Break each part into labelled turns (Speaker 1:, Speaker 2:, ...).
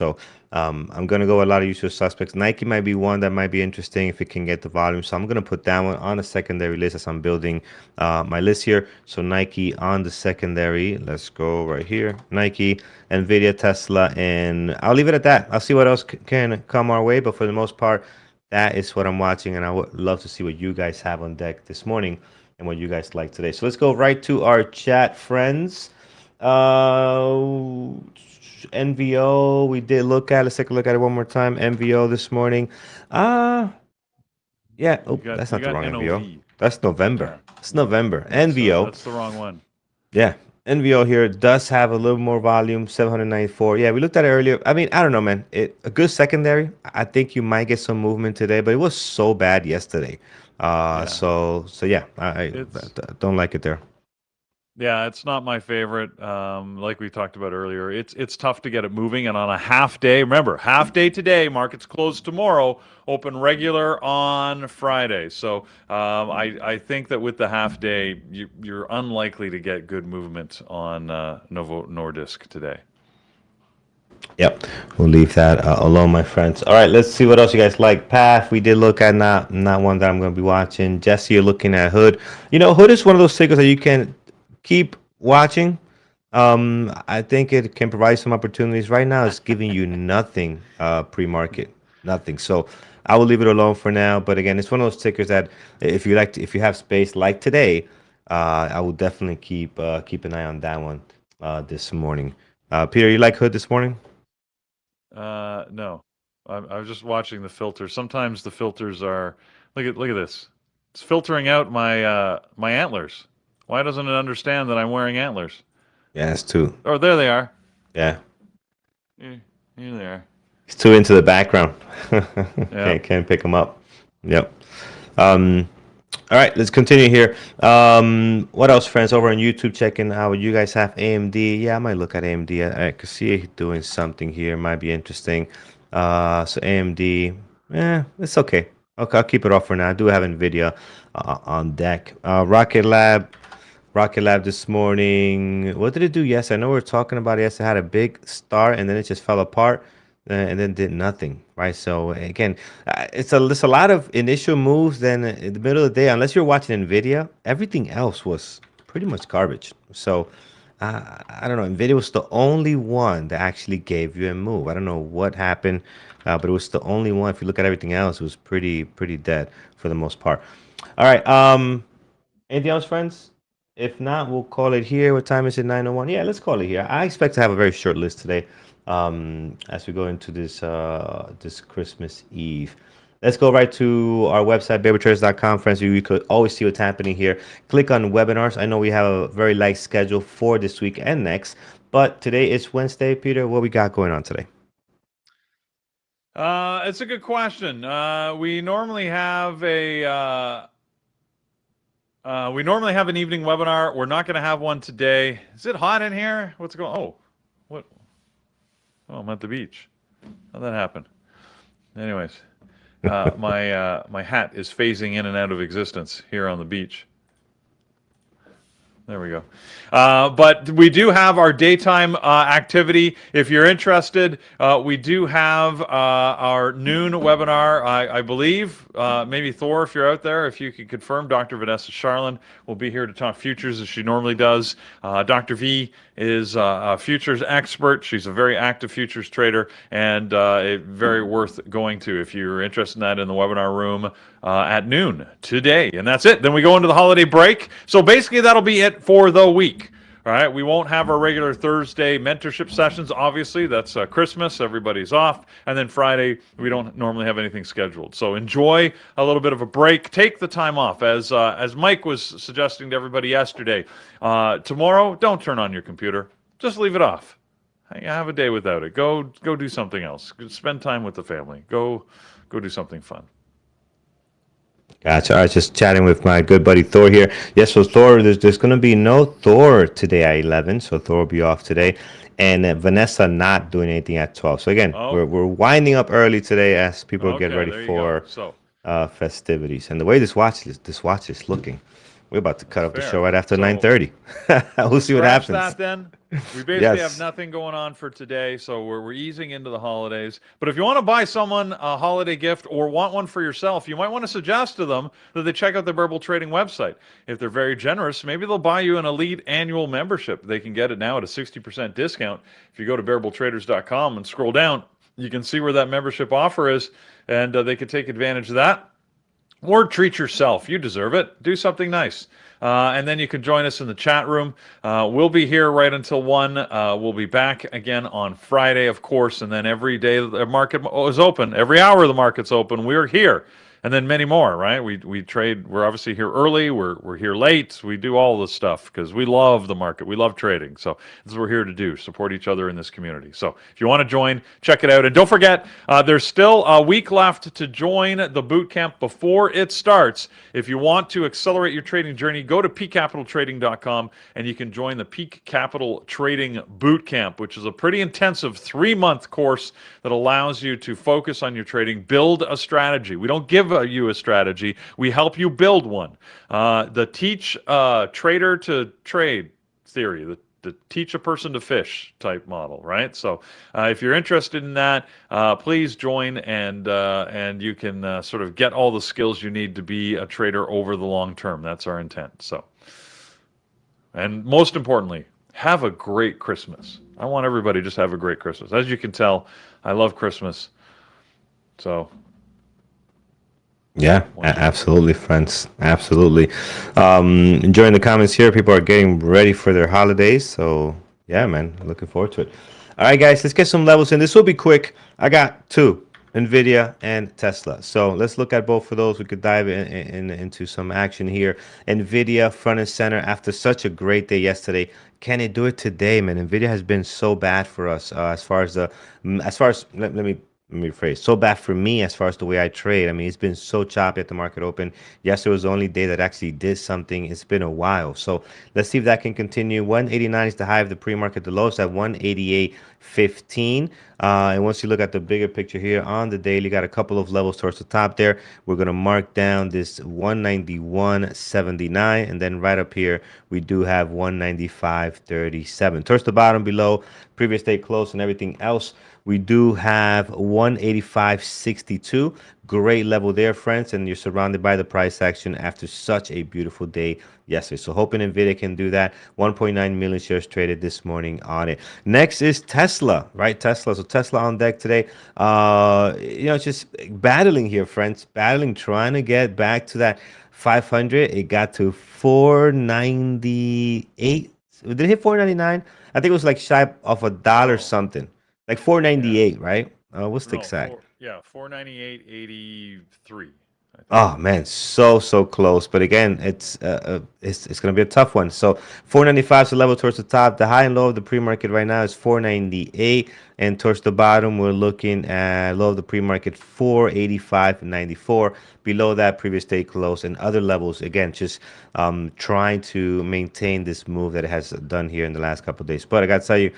Speaker 1: So I'm going to go with a lot of usual suspects. Nike might be one that might be interesting if it can get the volume. So I'm going to put that one on a secondary list as I'm building my list here. So Nike on the secondary. Let's go right here. Nike, Nvidia, Tesla, and I'll leave it at that. I'll see what else can come our way. But for the most part, that is what I'm watching. And I would love to see what you guys have on deck this morning and what you guys like today. So let's go right to our chat, friends. NVO, we did look at. Let's take a look at it one more time. NVO this morning. Yeah. Oh, that's not the wrong NVO. That's November. It's November. NVO.
Speaker 2: That's the wrong one.
Speaker 1: Yeah. NVO here does have a little more volume, 794. Yeah, we looked at it earlier. I mean, I don't know, man. A good secondary. I think you might get some movement today, but it was so bad yesterday. So yeah, I don't like it there.
Speaker 2: Yeah, it's not my favorite. Like we talked about earlier, it's tough to get it moving, and on a half day. Remember, half day today. Markets closed tomorrow. Open regular on Friday. So I think that with the half day, you're unlikely to get good movement on Novo Nordisk today.
Speaker 1: Yep, we'll leave that alone, my friends. All right, let's see what else you guys like. Path, we did look at, not one that I'm going to be watching. Jesse, you're looking at Hood. Hood is one of those tickers that you can keep watching. I think it can provide some opportunities. Right now, it's giving you nothing pre-market, nothing. So I will leave it alone for now. But again, it's one of those tickers that if you have space like today, I will definitely keep an eye on that one this morning. Peter, you like Hood this morning?
Speaker 2: No, I was just watching the filter. Sometimes the filters are look at this. It's filtering out my my antlers. Why doesn't it understand that I'm wearing antlers?
Speaker 1: Yeah, it's too.
Speaker 2: Oh, there they are.
Speaker 1: Yeah.
Speaker 2: Here they are.
Speaker 1: It's too into the background.
Speaker 2: Yeah.
Speaker 1: Can't pick them up. Yep. All right, let's continue here. What else, friends? Over on YouTube, checking out what you guys have. AMD. Yeah, I might look at AMD. I could see it doing something here. Might be interesting. So AMD. Yeah, it's okay. Okay, I'll keep it off for now. I do have NVIDIA on deck. Rocket Lab this morning. What did it do? Yes, I know we were talking about it. Yes, it had a big start and then it just fell apart and then did nothing, right? So again, it's a lot of initial moves. Then in the middle of the day, unless you're watching NVIDIA, everything else was pretty much garbage. So I don't know. NVIDIA was the only one that actually gave you a move. I don't know what happened, but it was the only one. If you look at everything else, it was pretty dead for the most part. All right. Anything else, friends? If not, we'll call it here. What time is it? 9:01. Yeah, let's call it here. I expect to have a very short list today as we go into this Christmas Eve. Let's go right to our website, babytraders.com, friends. You could always see what's happening here. Click on webinars. I know we have a very light schedule for this week and next, but today is Wednesday. Peter, what we got going on today?
Speaker 2: It's a good question. We normally have an evening webinar. We're not going to have one today. Is it hot in here? What's going on? Oh, what? Oh, I'm at the beach. How'd that happen? Anyways, my hat is phasing in and out of existence here on the beach. There we go. But we do have our daytime activity. If you're interested, we do have our noon webinar. I believe, maybe Thor, if you're out there, if you could confirm, Dr. Vanessa Charlin will be here to talk futures as she normally does. Dr. V is a futures expert. She's a very active futures trader and very worth going to if you're interested in that in the webinar room at noon today. And that's it. Then we go into the holiday break. So basically that'll be it for the week. All right, we won't have our regular Thursday mentorship sessions. Obviously, that's Christmas. Everybody's off. And then Friday, we don't normally have anything scheduled. So enjoy a little bit of a break. Take the time off. As Mike was suggesting to everybody yesterday, tomorrow, don't turn on your computer. Just leave it off. Have a day without it. Go do something else. Spend time with the family. Go do something fun.
Speaker 1: Gotcha. I was just chatting with my good buddy Thor here. Yes, so Thor, there's going to be no Thor today at 11, so Thor will be off today. And Vanessa not doing anything at 12. So again, we're winding up early today as people get ready for festivities. And the way this watch is looking, We're about to cut off the
Speaker 2: Fair.
Speaker 1: show right after
Speaker 2: So,
Speaker 1: 9:30. We'll see what
Speaker 2: scratch
Speaker 1: happens.
Speaker 2: that then. We basically
Speaker 1: Yes.
Speaker 2: have nothing going on for today, so we're easing into the holidays. But if you want to buy someone a holiday gift or want one for yourself, you might want to suggest to them that they check out the Burble Trading website. If they're very generous, maybe they'll buy you an elite annual membership. They can get it now at a 60% discount. If you go to BearableTraders.com and scroll down, you can see where that membership offer is, and they could take advantage of that. Or treat yourself. You deserve it. Do something nice. And then you can join us in the chat room. We'll be here right until 1. We'll be back again on Friday, of course. And then every day the market is open, every hour the market's open, we're here. And then many more, right? We trade. We're obviously here early. We're here late. We do all this stuff because we love the market. We love trading. So this is what we're here to do: support each other in this community. So if you want to join, check it out. And don't forget, there's still a week left to join the boot camp before it starts. If you want to accelerate your trading journey, go to peakcapitaltrading.com and you can join the Peak Capital Trading Boot Camp, which is a pretty intensive 3-month course that allows you to focus on your trading, build a strategy. We don't give you a strategy. We help you build one. The teach trader to trade theory, the teach a person to fish type model, right? So if you're interested in that, please join, and you can sort of get all the skills you need to be a trader over the long term. That's our intent. So, and most importantly, have a great Christmas. I want everybody to just have a great Christmas. As you can tell, I love Christmas. So
Speaker 1: Yeah, absolutely, friends. Absolutely. Enjoying the comments here. People are getting ready for their holidays. So, yeah, man, looking forward to it. All right, guys, let's get some levels in. This will be quick. I got 2, NVIDIA and Tesla. So let's look at both of those. We could dive into some action here. NVIDIA front and center after such a great day yesterday. Can it do it today, man? NVIDIA has been so bad for us let me rephrase. So bad for me as far as the way I trade. I mean, it's been so choppy at the market open. Yesterday was the only day that actually did something. It's been a while. So let's see if that can continue. 189 is the high of the pre-market. The lowest at 188.15. And once you look at the bigger picture here on the daily, got a couple of levels towards the top there. We're going to mark down this 191.79. And then right up here, we do have 195.37. Towards the bottom below, previous day close and everything else, we do have 185.62. Great level there, friends, and you're surrounded by the price action after such a beautiful day yesterday. So hoping NVIDIA can do that. 1.9 million shares traded this morning on it. Next is Tesla, right? Tesla. So Tesla on deck today. Just battling here, friends. Battling, trying to get back to that 500. It got to 498. Did it hit 499? I think it was like shy of $1 something. Like 498, right? What's the exact?
Speaker 2: 498.83.
Speaker 1: Oh man, so close. But again, it's gonna be a tough one. So 495 is the level towards the top. The high and low of the pre-market right now is 498, and towards the bottom we're looking at low of the pre-market 485.94. Below that, previous day close, and other levels. Again, just trying to maintain this move that it has done here in the last couple of days. But I got to tell you,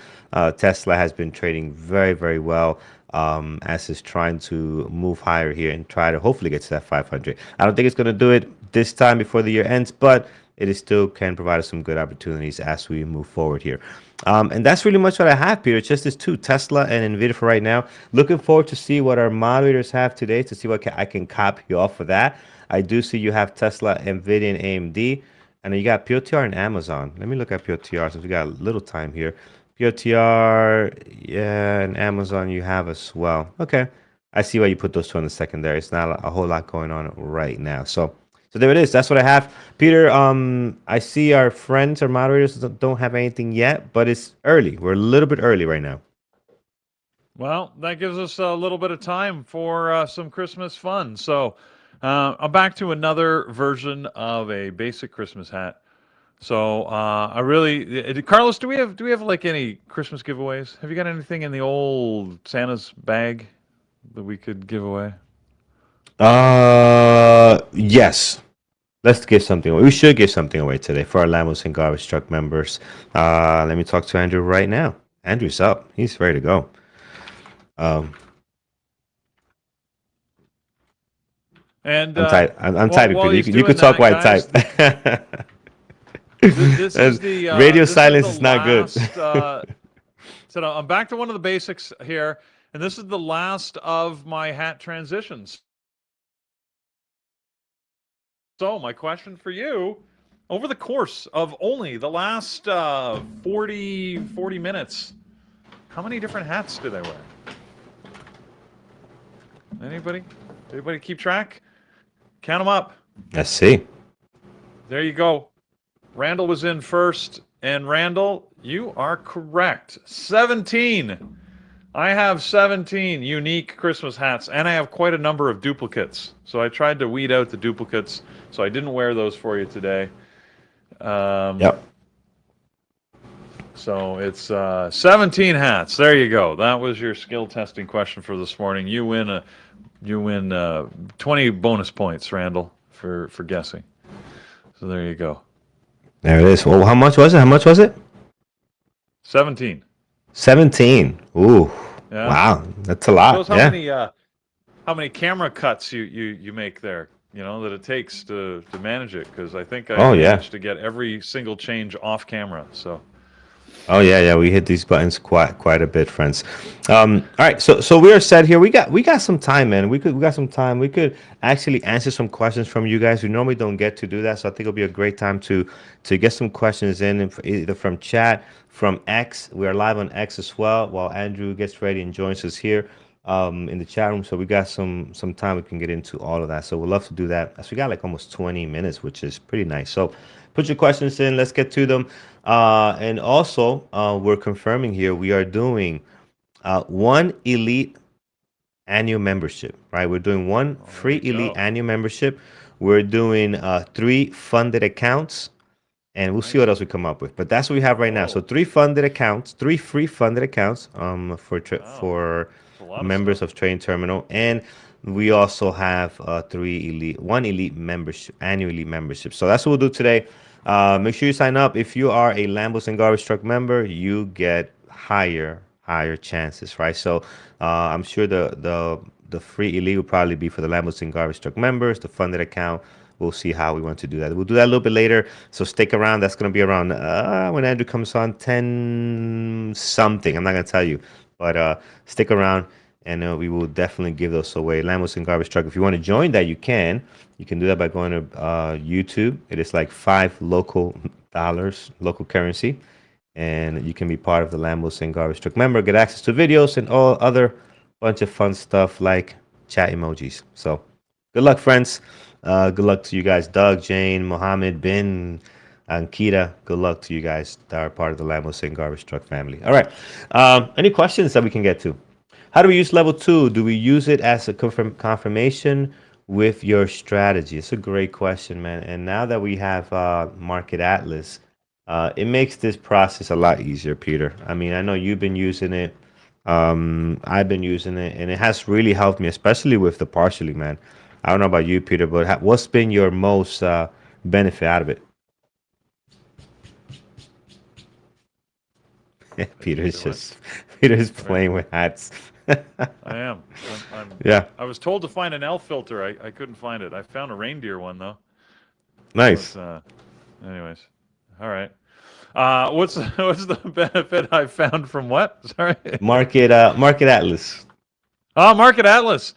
Speaker 1: Tesla has been trading very, very well. As is trying to move higher here and try to hopefully get to that 500. I don't think it's going to do it this time before the year ends, but it is still can provide us some good opportunities as we move forward here. And that's really much what I have, Peter. It's just this 2, Tesla and NVIDIA for right now. Looking forward to see what our moderators have today, to see what I can copy off of that. I do see you have Tesla, NVIDIA, and AMD. And you got POTR and Amazon. Let me look at POTR since we got a little time here. POTR, yeah, and Amazon you have as well. Okay, I see why you put those 2 on the secondary. It's not a whole lot going on right now. So there it is. That's what I have. Peter, I see our friends, our moderators don't have anything yet, but it's early. We're a little bit early right now.
Speaker 2: Well, that gives us a little bit of time for some Christmas fun. So I'm back to another version of a basic Christmas hat. So Carlos, do we have like any Christmas giveaways? Have you got anything in the old Santa's bag that we could give away?
Speaker 1: Yes. Let's give something away. We should give something away today for our Lambos and Garbage Truck members. Let me talk to Andrew right now. Andrew's up. He's ready to go.
Speaker 2: And
Speaker 1: I'm typing. You could talk while I type.
Speaker 2: This
Speaker 1: And
Speaker 2: is the
Speaker 1: radio
Speaker 2: this
Speaker 1: silence
Speaker 2: the
Speaker 1: is not good.
Speaker 2: last, so I'm back to one of the basics here, and this is the last of my hat transitions. So my question for you, over the course of only the last 40 minutes, how many different hats did I wear? Anybody? Anybody keep track? Count them up.
Speaker 1: Let's see.
Speaker 2: There you go. Randall was in first, and Randall, you are correct. 17. I have 17 unique Christmas hats, and I have quite a number of duplicates. So I tried to weed out the duplicates, so I didn't wear those for you today.
Speaker 1: Yep.
Speaker 2: So it's 17 hats. There you go. That was your skill testing question for this morning. You win 20 bonus points, Randall, for guessing. So there you go.
Speaker 1: There it is. Well, how much was it? How much was it?
Speaker 2: 17.
Speaker 1: 17. Ooh.
Speaker 2: Yeah.
Speaker 1: Wow. That's a lot.
Speaker 2: Shows how many camera cuts you make there, you know, that it takes to manage it, because I think I managed to get every single change off camera. So
Speaker 1: oh yeah, we hit these buttons quite a bit, friends. All right, so we are set here. We got some time, man. We got some time. We could actually answer some questions from you guys. We normally don't get to do that, so I think it'll be a great time to get some questions in, either from chat, from X. We are live on X as well, while Andrew gets ready and joins us here in the chat room. So we got some time we can get into all of that. So we'd love to do that. So we got like almost 20 minutes, which is pretty nice. So put your questions in. Let's get to them. And also, we're confirming here we are doing one elite annual membership, right? We're doing one free elite annual membership. We're doing 3 funded accounts, and we'll see what else we come up with. But that's what we have right now. So 3 funded accounts, 3 free funded accounts for members of Trading Terminal, and we also have 1 elite membership, annual elite membership. So that's what we'll do today. Make sure you sign up. If you are a Lambos and Garbage Truck member, you get higher chances, right? So I'm sure the free elite will probably be for the Lambos and Garbage Truck members. The funded account, we'll see how we want to do that. We'll do that a little bit later, so stick around. That's going to be around when Andrew comes on, 10 something. I'm not going to tell you, but stick around, and we will definitely give those away. Lambos and Garbage Truck. If you want to join that, you can. You can do that by going to YouTube. It is like $5 local currency, and you can be part of the Lambos and Garbage Truck member. Get access to videos and all other bunch of fun stuff like chat emojis. So good luck, friends. Good luck to you guys, Doug, Jane, Mohammed, Ben, and Kita. Good luck to you guys that are part of the Lambos and Garbage Truck family. All right. Any questions that we can get to? How do we use level 2? Do we use it as a confirmation with your strategy? It's a great question, man. And now that we have Market Atlas, it makes this process a lot easier, Peter. I mean, I know you've been using it. I've been using it, and it has really helped me, especially with the partially, man. I don't know about you, Peter, but what's been your most benefit out of it? Peter's playing with hats.
Speaker 2: I am.
Speaker 1: Yeah.
Speaker 2: I was told to find an elf filter. I couldn't find it. I found a reindeer one though.
Speaker 1: Nice.
Speaker 2: Anyways, all right. What's the benefit I found from what? Sorry.
Speaker 1: Market Atlas.
Speaker 2: Market Atlas.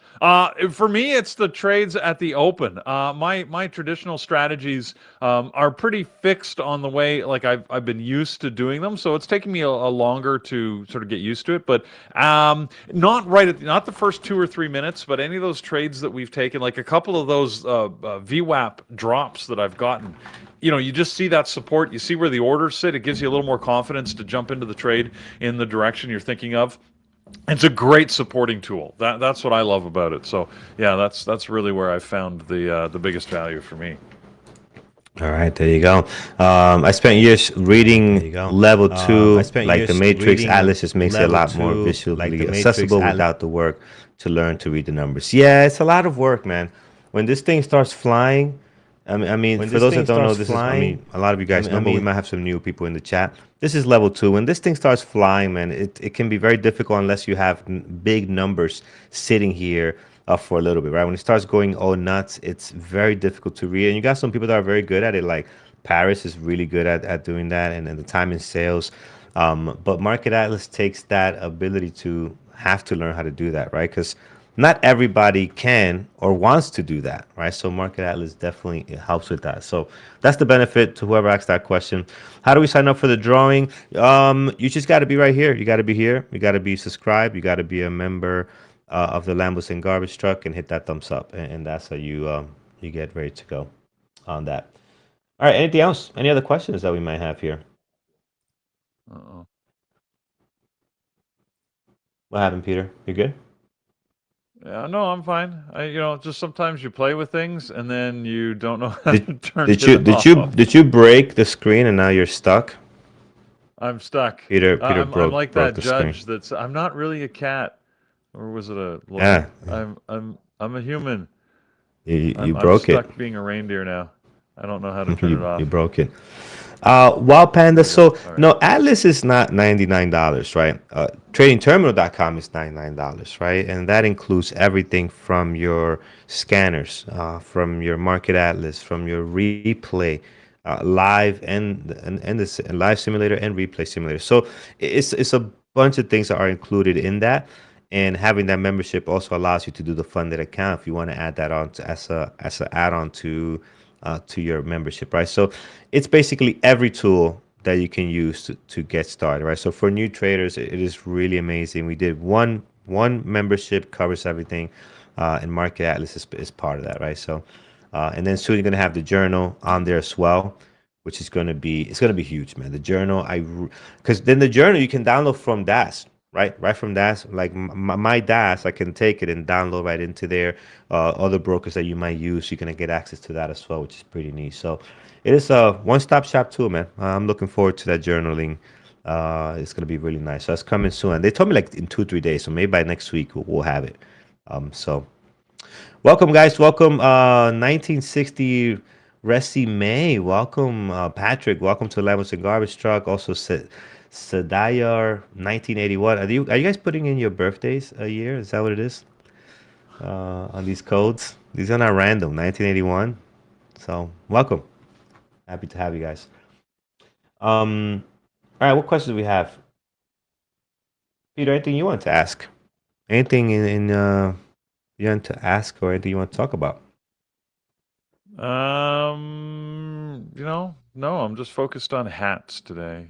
Speaker 2: For me, it's the trades at the open. My traditional strategies are pretty fixed on the way, like I've been used to doing them. So it's taken me a longer to sort of get used to it. But not the first 2 or 3 minutes, but any of those trades that we've taken, like a couple of those VWAP drops that I've gotten. You know, you just see that support. You see where the orders sit. It gives you a little more confidence to jump into the trade in the direction you're thinking of. It's a great supporting tool. That's what I love about it. So yeah, that's really where I found the biggest value for me.
Speaker 1: All right, there you go. I spent years reading level 2, like the Matrix. Atlas just makes it a lot more visually accessible without the work to learn to read the numbers. Yeah, it's a lot of work, man. When this thing starts flying, I mean, for those that don't know, this is, I mean, a lot of you guys know, but we might have some new people in the chat. This is level 2. When this thing starts flying, man, it can be very difficult unless you have big numbers sitting here for a little bit, right? When it starts going all nuts, it's very difficult to read. And you got some people that are very good at it, like Paris is really good at doing that, and then the time in sales. But Market Atlas takes that ability to have to learn how to do that, right? Because not everybody can or wants to do that, right? So Market Atlas definitely it helps with that. So that's the benefit to whoever asked that question. How do we sign up for the drawing? You just got to be right here. You got to be here. You got to be subscribed. You got to be a member of the Lambos and Garbage Truck and hit that thumbs up, and that's how you get ready to go on that. All right. Anything else? Any other questions that we might have here?
Speaker 2: Uh-oh.
Speaker 1: What happened, Peter? You good?
Speaker 2: Yeah, no, I'm fine. Just sometimes you play with things and then you don't know how to turn
Speaker 1: Did
Speaker 2: it
Speaker 1: you did
Speaker 2: off.
Speaker 1: you did you break the screen and now you're stuck?
Speaker 2: I'm stuck.
Speaker 1: Peter
Speaker 2: I'm
Speaker 1: broke
Speaker 2: like
Speaker 1: broke
Speaker 2: that
Speaker 1: the screen.
Speaker 2: judge that's I'm not really a cat, or was it a
Speaker 1: Yeah,
Speaker 2: lion? I'm a human.
Speaker 1: you
Speaker 2: I'm
Speaker 1: broke it.
Speaker 2: stuck being a reindeer now. I don't know how to turn it off.
Speaker 1: You broke it. Wild Panda.
Speaker 2: There we go.
Speaker 1: So
Speaker 2: All right.
Speaker 1: no, Atlas is not $99, right? TradingTerminal.com is $99, right? And that includes everything from your scanners, from your Market Atlas, from your replay, live and the live simulator and replay simulator. So it's a bunch of things that are included in that. And having that membership also allows you to do the funded account if you want to add that on as a add-on to your membership, right? So it's basically every tool that you can use to get started, right? So for new traders, it is really amazing. We did one membership covers everything, and Market Atlas is part of that, right? So, and then soon you're gonna have the journal on there as well, which is gonna be huge, man. The journal, because then the journal you can download from DAS. Right from DAS, like my DAS, I can take it and download right into there. Other brokers that you might use, you're gonna get access to that as well, which is pretty neat. So it is a one-stop shop tool, man. I'm looking forward to that journaling. It's gonna be really nice. So that's coming soon. And they told me like in 2-3 days, so maybe by next week we'll have it. So welcome, guys. Welcome, 1960 Resi May. Welcome, Patrick. Welcome to Lambos and Garbage Truck. Also Sadayar 1981. Are you guys putting in your birthdays a year? Is that what it is? On these codes? These are not random. 1981. So welcome. Happy to have you guys. All right, what questions do we have? Peter, anything you want to ask? Anything in you want to ask or anything you want to talk about?
Speaker 2: No, I'm just focused on hats today.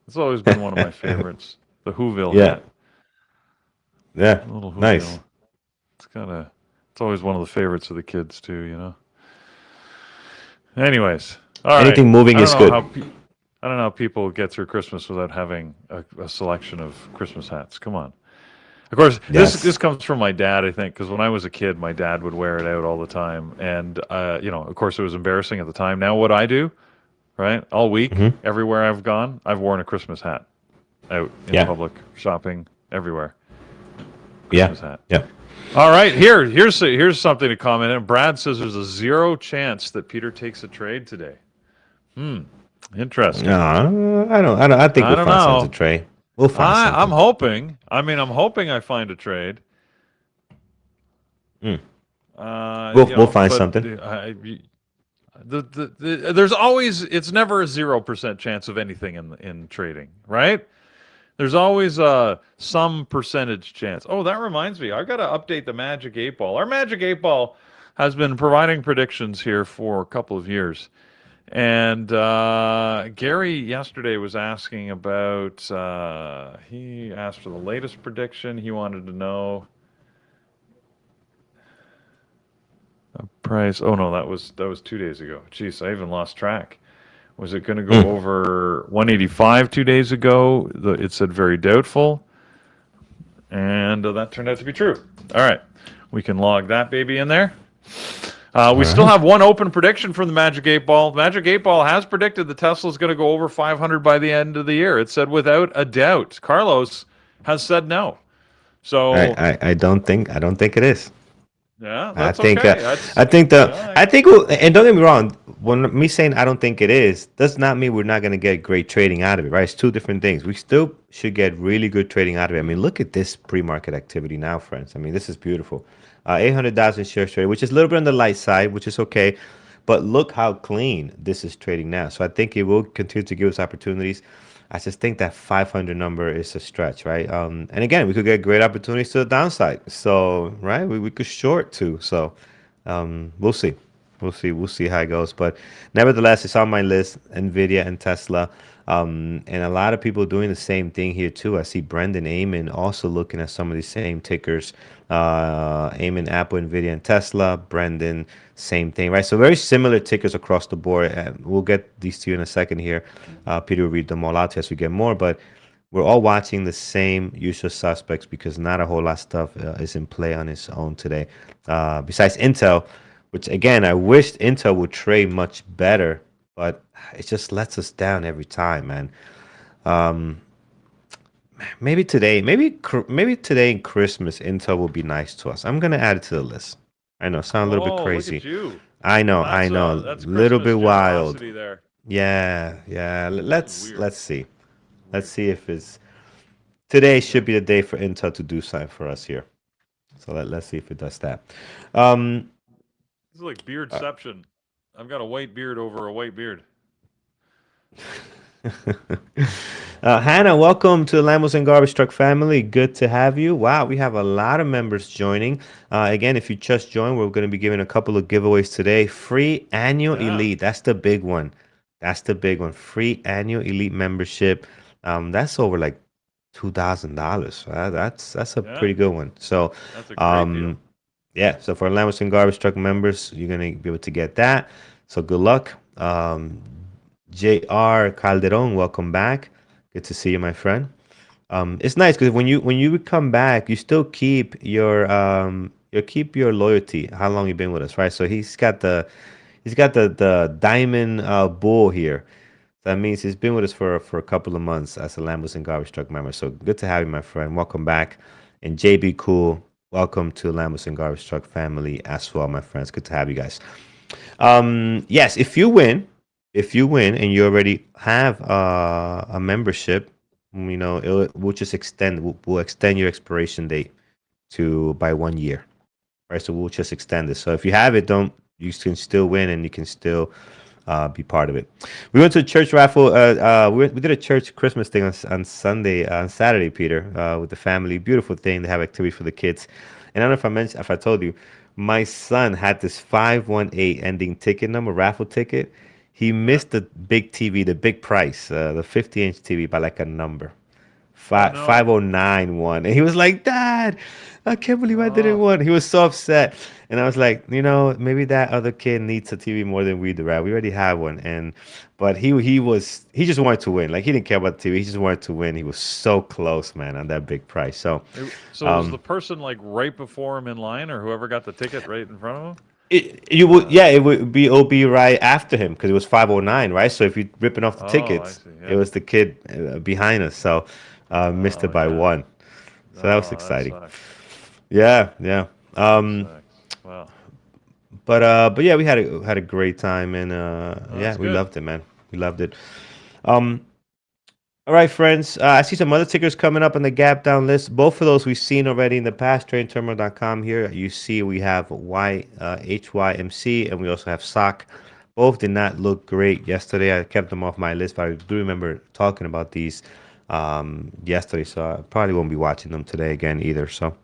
Speaker 2: It's always been one of my favorites. The Whoville
Speaker 1: Yeah.
Speaker 2: hat.
Speaker 1: Yeah.
Speaker 2: A little Whoville.
Speaker 1: Nice.
Speaker 2: It's always one of the favorites of the kids too, Anyways, all right.
Speaker 1: Anything moving is good.
Speaker 2: I don't know how people get through Christmas without having a selection of Christmas hats. Come on. Of course,
Speaker 1: Yes.
Speaker 2: this comes from my dad, I think, because when I was a kid, my dad would wear it out all the time, and of course, it was embarrassing at the time. Now, what I do, right, all week, everywhere I've gone, I've worn a Christmas hat out in public, shopping, everywhere. Christmas hat.
Speaker 1: Yeah.
Speaker 2: All right, here's something to comment on. Brad says there's a 0 chance that Peter takes a trade today. Interesting.
Speaker 1: No, I think we'll find something to trade. We'll find something.
Speaker 2: I'm hoping. I'm hoping I find a trade.
Speaker 1: We'll find something.
Speaker 2: There's always, it's never a 0% chance of anything in trading, right? There's always some percentage chance. Oh, that reminds me, I've got to update the Magic 8 Ball. Our Magic 8 Ball has been providing predictions here for a couple of years. And Gary yesterday was asking about, he asked for the latest prediction. He wanted to know a price. Oh, no, that was 2 days ago. Jeez, I even lost track. Was it going to go over 185 2 days ago? It said very doubtful. And that turned out to be true. All right. We can log that baby in there. We still have one open prediction from the Magic 8 Ball. Magic 8 Ball has predicted the Tesla's going to go over 500 by the end of the year. It said without a doubt. Carlos has said no. So
Speaker 1: I don't think it is.
Speaker 2: Yeah, that's
Speaker 1: I think
Speaker 2: okay.
Speaker 1: and don't get me wrong, when me saying I don't think it is does not mean we're not going to get great trading out of it, right? It's two different things. We still should get really good trading out of it. I mean, look at this pre-market activity now, friends. I mean, this is beautiful. 800,000 shares traded, which is a little bit on the light side, which is okay. But look how clean this is trading now. So I think it will continue to give us opportunities. I just think that 500 number is a stretch, right? And again, we could get great opportunities to the downside. So, right, we could short too. So, we'll see. We'll see how it goes. But nevertheless, it's on my list, Nvidia and Tesla. And a lot of people doing the same thing here too. I see Brendan Eamon also looking at some of these same tickers. Eamon, Apple, Nvidia, and Tesla. Brendan, same thing, right? So very similar tickers across the board. We'll get these to you in a second here. Peter will read them all out to us as we get more, but we're all watching the same usual suspects because not a whole lot of stuff is in play on its own today. Besides Intel, which again, I wished Intel would trade much better, but it just lets us down every time, man. Um, maybe today, maybe today in Christmas, Intel will be nice to us. I'm gonna add it to the list. I know, sound a little bit
Speaker 2: Oh, look at
Speaker 1: crazy.
Speaker 2: you.
Speaker 1: I know,
Speaker 2: That's
Speaker 1: little
Speaker 2: Christmas
Speaker 1: bit wild.
Speaker 2: generosity there.
Speaker 1: Yeah, yeah.
Speaker 2: Weird.
Speaker 1: Let's see. Let's
Speaker 2: Weird.
Speaker 1: see if it's today should be the day for Intel to do something for us here. So let's see if it does that. Um,
Speaker 2: This is like
Speaker 1: uh,
Speaker 2: beardception. I've got a white beard over a white beard.
Speaker 1: Hannah, welcome to the Lambos and Garbage Truck family. Good to have you. Wow, we have a lot of members joining. Again, if you just joined, we're going to be giving a couple of giveaways today. Free annual
Speaker 2: Yeah.
Speaker 1: elite. That's the big one. That's the big one. Free annual elite membership. That's over like $2,000. That's a
Speaker 2: Yeah.
Speaker 1: pretty good one. So,
Speaker 2: That's a great deal.
Speaker 1: um, yeah. So for Lambos and Garbage Truck members, you're gonna be able to get that. So good luck. J.R. Calderon, welcome back. Good to see you, my friend. It's nice because when you come back, you still keep your loyalty. How long you been with us, right? So he's got the diamond bull here. That means he's been with us for a couple of months as a Lambos and Garbage Truck member. So good to have you, my friend. Welcome back. And JB Cool, welcome to Lambos and Garbage Truck family as well, my friends. Good to have you guys. Yes, if you win and you already have a membership, we'll just we'll extend your expiration date to by 1 year, right? So we'll just extend it. So if you have it, don't you can still win and you can still be part of it. We went to a church raffle. We did a church Christmas thing on Saturday, Peter, with the family. Beautiful thing. They have activities for the kids. And I don't know if I told you, my son had this 518 ending ticket number, raffle ticket. He
Speaker 2: Yeah.
Speaker 1: missed the big TV, the big price, the 50-inch TV by like a number.
Speaker 2: Oh
Speaker 1: Five
Speaker 2: no.
Speaker 1: 509 won. And he was like, Dad, I can't believe I didn't
Speaker 2: Oh.
Speaker 1: win. He was so upset. And I was like, maybe that other kid needs a TV more than we do, right? We already have one. But he just wanted to win. Like he didn't care about the TV. He just wanted to win. He was so close, man, on that big price. So
Speaker 2: So was the
Speaker 1: um
Speaker 2: person like right before him in line, or whoever got the ticket right in front of him?
Speaker 1: it would be right after him because it was 509, right? So if you're ripping off the
Speaker 2: Oh, I
Speaker 1: tickets,
Speaker 2: see.
Speaker 1: it
Speaker 2: Yeah.
Speaker 1: was the kid behind us. So missed it
Speaker 2: Oh
Speaker 1: by
Speaker 2: yeah.
Speaker 1: one. So that was
Speaker 2: Oh, that
Speaker 1: exciting.
Speaker 2: sucks.
Speaker 1: Yeah, yeah.
Speaker 2: That
Speaker 1: Um,
Speaker 2: sucks. Wow.
Speaker 1: but yeah, we had a great time, and
Speaker 2: Oh,
Speaker 1: yeah,
Speaker 2: that's
Speaker 1: we
Speaker 2: good.
Speaker 1: loved it, man. We loved it. Um, all right, friends. I see some other tickers coming up on the gap down list. Both of those we've seen already in the past. TradingTerminal.com here. You see, we have HYMC, and we also have SOC. Both did not look great yesterday. I kept them off my list, but I do remember talking about these yesterday, so I probably won't be watching them today again either. So, all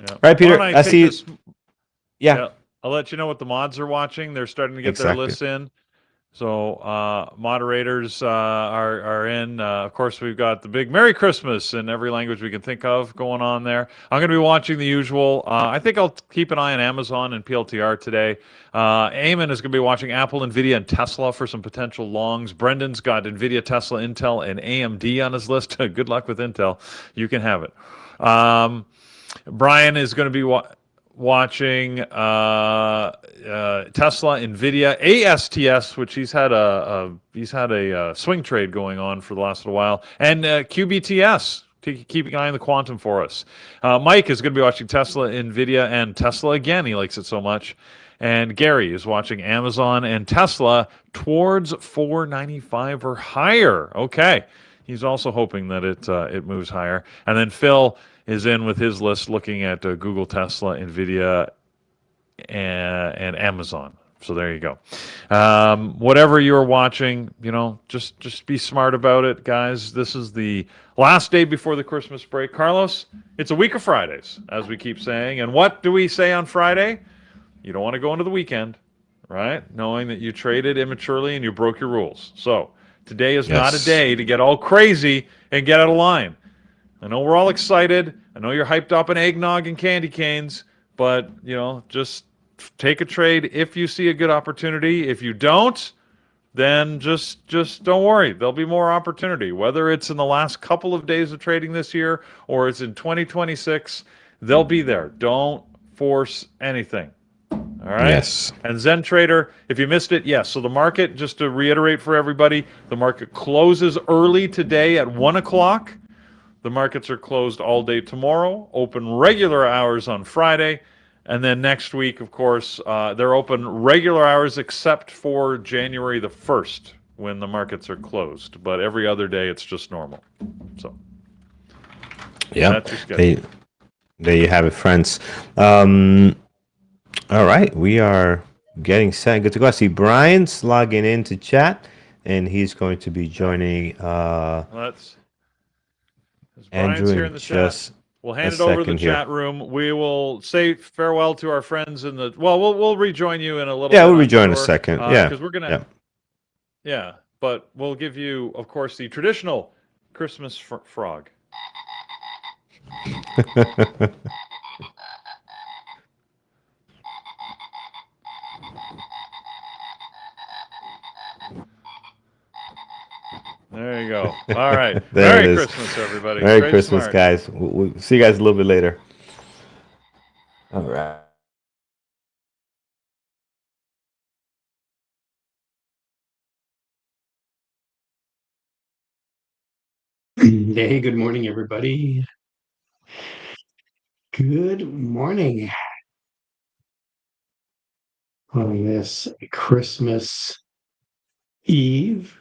Speaker 2: Yeah.
Speaker 1: right,
Speaker 2: Why don't
Speaker 1: Peter.
Speaker 2: I
Speaker 1: I
Speaker 2: take
Speaker 1: see.
Speaker 2: this?
Speaker 1: Yeah,
Speaker 2: Yeah. I'll let you know what the mods are watching. They're starting to get their
Speaker 1: exactly.
Speaker 2: lists in. So moderators are in. Of course, we've got the big Merry Christmas in every language we can think of going on there. I'm going to be watching the usual. I think I'll keep an eye on Amazon and PLTR today. Eamon is going to be watching Apple, Nvidia, and Tesla for some potential longs. Brendan's got Nvidia, Tesla, Intel, and AMD on his list. Good luck with Intel. You can have it. Brian is going to be watching Tesla, Nvidia, ASTS, which he's had a swing trade going on for the last little while, and QBTS. Keeping an eye on the quantum for us. Mike is going to be watching Tesla, Nvidia, and Tesla again. He likes it so much. And Gary is watching Amazon and Tesla towards 495 or higher. Okay. He's also hoping that it moves higher. And then Phil is in with his list looking at Google, Tesla, Nvidia, and Amazon So there you go. Whatever you're watching, just be smart about it, guys. This is the last day before the Christmas break. Carlos, it's a week of Fridays, as we keep saying. And what do we say on Friday? You don't want to go into the weekend, right? Knowing that you traded immaturely and you broke your rules. So today is not a day to get all crazy and get out of line. I know we're all excited. I know you're hyped up on eggnog and candy canes, but, just take a trade if you see a good opportunity. If you don't, then just don't worry. There'll be more opportunity. Whether it's in the last couple of days of trading this year or it's in 2026, they'll be there. Don't force anything. All right?
Speaker 1: Yes.
Speaker 2: And Zen Trader, if you missed it, yes. So the market, just to reiterate for everybody, the market closes early today at 1 o'clock. The markets are closed all day tomorrow, open regular hours on Friday. And then next week, of course, they're open regular hours except for January the 1st when the markets are closed. But every other day, it's just normal. So,
Speaker 1: yeah,
Speaker 2: that's your schedule.
Speaker 1: there you have it, friends. All right, we are getting set. Good to go. I see Brian's logging in to chat, and he's going to be joining
Speaker 2: Brian's
Speaker 1: Andrew
Speaker 2: here in the chat. We'll hand it over to the chat room. We will say farewell to our friends in the. Well, we'll rejoin you in a little.
Speaker 1: Yeah,
Speaker 2: bit,
Speaker 1: we'll rejoin in a second. Yeah,
Speaker 2: because we're gonna. Yeah, but we'll give you, of course, the traditional Christmas frog. There you go. All right. Merry Christmas, everybody.
Speaker 1: Merry Christmas, guys. We'll see you guys a little bit later. All right.
Speaker 3: Hey, good morning, everybody. Good morning on this Christmas Eve.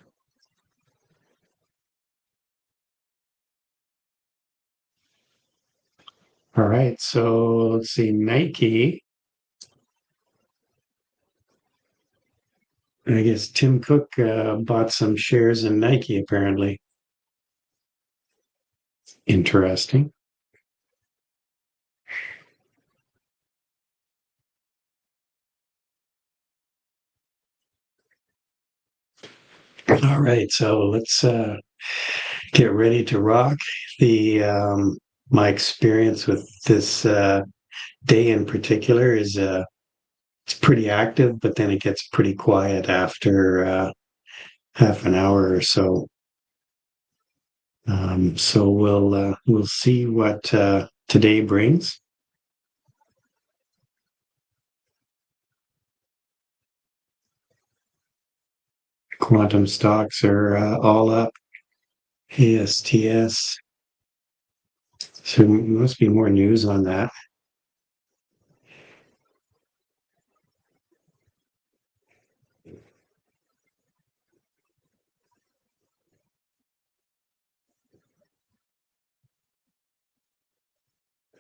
Speaker 3: All right, so let's see, Nike. I guess Tim Cook bought some shares in Nike, apparently. Interesting. All right, so let's get ready to rock. My experience with this day in particular is it's pretty active, but then it gets pretty quiet after half an hour or so. So we'll see what today brings. Quantum stocks are all up. ASTS. So there must be more news on that.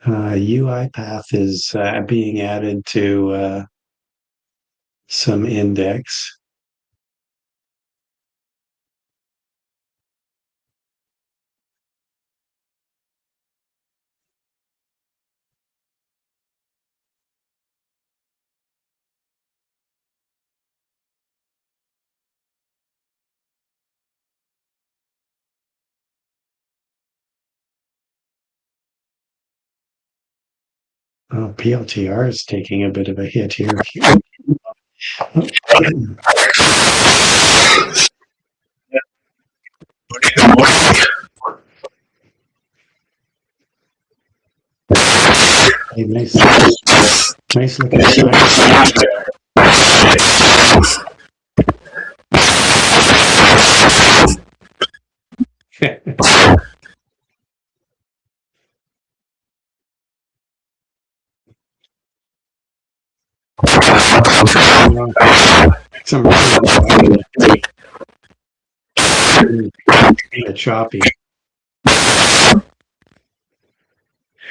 Speaker 3: UiPath is being added to some index. Oh, PLTR is taking a bit of a hit here. Hey, nice looking sign. Some choppy.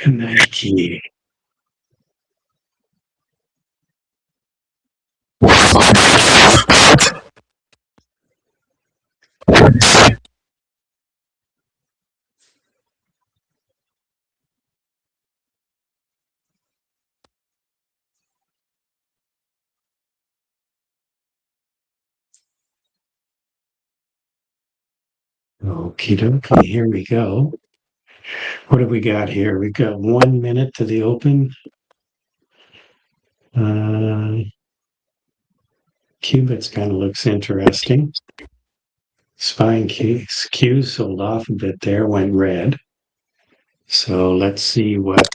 Speaker 3: Nike. Okie dokie, here we go. What have we got here? We've got 1 minute to the open. Qubits kind of looks interesting. Spine Q sold off a bit there, went red. So let's see what.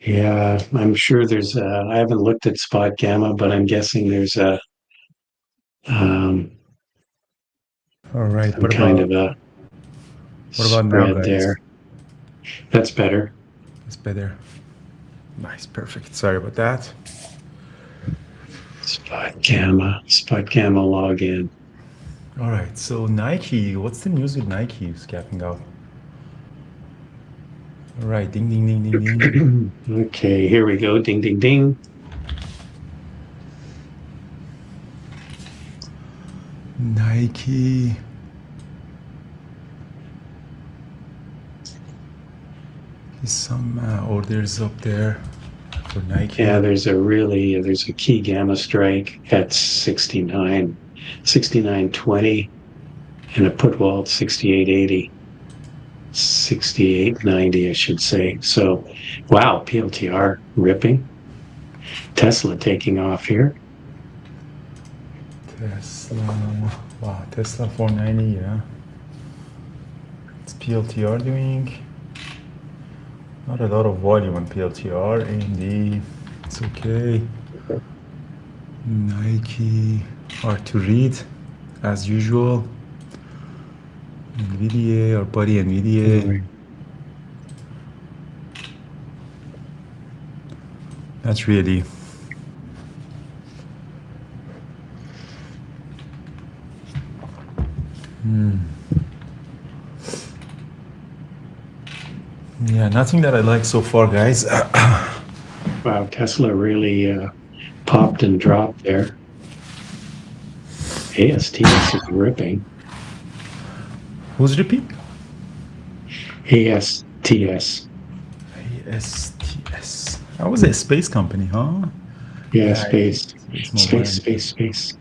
Speaker 3: Yeah, I'm sure there's. I haven't looked at spot gamma, but I'm guessing there's um,
Speaker 4: All right.
Speaker 3: some kind of a
Speaker 4: what about now,
Speaker 3: spread
Speaker 4: guys?
Speaker 3: there. That's better.
Speaker 4: It's better. Nice, perfect. Sorry about that.
Speaker 3: Spot gamma login.
Speaker 4: All right. So Nike, what's the news with Nike scapping out? All right. Ding, ding, ding, ding, ding.
Speaker 3: Okay, here we go. Ding, ding, ding.
Speaker 4: Nike. Some orders up there for Nike.
Speaker 3: Yeah, there's a key gamma strike at 69.20, and a put wall at 68.80, 68.90, I should say. So, wow, PLTR ripping. Tesla taking off here.
Speaker 4: Tesla. Wow, Tesla 490. Yeah. What's PLTR doing? Not a lot of volume on PLTR. AMD, it's okay. Nike, hard to read, as usual. NVIDIA, our buddy NVIDIA. That's really. Yeah, nothing that I like so far, guys.
Speaker 3: Wow, Tesla really popped and dropped there. ASTS is ripping.
Speaker 4: Who's repeat?
Speaker 3: ASTS.
Speaker 4: ASTS. That was a space company, huh?
Speaker 3: Yeah, space.
Speaker 4: It's mobile.
Speaker 3: Space.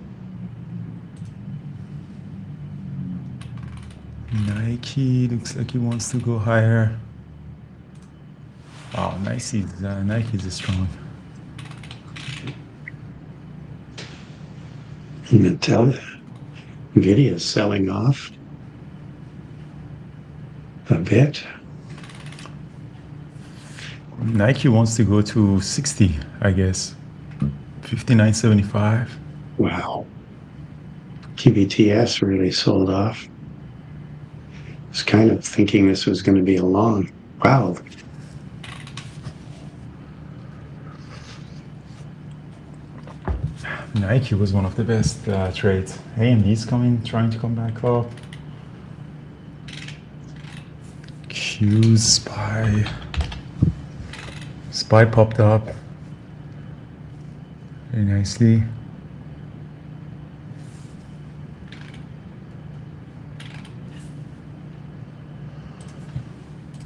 Speaker 4: Nike looks like he wants to go higher. Wow, Nike's strong.
Speaker 3: NVIDIA is selling off a bit.
Speaker 4: Nike wants to go to 60, I guess. 59.75.
Speaker 3: Wow. QBTS really sold off. I was kind of thinking this was going to be a long. Wow.
Speaker 4: Nike was one of the best trades. AMD's trying to come back up. Q's Spy popped up very nicely.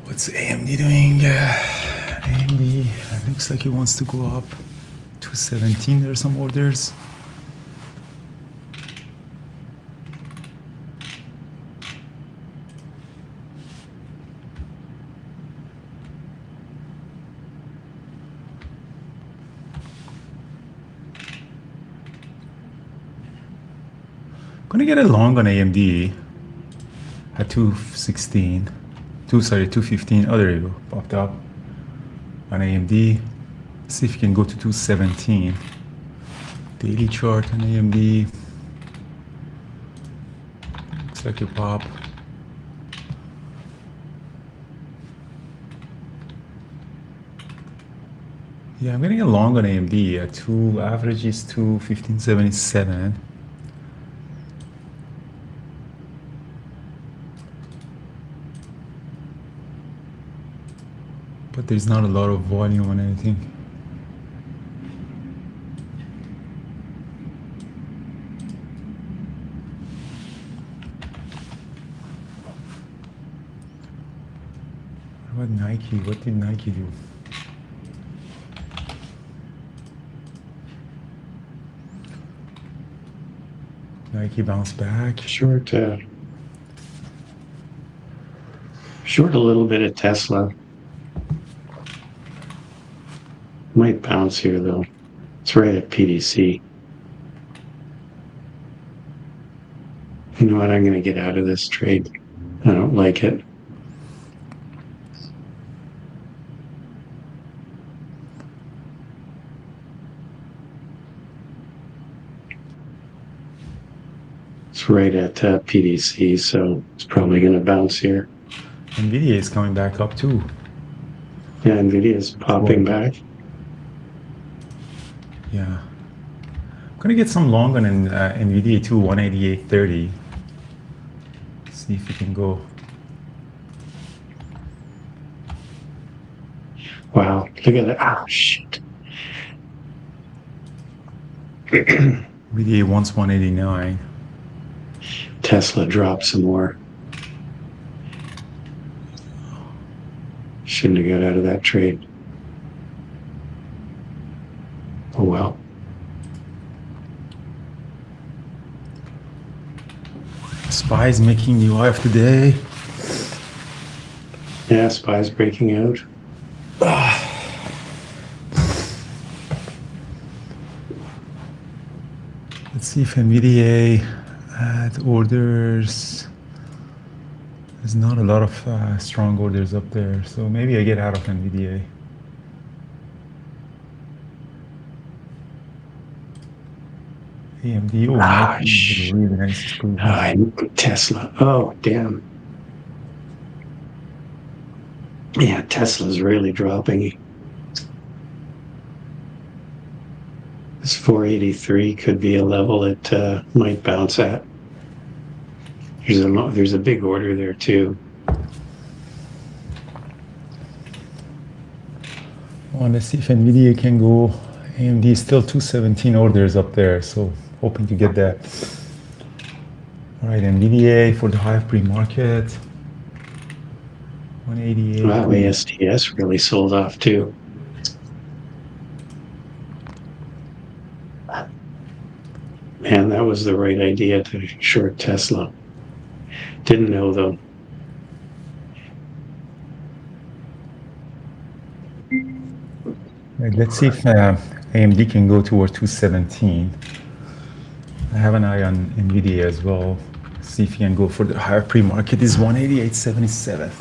Speaker 4: What's AMD doing? AMD looks like it wants to go up to 17. There are some orders. Gonna get a long on AMD at 215. Oh, there you go. Popped up on AMD. See if you can go to 217. Daily chart on AMD. Looks like a pop. Yeah, I'm getting a long on AMD at average is 215.77. But there's not a lot of volume on anything. What about Nike? What did Nike do? Nike bounced back.
Speaker 3: Short a little bit of Tesla. Might bounce here though. It's right at PDC. You know what? I'm going to get out of this trade. I don't like it. It's right at PDC, so it's probably going to bounce here.
Speaker 4: Nvidia is coming back up too.
Speaker 3: Yeah, Nvidia is popping back.
Speaker 4: Yeah. I'm gonna get some long on Nvidia too, 188.30. See if we can go.
Speaker 3: Wow, look at that. Oh, shit.
Speaker 4: Nvidia wants 189.
Speaker 3: Tesla dropped some more. Shouldn't have got out of that trade. Oh well.
Speaker 4: SPY's making new high of today.
Speaker 3: Yeah, SPY's breaking out.
Speaker 4: Let's see if Nvidia had orders. There's not a lot of strong orders up there, so maybe I get out of Nvidia. AMD, oh,
Speaker 3: Gosh.
Speaker 4: really nice squeeze.
Speaker 3: Tesla. Oh, damn. Yeah, Tesla's really dropping. This 483 could be a level it might bounce at. There's a big order there too.
Speaker 4: Well, let's see if Nvidia can go. AMD is still 217 orders up there, so hoping to get that. All right, Nvidia for the high pre-market. 188.
Speaker 3: Wow, ASTS really sold off too. Man, that was the right idea to short Tesla. Didn't know though.
Speaker 4: Right, let's see if AMD can go toward 217. I have an eye on Nvidia as well. See if you can go for the higher pre-market is 188.77.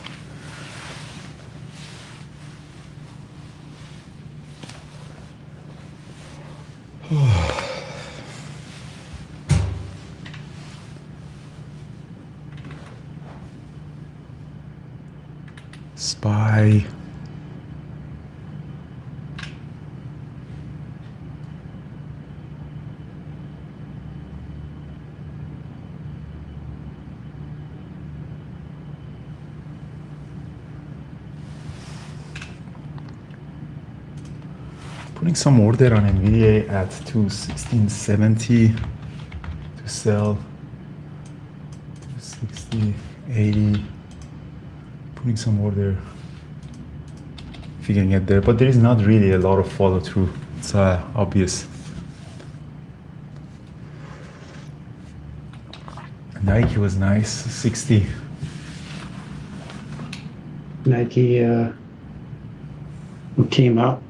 Speaker 4: SPY. Putting some order on Nvidia at 216.70 to sell 260.80. Putting some order if you can get there, but there is not really a lot of follow through. It's obvious. Nike was nice, 60.
Speaker 3: Nike came up.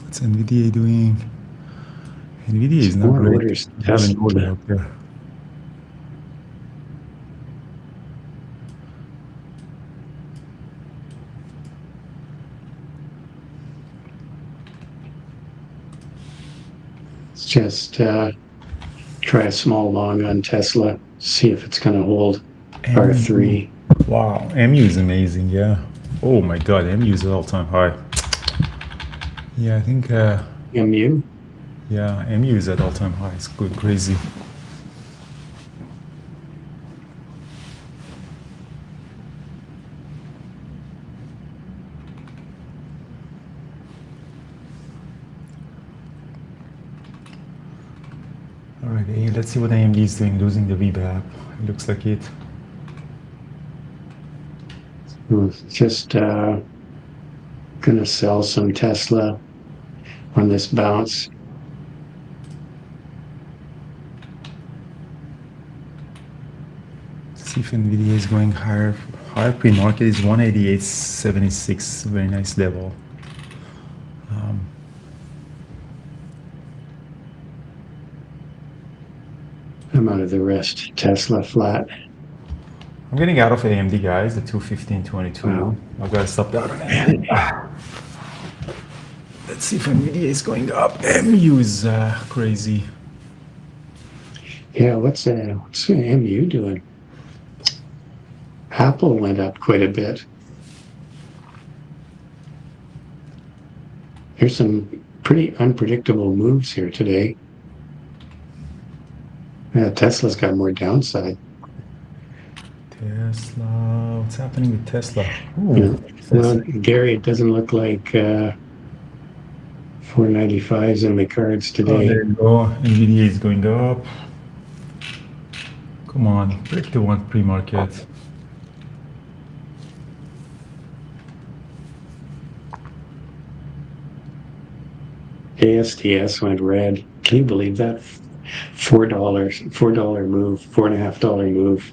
Speaker 4: What's Nvidia doing? Nvidia is not
Speaker 3: More
Speaker 4: great.
Speaker 3: orders.
Speaker 4: Have an order out there.
Speaker 3: Let's just try a small long on Tesla. See if it's going to hold R3.
Speaker 4: Wow, MU is amazing, yeah. Oh my god, MU is all-time high. Yeah, I think,
Speaker 3: MU.
Speaker 4: yeah, MU is at all-time high. It's good, crazy. All right, let's see what AMD is doing, losing the VBAP. It looks like it.
Speaker 3: Just gonna sell some Tesla on this bounce.
Speaker 4: see if Nvidia is going higher. Higher pre-market is 188.76. Very nice level.
Speaker 3: I'm out of the rest. Tesla flat.
Speaker 4: I'm getting out of AMD, guys. The 215.22.
Speaker 3: Wow.
Speaker 4: I've got to stop that. Let's see if Nvidia is going up. MU is crazy.
Speaker 3: Yeah, what's MU doing? Apple went up quite a bit. There's some pretty unpredictable moves here today. Yeah, Tesla's got more downside.
Speaker 4: Tesla. What's happening with Tesla?
Speaker 3: Yeah. Well, Gary, it doesn't look like 495's in the cards
Speaker 4: Oh,
Speaker 3: today.
Speaker 4: there you go. Nvidia is going up. Come on, break the one pre-market.
Speaker 3: ASTS went red. Can you believe that? $4 move, $4.50 move.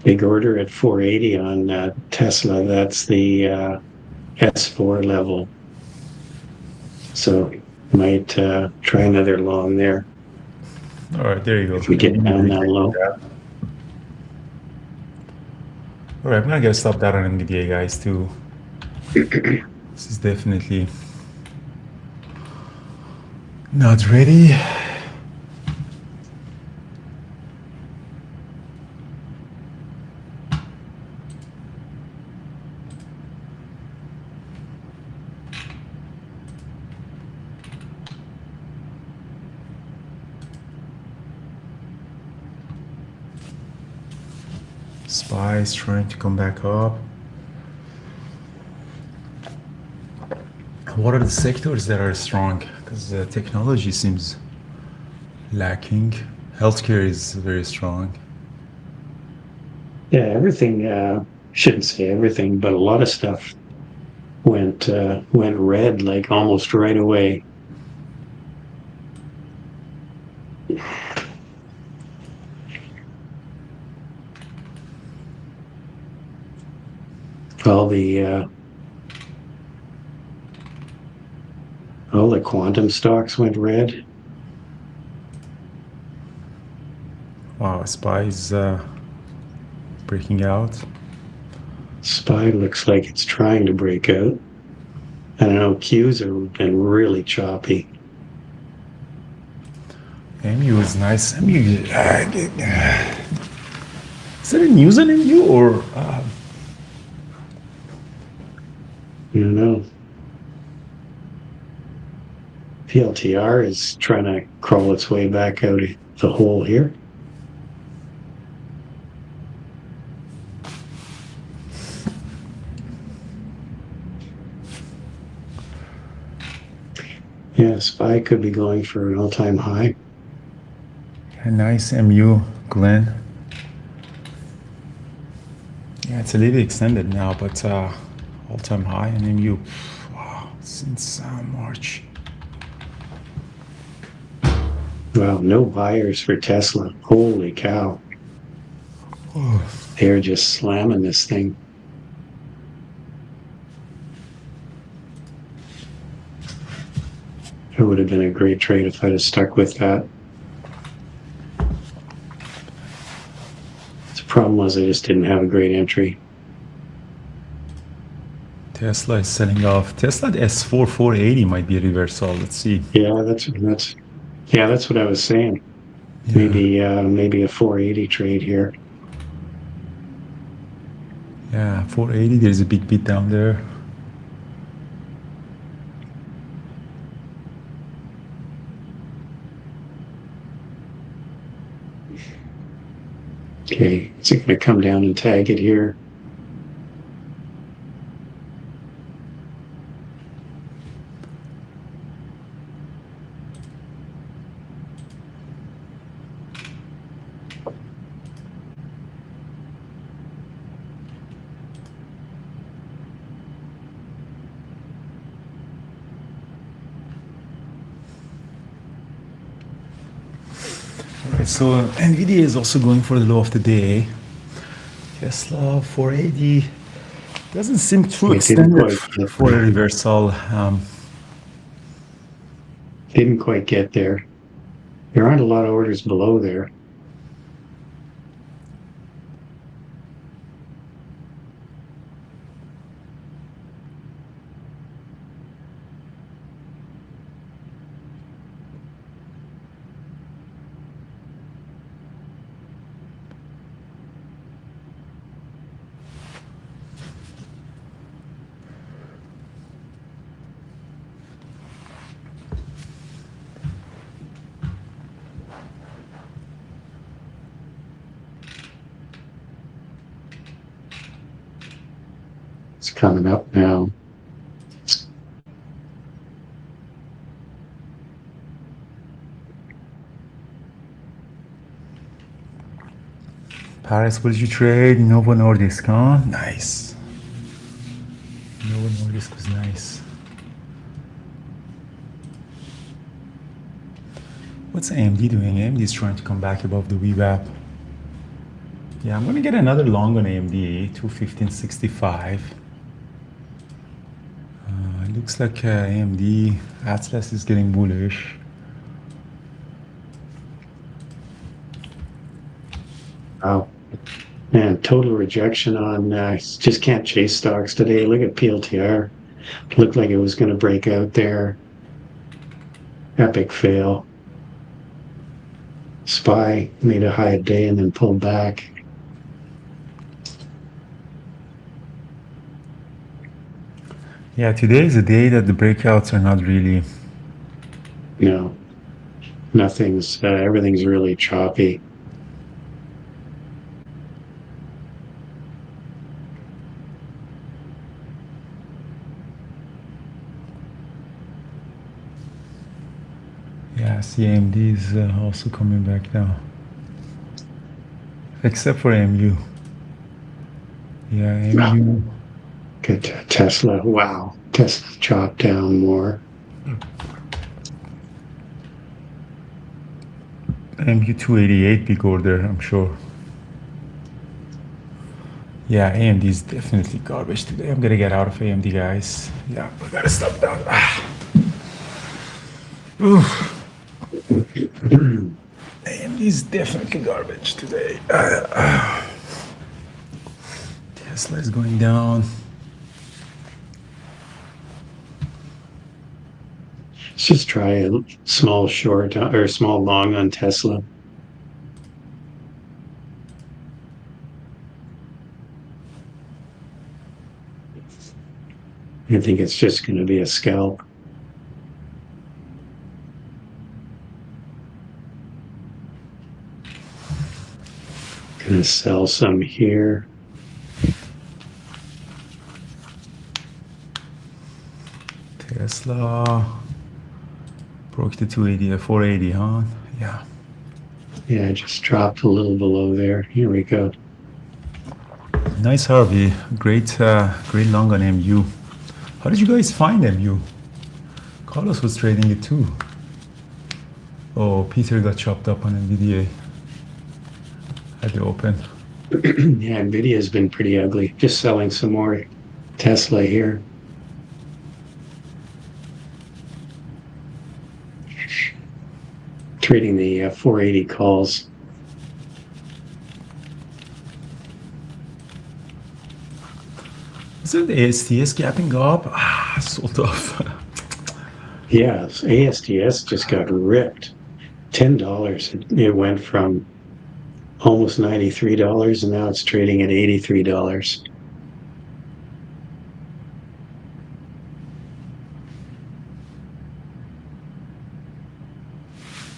Speaker 3: Big order at 480 on Tesla. That's the S4 level. So might try another long there
Speaker 4: All right, there you go.
Speaker 3: if we get down that low.
Speaker 4: All right, I'm gonna get stop that on NVIDIA, guys, too. This is definitely not ready. SPY is trying to come back up. What are the sectors that are strong? Because technology seems lacking. Healthcare is very strong.
Speaker 3: Yeah, everything. Shouldn't say everything, but a lot of stuff went red like almost right away. All the quantum stocks went red.
Speaker 4: Wow, SPY is breaking out.
Speaker 3: SPY looks like it's trying to break out. I don't know, Qs have been really choppy.
Speaker 4: MU is nice. MU, is that a news on MU or?
Speaker 3: I don't know. PLTR is trying to crawl its way back out of the hole here. Yeah, SPY could be going for an all-time high.
Speaker 4: A nice MU, Glenn. Yeah, it's a little extended now, but all-time high in MU. Wow, since March.
Speaker 3: Wow, no buyers for Tesla. Holy cow. They're just slamming this thing. It would have been a great trade if I'd have stuck with that. The problem was I just didn't have a great entry.
Speaker 4: Tesla is selling off. Tesla the S4 480 might be a reversal. Let's see.
Speaker 3: Yeah, that's what I was saying.
Speaker 4: Yeah.
Speaker 3: Maybe a 480 trade here.
Speaker 4: Yeah, 480. There's a big bit down there.
Speaker 3: Okay, is it going to come down and tag it here?
Speaker 4: Okay, so Nvidia is also going for the low of the day. Tesla 480 doesn't seem too
Speaker 3: It didn't
Speaker 4: extended
Speaker 3: quite get
Speaker 4: for a
Speaker 3: there.
Speaker 4: reversal.
Speaker 3: Didn't quite get there. There aren't a lot of orders below there. It's coming up now.
Speaker 4: Paris, what did you trade? Novo Nordisk, huh? Nice. Novo Nordisk was nice. What's AMD doing? AMD is trying to come back above the VWAP. Yeah, I'm going to get another long on AMD, 215.65. It looks like AMD Atlas is getting bullish.
Speaker 3: Wow. Man, total rejection on, just can't chase stocks today. Look at PLTR. Looked like it was going to break out there. Epic fail. SPY made a high day and then pulled back.
Speaker 4: Yeah, today is a day that the breakouts are not really.
Speaker 3: No, everything's really choppy.
Speaker 4: Yeah, CAMD is also coming back now. Except for MU. Yeah, MU.
Speaker 3: Good Tesla. Wow. Tesla chopped down more.
Speaker 4: MU 288 big order, I'm sure. Yeah, AMD is definitely garbage today. I'm gonna get out of AMD, guys. Yeah, we gotta stop that. AMD is definitely garbage today. Tesla is going down.
Speaker 3: Let's just try a small short or small long on Tesla. I think it's just going to be a scalp. Gonna sell some here.
Speaker 4: Tesla broke the 280, 480, huh? Yeah.
Speaker 3: Yeah, it just dropped a little below there. Here we go.
Speaker 4: Nice, Harvey. Great, great long on MU. How did you guys find MU? Carlos was trading it too. Oh, Peter got chopped up on NVDA at the open.
Speaker 3: Yeah, Nvidia has been pretty ugly. Just selling some more Tesla here. Trading the 480 calls.
Speaker 4: Is it the ASTS gapping up? Sold off.
Speaker 3: Yeah, ASTS just got ripped. $10. It went from almost $93 and now it's trading at $83.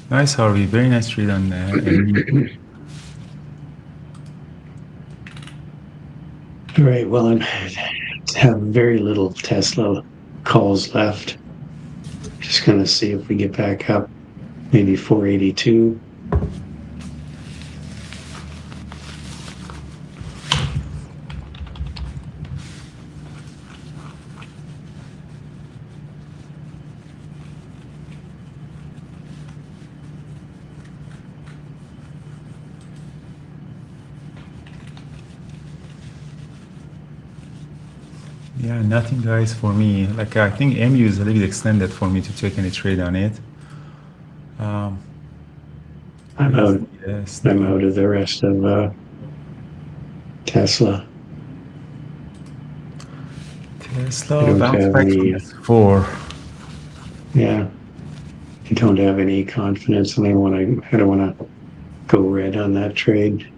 Speaker 4: Nice, Harvey. Very nice trade on MU.
Speaker 3: All right, well, I have very little Tesla calls left. Just going to see if we get back up, maybe 482.
Speaker 4: Yeah, nothing, guys, for me. Like, I think MU is a little bit extended for me to take any trade on it. Um,
Speaker 3: I'm out.
Speaker 4: yes,
Speaker 3: I'm out of the rest of Tesla. I
Speaker 4: Tesla
Speaker 3: don't
Speaker 4: bounce
Speaker 3: have
Speaker 4: back
Speaker 3: any.
Speaker 4: from this 4.
Speaker 3: Yeah, I don't have any confidence. I don't want to go red on that trade.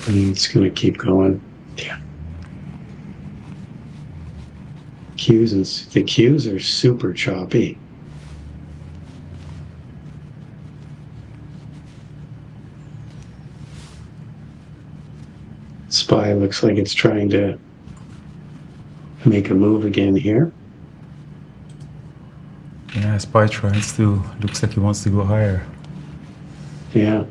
Speaker 3: I mean, it's going to keep going. Yeah. The Qs are super choppy. SPY looks like it's trying to make a move again here.
Speaker 4: Yeah, SPY looks like he wants to go higher.
Speaker 3: Yeah.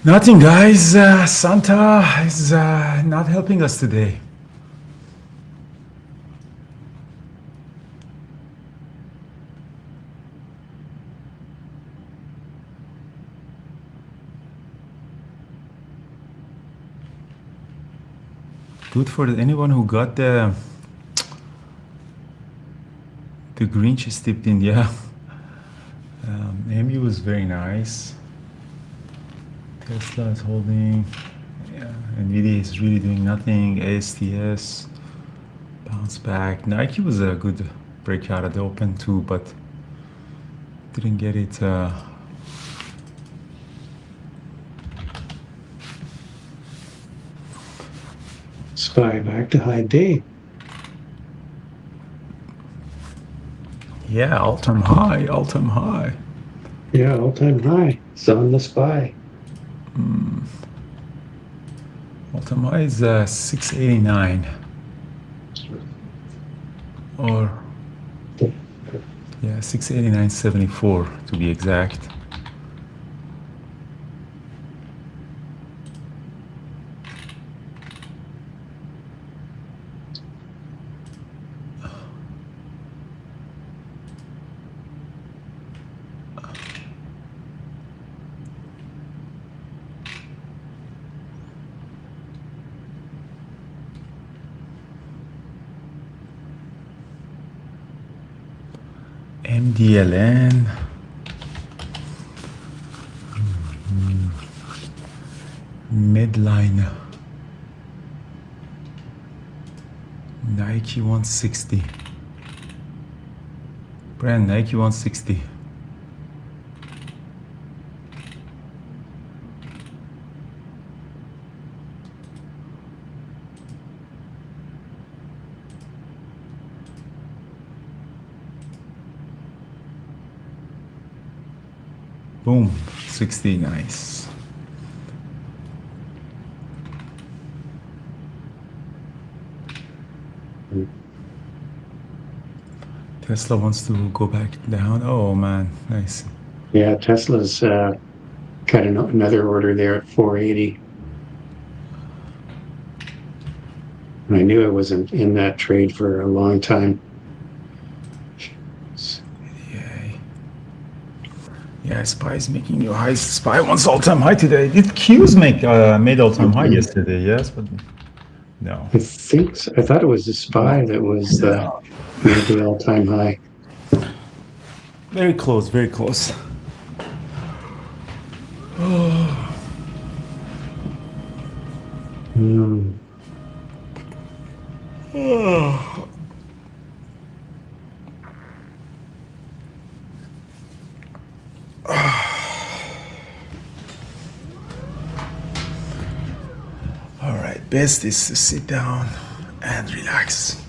Speaker 4: Nothing, guys. Santa is not helping us today. Good for anyone who got the Grinch tipped in. Yeah. MU was very nice. Tesla is holding. Yeah. Nvidia is really doing nothing. ASTS bounce back. Nike was a good breakout at the open too, but didn't get it.
Speaker 3: SPY back to high day.
Speaker 4: Yeah, all-time high, all-time high.
Speaker 3: Yeah, all-time high. It's on the SPY.
Speaker 4: All-time high is 689. Or, yeah, 689.74 to be exact. MDLN. Midline. Nike 160. Brand Nike 160. Boom, 60, nice. Tesla wants to go back down. Oh man, nice.
Speaker 3: Yeah, Tesla's got another order there at 480. And I knew I wasn't in that trade for a long time.
Speaker 4: Yay. Yeah, SPY is making new highs. SPY wants all-time high today. Did Qs made all-time high yesterday? Yes, but no.
Speaker 3: I think so. I thought it was the SPY that was made the all-time high.
Speaker 4: Very close, very close. All right, best is to sit down and relax.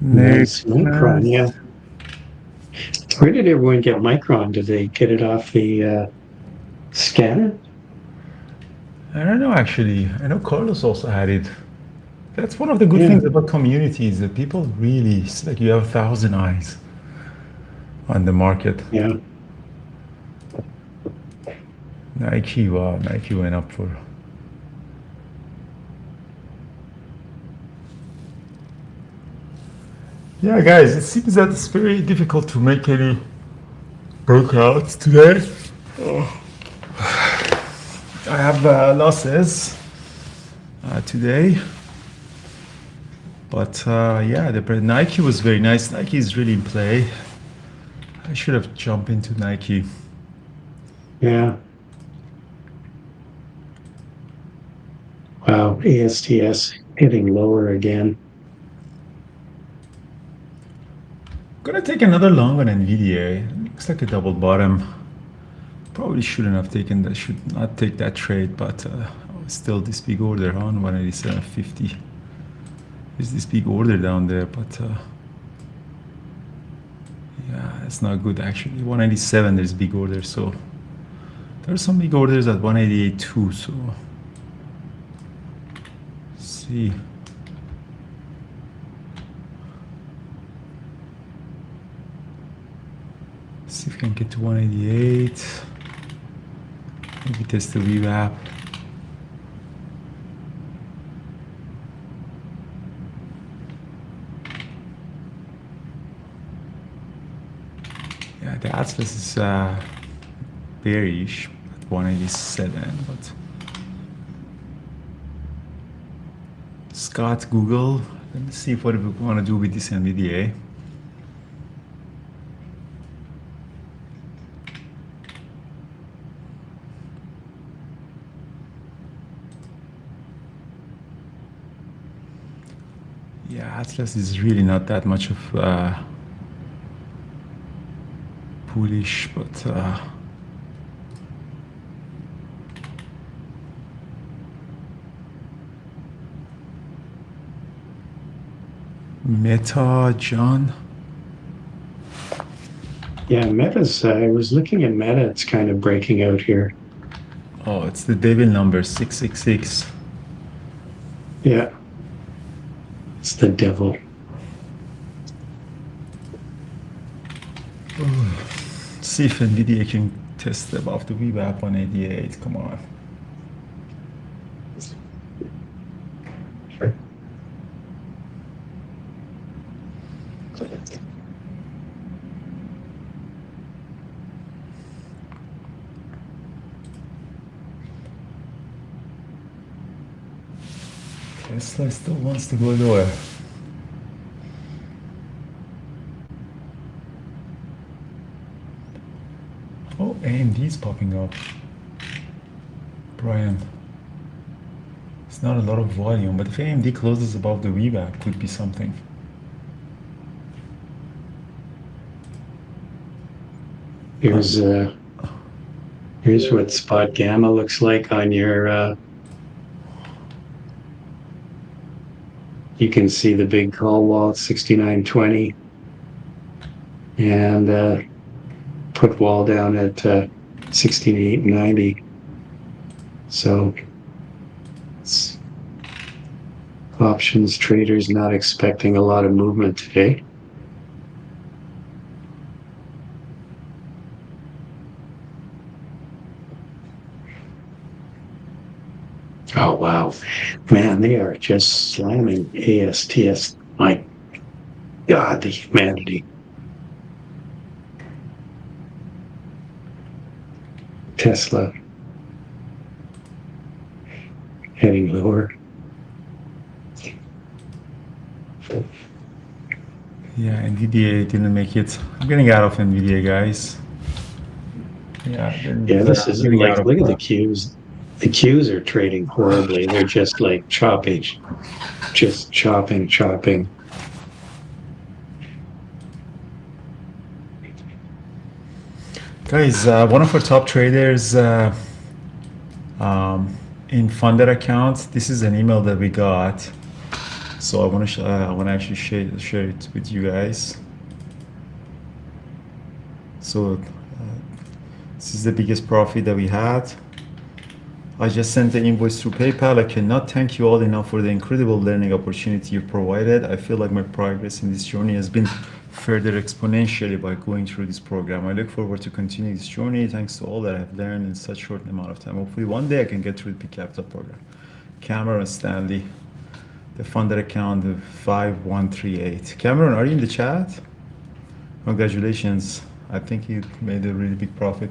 Speaker 3: Nice. Micron,
Speaker 4: Next.
Speaker 3: yeah. Where did everyone get Micron? Did they get it off the scanner?
Speaker 4: I don't know actually. I know Carlos also had it. That's one of the good
Speaker 3: Yeah.
Speaker 4: things about communities that people really, it's like you have 1,000 eyes on the market.
Speaker 3: Yeah.
Speaker 4: Nike, wow, Nike went up for. Yeah, guys, it seems that it's very difficult to make any breakouts today. I have losses today. But yeah, the Nike was very nice. Nike is really in play. I should have jumped into Nike.
Speaker 3: Yeah. Wow. ASTS hitting lower again.
Speaker 4: Gonna take another long on NVIDIA. Looks like a double bottom. Probably shouldn't have taken that. Should not take that trade, but still this big order on 187.50. There's this big order down there, but yeah, it's not good actually. 187, there's big orders, so there's some big orders at 188 too. So let's see. See if we can get to 188. Maybe test the rewrap. Yeah, the Atlas is bearish at 187, but Scott Google. Let's see what we want to do with this NVIDIA. Yeah, Atlas is really not that much of bullish, but Meta, John.
Speaker 3: Yeah, Meta's, I was looking at Meta, it's kind of breaking out here.
Speaker 4: Oh, it's the devil number 666.
Speaker 3: Yeah. It's the devil.
Speaker 4: See if NVIDIA can test above the VWAP 188. Come on. Tesla still wants to go lower. Oh, AMD's popping up. Brian. It's not a lot of volume, but if AMD closes above the VWAP, could be something.
Speaker 3: Here's what spot gamma looks like on your you can see the big call wall at 69.20 and put wall down at 68.90. So options traders not expecting a lot of movement today. Oh, wow. Man, they are just slamming ASTS. My God, the humanity. Tesla heading lower.
Speaker 4: Yeah, NVIDIA didn't make it. I'm getting out of NVIDIA, guys. Yeah,
Speaker 3: This is like, look at the Qs. The Qs are trading horribly. They're just like chopping, just chopping.
Speaker 4: Guys, one of our top traders in funded accounts, this is an email that we got. So I want to actually share it with you guys. So this is the biggest profit that we had. I just sent the invoice through PayPal. I cannot thank you all enough for the incredible learning opportunity you provided. I feel like my progress in this journey has been further exponentially by going through this program. I look forward to continuing this journey thanks to all that I've learned in such short amount of time. Hopefully one day I can get through the Peak Capital program. Cameron Stanley, the funded account 5138. Cameron, are you in the chat? Congratulations. I think you made a really big profit.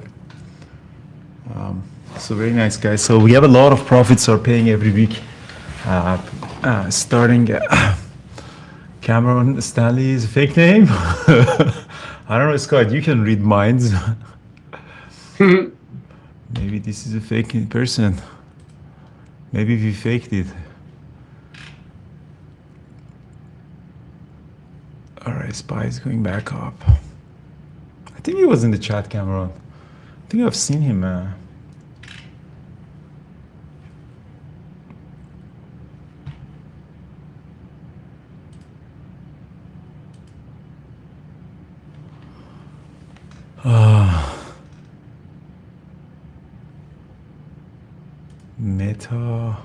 Speaker 4: So very nice, guys. So we have a lot of profits are paying every week. Starting Cameron Stanley is a fake name. I don't know, Scott. You can read minds. Maybe this is a fake person. Maybe we faked it. All right, SPY is going back up. I think he was in the chat, Cameron. I think I've seen him. Meta.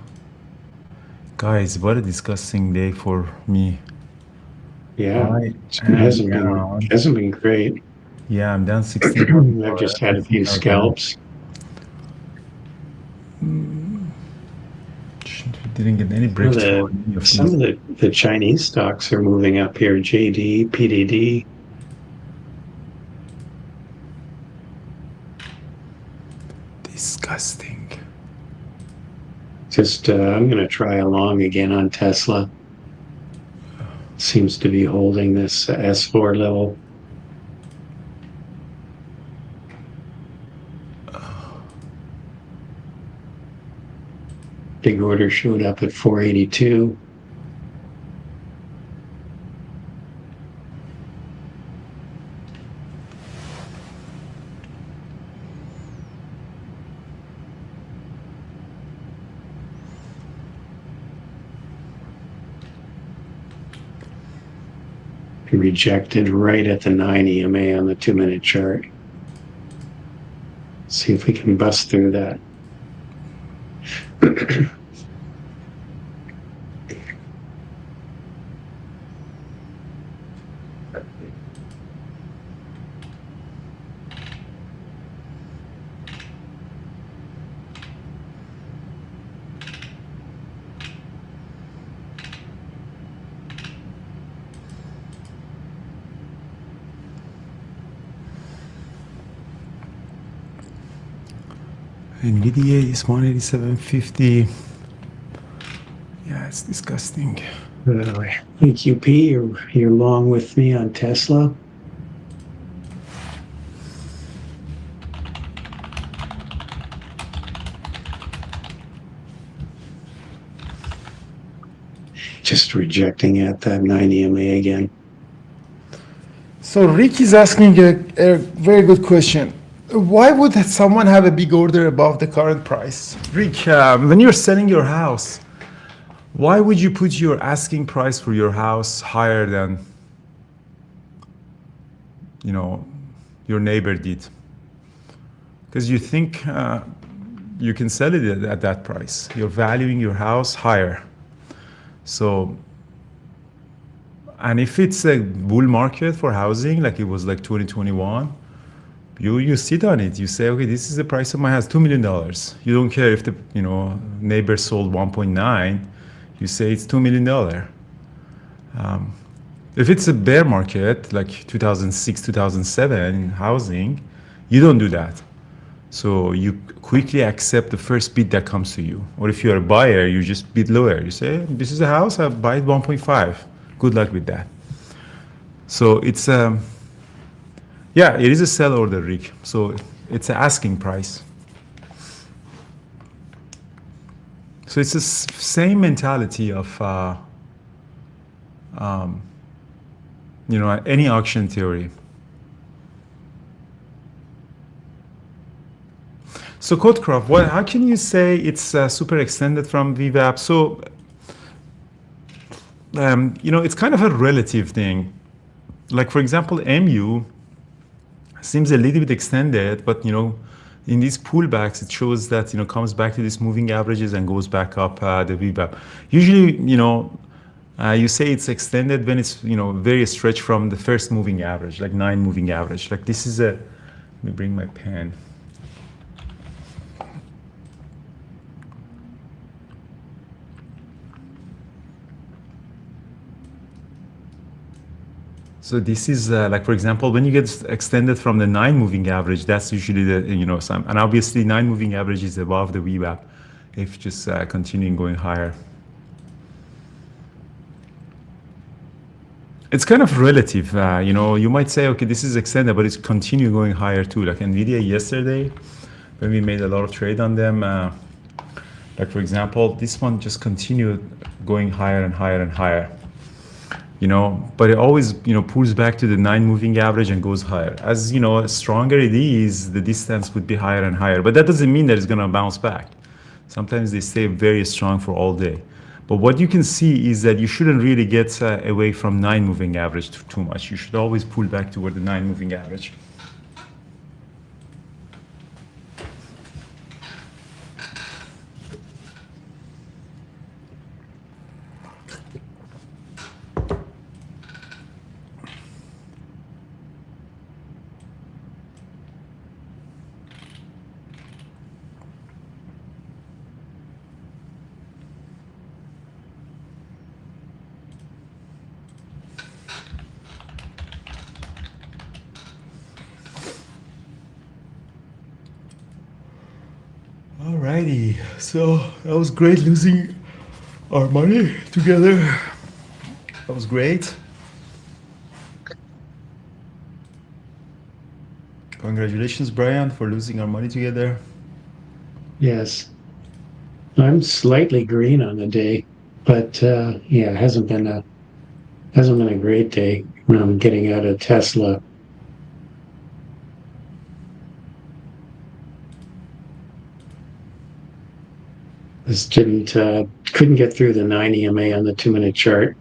Speaker 4: Guys, what a disgusting day for me.
Speaker 3: Yeah,
Speaker 4: I
Speaker 3: it
Speaker 4: am
Speaker 3: hasn't
Speaker 4: down.
Speaker 3: been great.
Speaker 4: Yeah, I'm down 16.
Speaker 3: I've just had a few scalps.
Speaker 4: Didn't get any breakthrough on any of
Speaker 3: Some
Speaker 4: these.
Speaker 3: of the Chinese stocks are moving up here. JD, PDD.
Speaker 4: Disgusting.
Speaker 3: Just I'm going to try a long again on Tesla. Seems to be holding this S4 level. Big order showed up at 482. Rejected right at the 9 EMA on the 2-minute chart. See if we can bust through that.
Speaker 4: NVIDIA is 187.50. Yeah, it's disgusting.
Speaker 3: EQP, you're long with me on Tesla. Just rejecting at that 9 EMA again.
Speaker 5: So Rick is asking a very good question. Why would someone have a big order above the current price?
Speaker 4: Rick, when you're selling your house, why would you put your asking price for your house higher than, your neighbor did? Because you think you can sell it at that price. You're valuing your house higher. So, and if it's a bull market for housing, like it was like 2021, you sit on it. You say, okay, this is the price of my house, $2 million. You don't care if the neighbor sold 1.9. You say it's $2 million. If it's a bear market like 2006, 2007 in housing, you don't do that. So you quickly accept the first bid that comes to you. Or if you're a buyer, you just bid lower. You say, this is a house, I buy it 1.5. Good luck with that. So it's yeah, it is a sell order, Rick. So it's an asking price. So it's the same mentality of, any auction theory. So Codecraft, how can you say it's super extended from VWAP? So it's kind of a relative thing. Like, for example, MU seems a little bit extended, but in these pullbacks, it shows that comes back to these moving averages and goes back up the VWAP. Usually, you say it's extended when it's very stretched from the first moving average, like 9 moving average. Like this is a. Let me bring my pen. So this is like, for example, when you get extended from the 9 moving average, that's usually the some, and obviously 9 moving average is above the VWAP if just continuing going higher. It's kind of relative, you might say, okay, this is extended, but it's continue going higher too. Like Nvidia yesterday, when we made a lot of trade on them, like for example, this one just continued going higher and higher and higher. But it always, pulls back to the 9 moving average and goes higher. As, stronger it is, the distance would be higher and higher. But that doesn't mean that it's going to bounce back. Sometimes they stay very strong for all day. But what you can see is that you shouldn't really get away from 9 moving average too much. You should always pull back toward the 9 moving average. Alrighty, so that was great losing our money together. That was great. Congratulations, Brian, for losing our money together.
Speaker 3: Yes. I'm slightly green on the day, but yeah, it hasn't been a great day when I'm getting out of Tesla. This couldn't get through the 9 EMA on the 2-minute chart.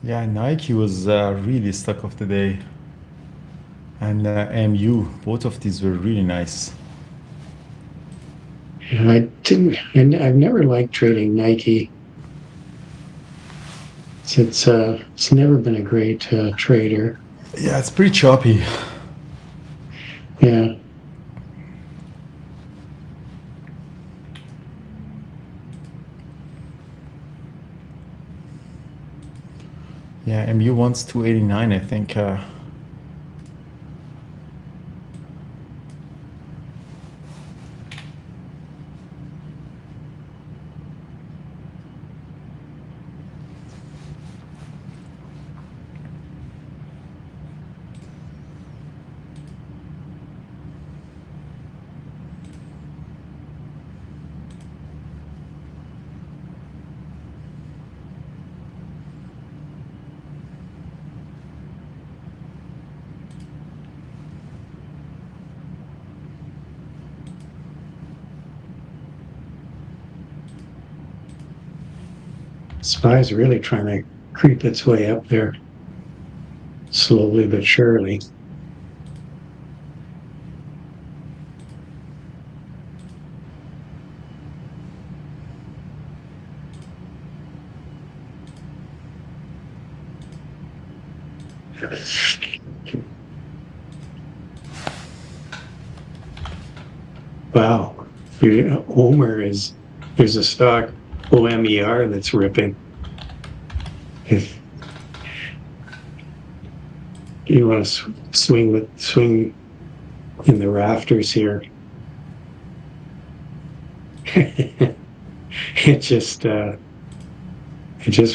Speaker 4: Yeah, Nike was really stuck off the day. And MU, both of these were really nice.
Speaker 3: And I've never liked trading Nike. It's never been a great trader.
Speaker 4: Yeah, it's pretty choppy.
Speaker 3: Yeah.
Speaker 4: Yeah, MU wants 289, I think.
Speaker 3: SPY's really trying to creep its way up there, slowly but surely. Wow, there's a stock OMER that's ripping. If you want to swing in the rafters here, it just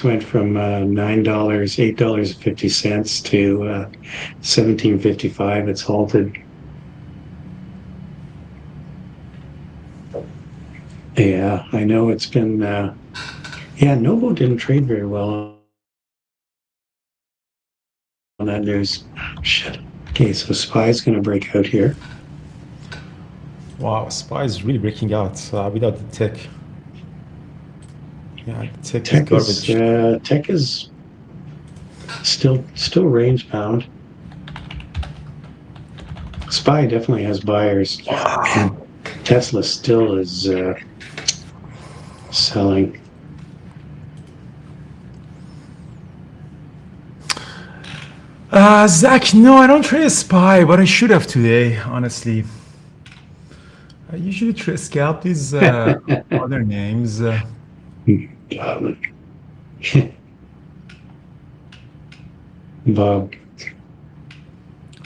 Speaker 3: went from $8.50 to $17.55. It's halted. Yeah, I know it's been. Yeah, Novo didn't trade very well on that news. Shit. Okay, so SPY's going to break out here.
Speaker 4: Wow, SPY is really breaking out without the tech. Yeah, the tech is
Speaker 3: Tech
Speaker 4: garbage.
Speaker 3: tech is still range bound. SPY definitely has buyers. And Tesla still is selling.
Speaker 4: Zach, no, I don't trade SPY, but I should have today, honestly. I usually scalp these other names.
Speaker 3: Bob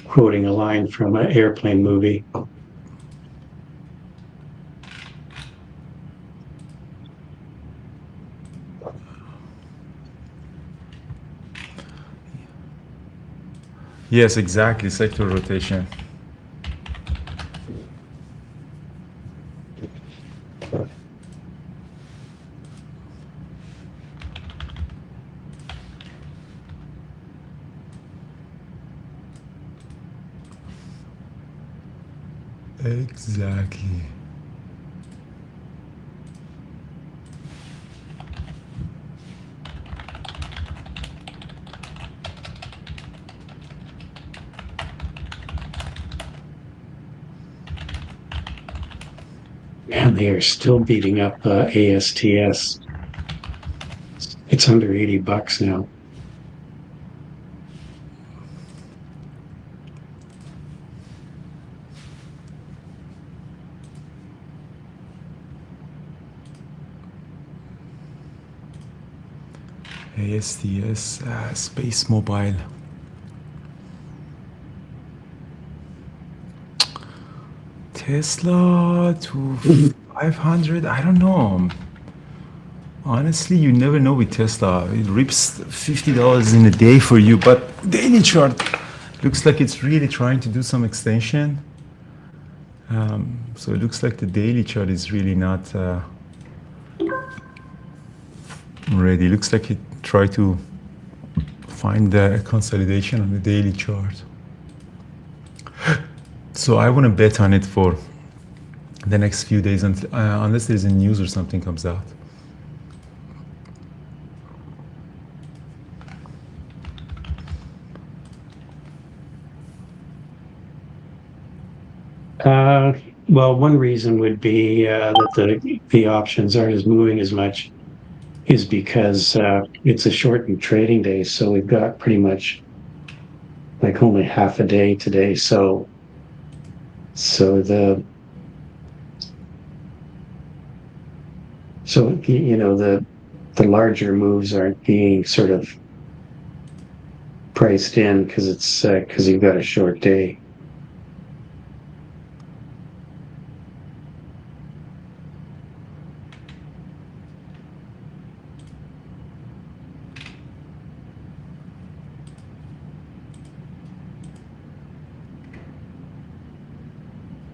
Speaker 3: quoting a line from an airplane movie.
Speaker 4: Yes, exactly, sector rotation. Exactly.
Speaker 3: Man, they are still beating up ASTS. It's under $80 now.
Speaker 4: ASTS, Space Mobile. Tesla to 500, I don't know. Honestly, you never know with Tesla. It rips $50 in a day for you, but daily chart looks like it's really trying to do some extension. So it looks like the daily chart is really not ready. Looks like it tried to find a consolidation on the daily chart. So I want to bet on it for the next few days until, unless there's a news or something comes out.
Speaker 3: Well, one reason would be that the options aren't as moving as much is because it's a shortened trading day. So we've got pretty much like only half a day today. So the larger moves aren't being sort of priced in because you've got a short day.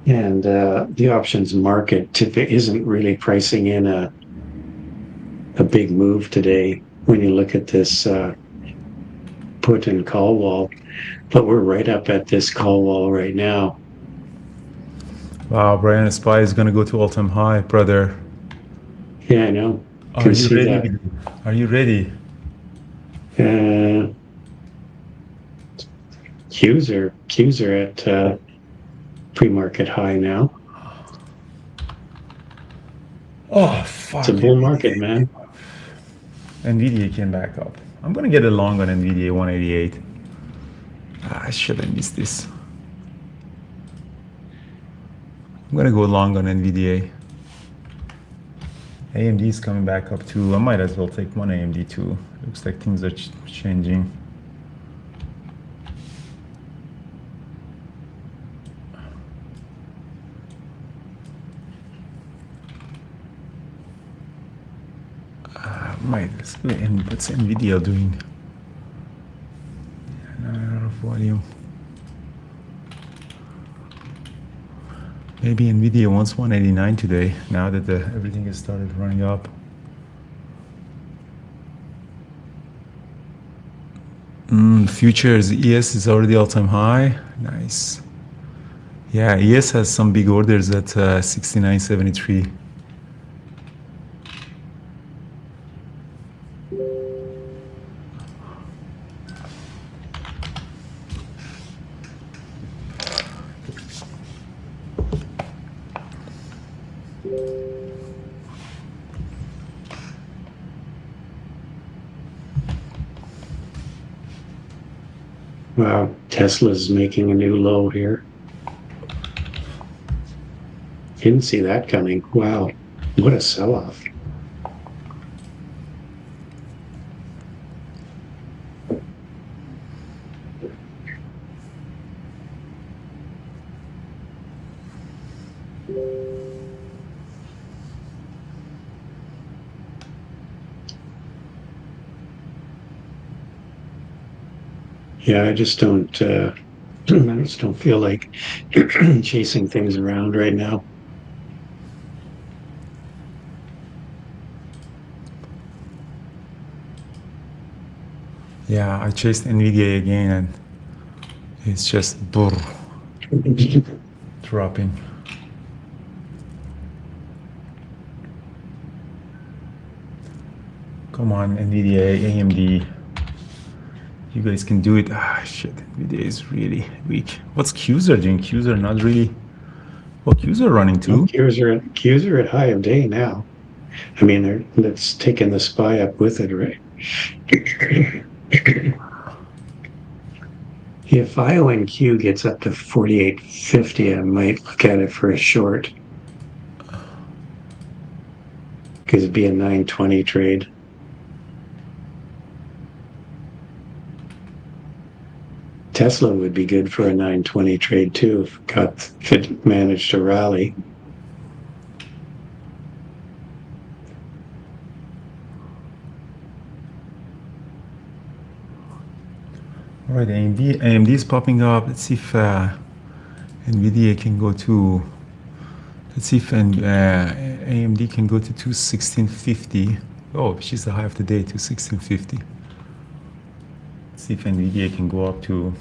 Speaker 3: And the options market isn't really pricing in a big move today when you look at this put and call wall. But we're right up at this call wall right now.
Speaker 4: Wow, Brian, SPY is going to go to all-time high, brother.
Speaker 3: Yeah, I know.
Speaker 4: Are you ready? Are you ready?
Speaker 3: Qs are at pre-market high now.
Speaker 4: Oh, fuck.
Speaker 3: It's a bull market, man.
Speaker 4: NVIDIA came back up. I'm going to get a long on NVIDIA 188. I should have missed this. I'm going to go long on NVIDIA. AMD is coming back up too. I might as well take one AMD too. Looks like things are changing. Let's go and what's NVIDIA doing? Not a lot of volume. Maybe NVIDIA wants 189 today, now that everything has started running up. Futures ES is already all-time high. Nice. Yeah, ES has some big orders at 69.73.
Speaker 3: Wow, Tesla's making a new low here. Didn't see that coming. Wow, what a sell-off. Yeah, I just don't. I just don't feel like chasing things around right now.
Speaker 4: Yeah, I chased NVIDIA again and it's just dropping. Come on, NVIDIA, AMD. You guys can do it. Ah, shit, NVIDIA is really weak. What's Qs doing? Qs are not really... Well, Qs are running too.
Speaker 3: Qs are at high of day now. I mean, that's taking the SPY up with it, right? If IONQ gets up to 48.50, I might look at it for a short. Because it'd be a 920 trade. Tesla would be good for a 920 trade too if it managed to rally.
Speaker 4: All right, AMD is popping up. Let's see if NVIDIA can go to... Let's see if AMD can go to 216.50. Oh, which is the high of the day, 216.50. Let's see if NVIDIA can go up to...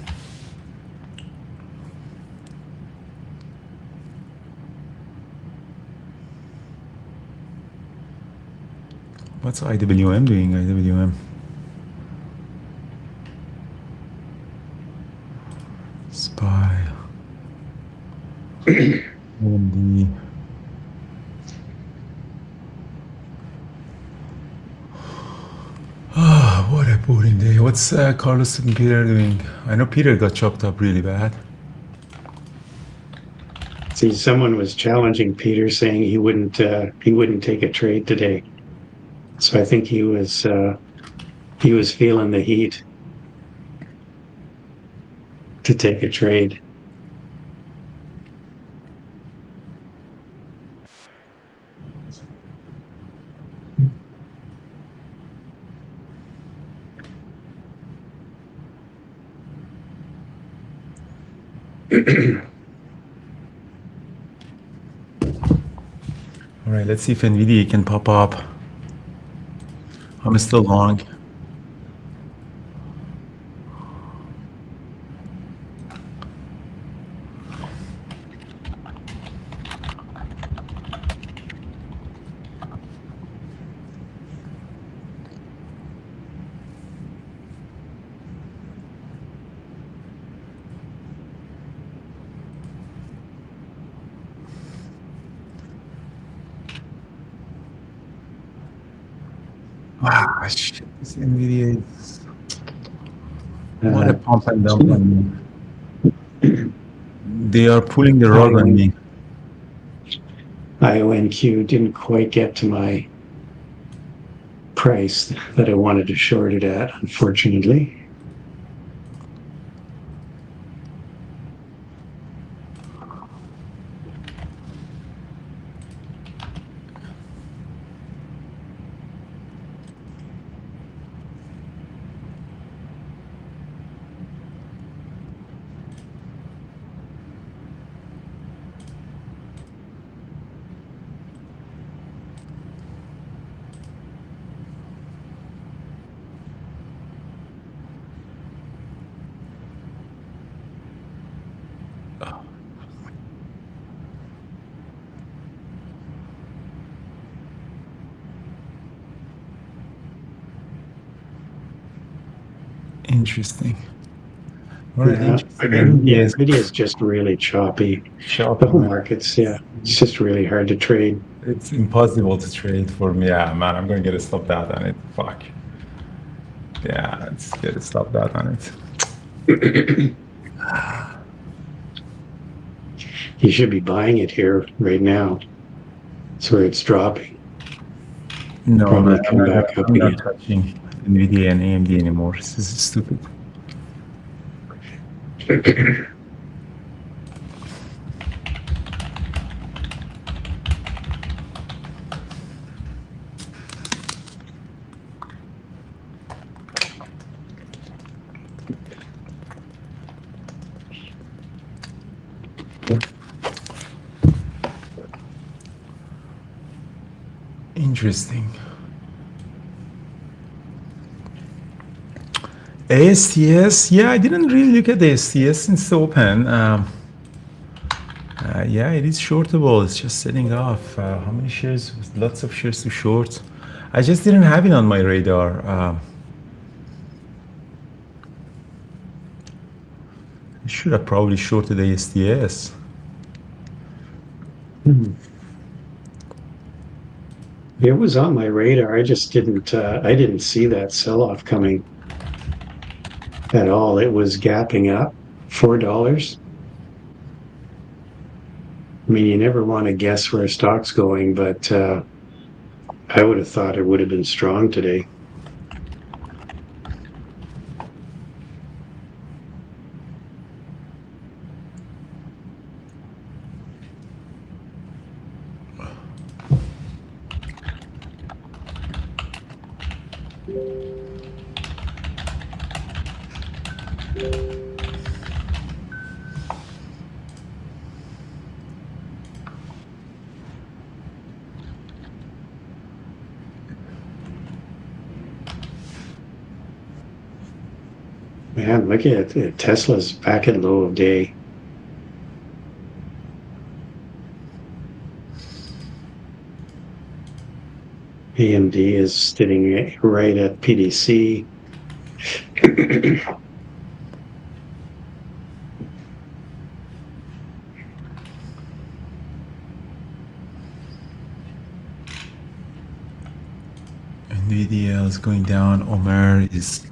Speaker 4: What's IWM doing? IWM. SPY. AMD. Ah, what a boring day. What's Carlos and Peter doing? I know Peter got chopped up really bad.
Speaker 3: See, someone was challenging Peter, saying he wouldn't take a trade today. So I think he was feeling the heat to take a trade.
Speaker 4: All right, let's see if NVIDIA can pop up. I'm still long. Ah, shit, this NVIDIA is... What a pump and dump on me. They are pulling the rug on me.
Speaker 3: IONQ didn't quite get to my price that I wanted to short it at, unfortunately.
Speaker 4: Interesting. All right,
Speaker 3: Yeah,
Speaker 4: interesting.
Speaker 3: yeah,
Speaker 4: Yes,
Speaker 3: Nvidia is just really choppy.
Speaker 4: sharp.
Speaker 3: The whole market's, yeah, it's just really hard to trade.
Speaker 4: It's impossible to trade for me. Yeah, man, I'm gonna get a stop out on it. Fuck. Yeah, let's get a stop out on it.
Speaker 3: You should be buying it here right now. It's where it's dropping.
Speaker 4: No,
Speaker 3: Probably
Speaker 4: man,
Speaker 3: come back up
Speaker 4: I'm not
Speaker 3: again.
Speaker 4: touching NVIDIA and AMD anymore. This is stupid. Interesting. ASTS, yeah, I didn't really look at the ASTS since the open. Yeah, it is shortable. It's just setting off. How many shares? Lots of shares to short. I just didn't have it on my radar. I should have probably shorted ASTS.
Speaker 3: It was on my radar. I just didn't. I didn't see that sell-off coming at all. It was gapping up $4. I mean, you never want to guess where a stock's going, but I would have thought it would have been strong today. Man, look at it. Tesla's back at low of day. AMD is sitting right at PDC.
Speaker 4: NVIDIA is going down. Omer is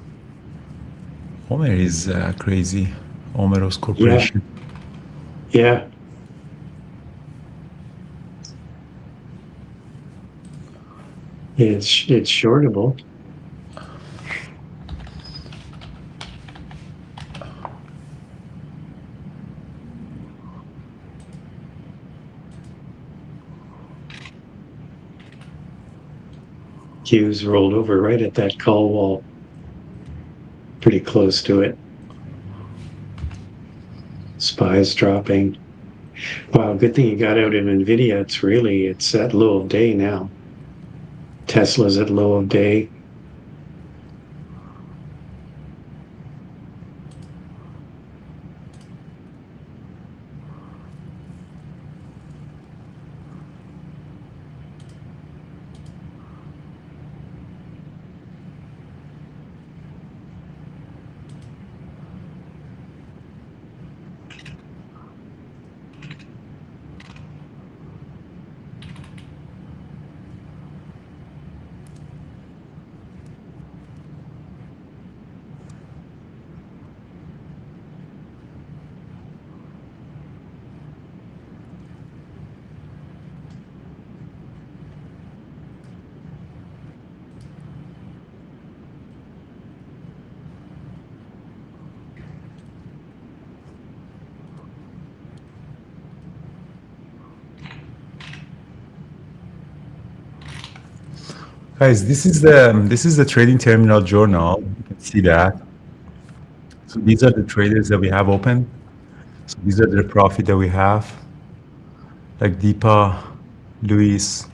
Speaker 4: crazy. Omeros Corporation.
Speaker 3: Yeah. It's shortable. Q's rolled over right at that call wall. Pretty close to it. SPY's dropping. Wow, good thing you got out of Nvidia. It's at low of day now. Tesla's at low of day.
Speaker 4: Guys, this is the Trading Terminal Journal. You can see that. So these are the traders that we have open. So these are the profit that we have. Like Deepa, Luis,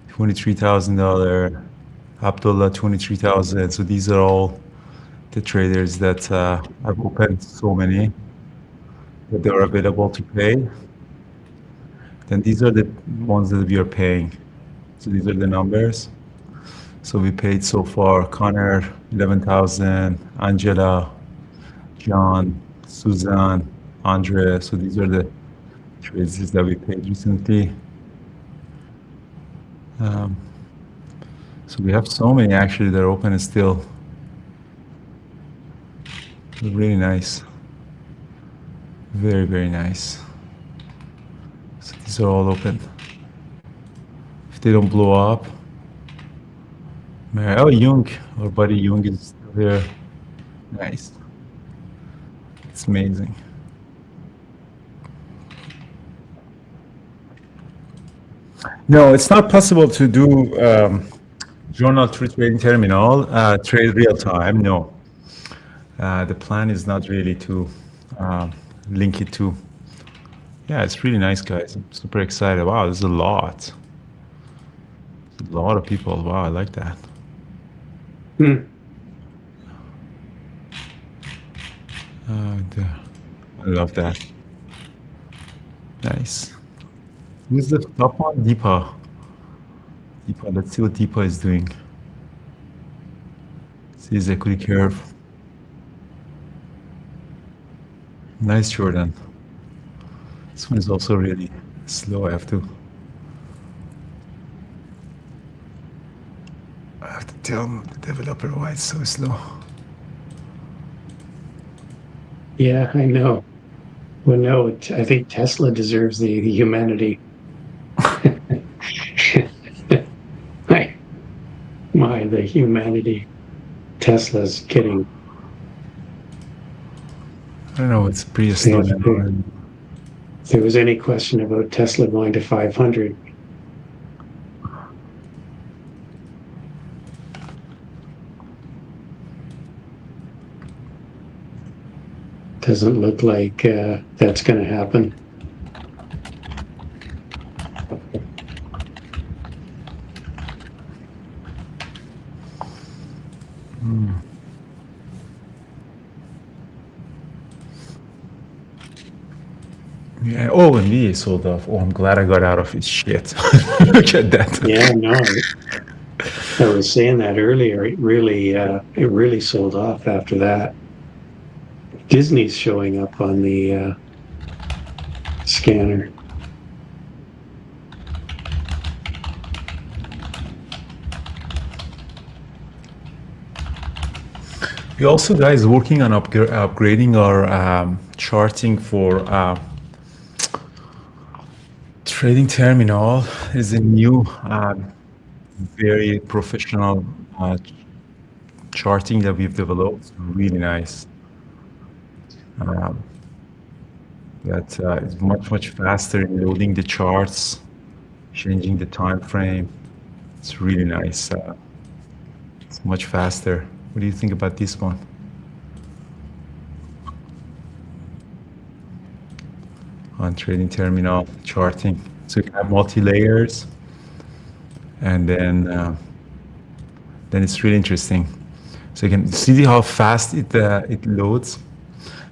Speaker 4: $23,000, Abdullah, 23,000. So these are all the traders that I've opened. So many that they are available to pay. Then these are the ones that we are paying. So these are the numbers. So we paid so far Connor 11,000, Angela, John, Susan, Andre. So these are the trades that we paid recently. So we have so many actually that are open still. Really nice. Very, very nice. So these are all open. If they don't blow up. Oh, Jung, our buddy Jung is still here. Nice. It's amazing. No, it's not possible to do journal through trading terminal, trade real time. No. The plan is not really to link it to. Yeah, it's really nice, guys. I'm super excited. Wow, there's a lot. A lot of people. Wow, I like that. I love that. Nice. Who's the top one? Deepa. Deepa, let's see what Deepa is doing. See his equity curve. Nice, Jordan. This one is also really slow. I have to tell the developer why it's so slow.
Speaker 3: Yeah, I know. Well, no, I think Tesla deserves the humanity. The humanity Tesla's getting.
Speaker 4: I don't know, it's pretty
Speaker 3: If
Speaker 4: astonishing.
Speaker 3: there was any question about Tesla going to 500, doesn't look like that's going to happen.
Speaker 4: Yeah. Oh, and me sold off. Oh, I'm glad I got out of his shit. Look at that.
Speaker 3: Yeah, no, I was saying that earlier. It really sold off after that. Disney's showing up on the scanner.
Speaker 4: We also, guys, working on upgrading our charting for trading terminal. Is a new, very professional charting that we've developed. It's really nice. That is much faster in loading the charts, changing the time frame. It's really nice. It's much faster. What do you think about this one? On trading terminal charting, so you can have multi-layers, and then it's really interesting. So you can see how fast it loads.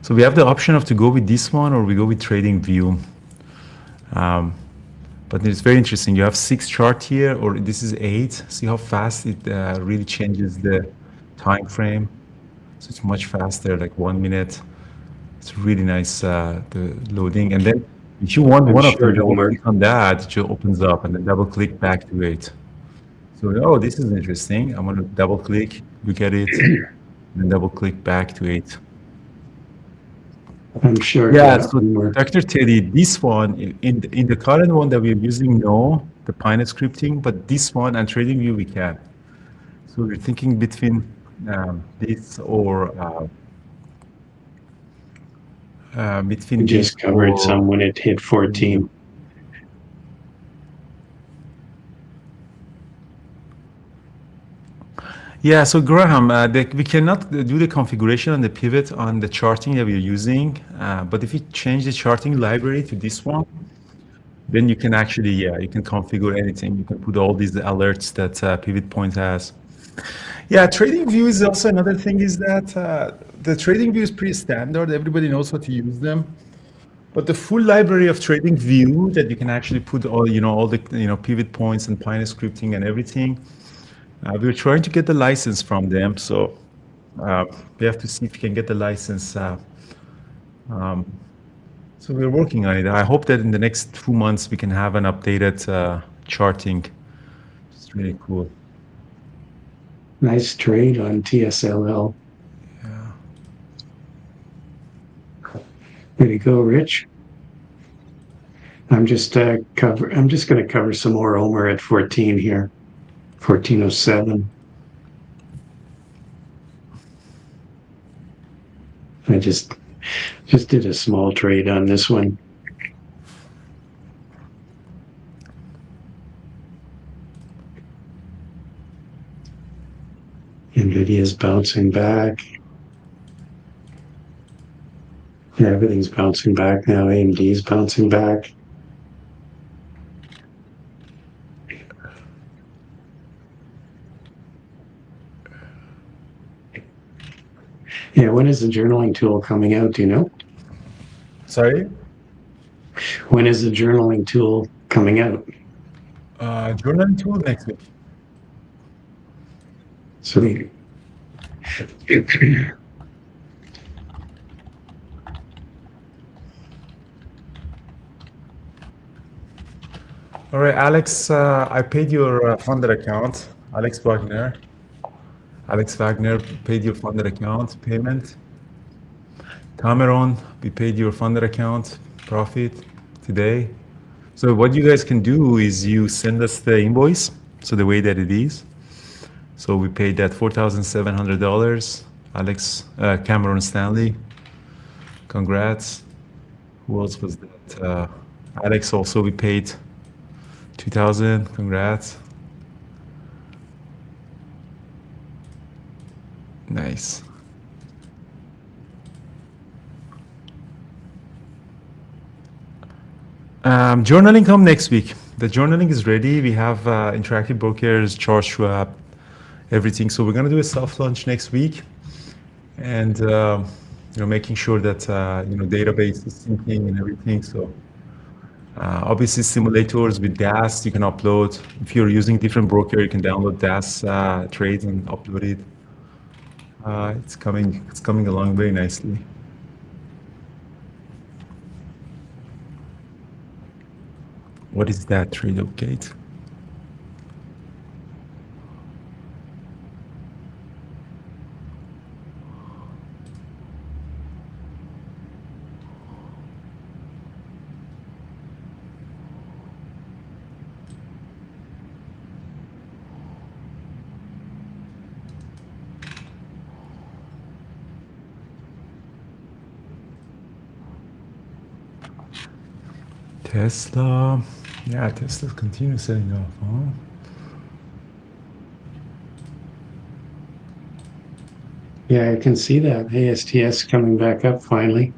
Speaker 4: So we have the option of to go with this one or we go with trading view. But it's very interesting. You have 6 chart here, or this is 8. See how fast it really changes the time frame. So it's much faster, like 1 minute. It's really nice, the loading. And then if you want one of them, double click on that, it just opens up, and then double click back to it. So, oh, this is interesting. I'm gonna double click, look at it, and then double click back to it.
Speaker 3: I'm sure.
Speaker 4: Yeah, so Dr. Teddy, this one, in the current one that we're using, no, the Pinot scripting, but this one and TradingView we can. So we're thinking between this or between
Speaker 3: We just
Speaker 4: this
Speaker 3: covered
Speaker 4: or-
Speaker 3: some when it hit 14.
Speaker 4: Yeah, so Graham, we cannot do the configuration on the pivot on the charting that we're using, but if you change the charting library to this one, then you can actually, you can configure anything. You can put all these alerts that Pivot Point has. Yeah, TradingView is also another thing, is that the TradingView is pretty standard. Everybody knows how to use them. But the full library of TradingView that you can actually put all, all the, pivot points and Pinot scripting and everything, We're trying to get the license from them, so we have to see if we can get the license. So we're working on it. I hope that in the next 2 months we can have an updated charting. It's really cool.
Speaker 3: Nice trade on TSLL.
Speaker 4: Yeah.
Speaker 3: Way to go, Rich. I'm just going to cover some more Omer at 14 here. 1407. I just did a small trade on this one. Nvidia's bouncing back. Yeah, everything's bouncing back now. AMD's bouncing back. Yeah, when is the journaling tool coming out? Do you know?
Speaker 4: Sorry?
Speaker 3: When is the journaling tool coming out?
Speaker 4: Journaling tool next week.
Speaker 3: Sweet.
Speaker 4: All right, Alex, I paid your funded account. Alex Wagner paid your funded account payment. Cameron, we paid your funded account profit today. So what you guys can do is you send us the invoice. So the way that it is. So we paid that $4,700. Alex, Cameron Stanley. Congrats. Who else was that? Alex also we paid 2,000. Congrats. Nice. Journaling come next week. The journaling is ready. We have Interactive Brokers, Charles Schwab, everything. So we're gonna do a soft launch next week, and making sure that database is syncing and everything. So obviously simulators with DAS you can upload. If you're using different broker, you can download DAS trades and upload it. It's coming along very nicely. What is that trade update? Tesla. Yeah, Tesla continues selling off, huh?
Speaker 3: Yeah, I can see that. ASTS coming back up finally.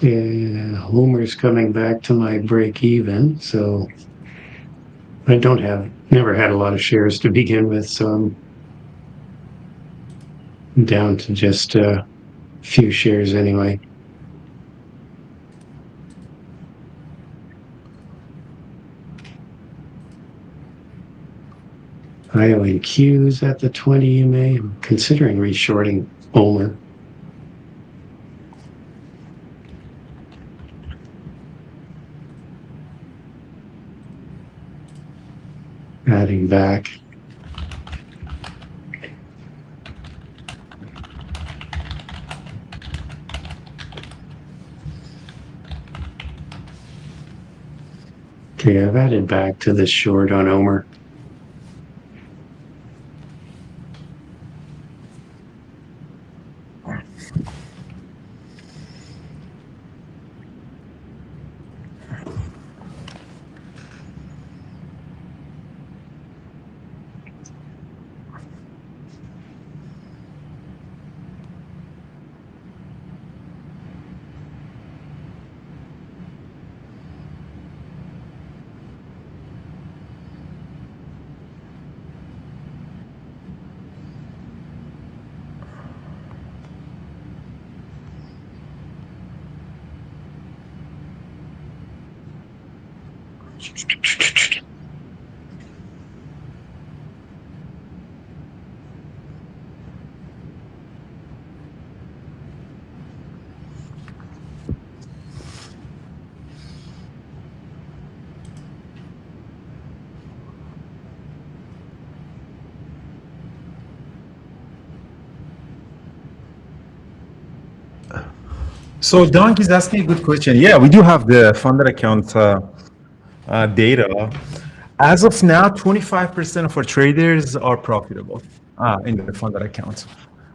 Speaker 3: Yeah, Homer's coming back to my break even, so I never had a lot of shares to begin with, so I'm down to just a few shares anyway. IONQ's at the 20 EMA. I'm considering reshorting Homer. Adding back. Okay, I've added back to this short on Omer.
Speaker 4: So Donk is asking a good question. Yeah, we do have the funded account data. As of now, 25% of our traders are profitable in the funded account.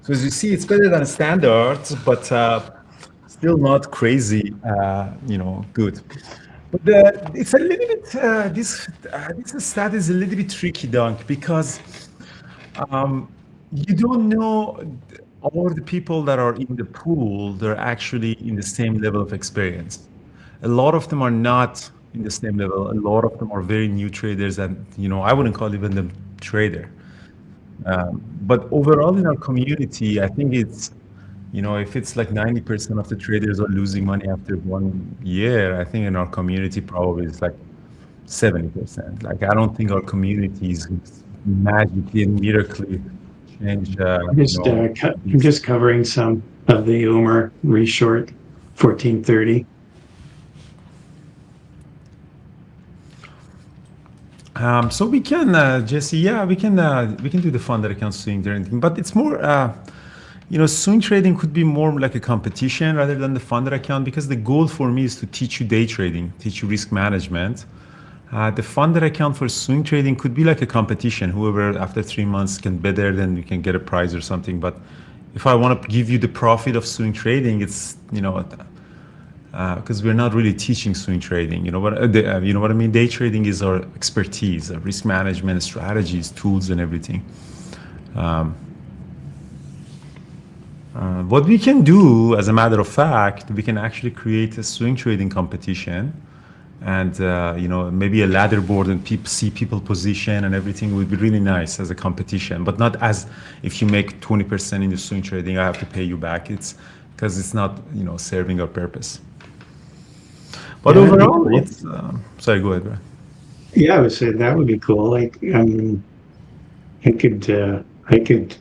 Speaker 4: So as you see, it's better than standard, but still not crazy, good. But it's a little bit, this stat is a little bit tricky, Donk, because you don't know all the people that are in the pool, they're actually in the same level of experience. A lot of them are not in the same level. A lot of them are very new traders, and I wouldn't call even them trader. But overall in our community, I think it's, if it's like 90% of the traders are losing money after 1 year, I think in our community probably it's like 70%. Like I don't think our community is magically and miraculously change.
Speaker 3: I'm just covering some of the Umer reshort 1430.
Speaker 4: So we can, Jesse, yeah, we can do the funded account swing trading, but it's more, swing trading could be more like a competition rather than the funded account, because the goal for me is to teach you day trading, teach you risk management. The funded account for swing trading could be like a competition. Whoever after 3 months can better, then you can get a prize or something. But if I want to give you the profit of swing trading, it's because we're not really teaching swing trading. You know what I mean? Day trading is our expertise, risk management, strategies, tools, and everything. What we can do, as a matter of fact, we can actually create a swing trading competition, and maybe a ladder board and see people position and everything would be really nice as a competition, but not as if you make 20% in the swing trading, I have to pay you back. It's because it's not serving our purpose. But
Speaker 3: Yeah,
Speaker 4: overall,
Speaker 3: cool.
Speaker 4: it's sorry, go ahead, Brad.
Speaker 3: Yeah, I would say that would be cool. Like, I could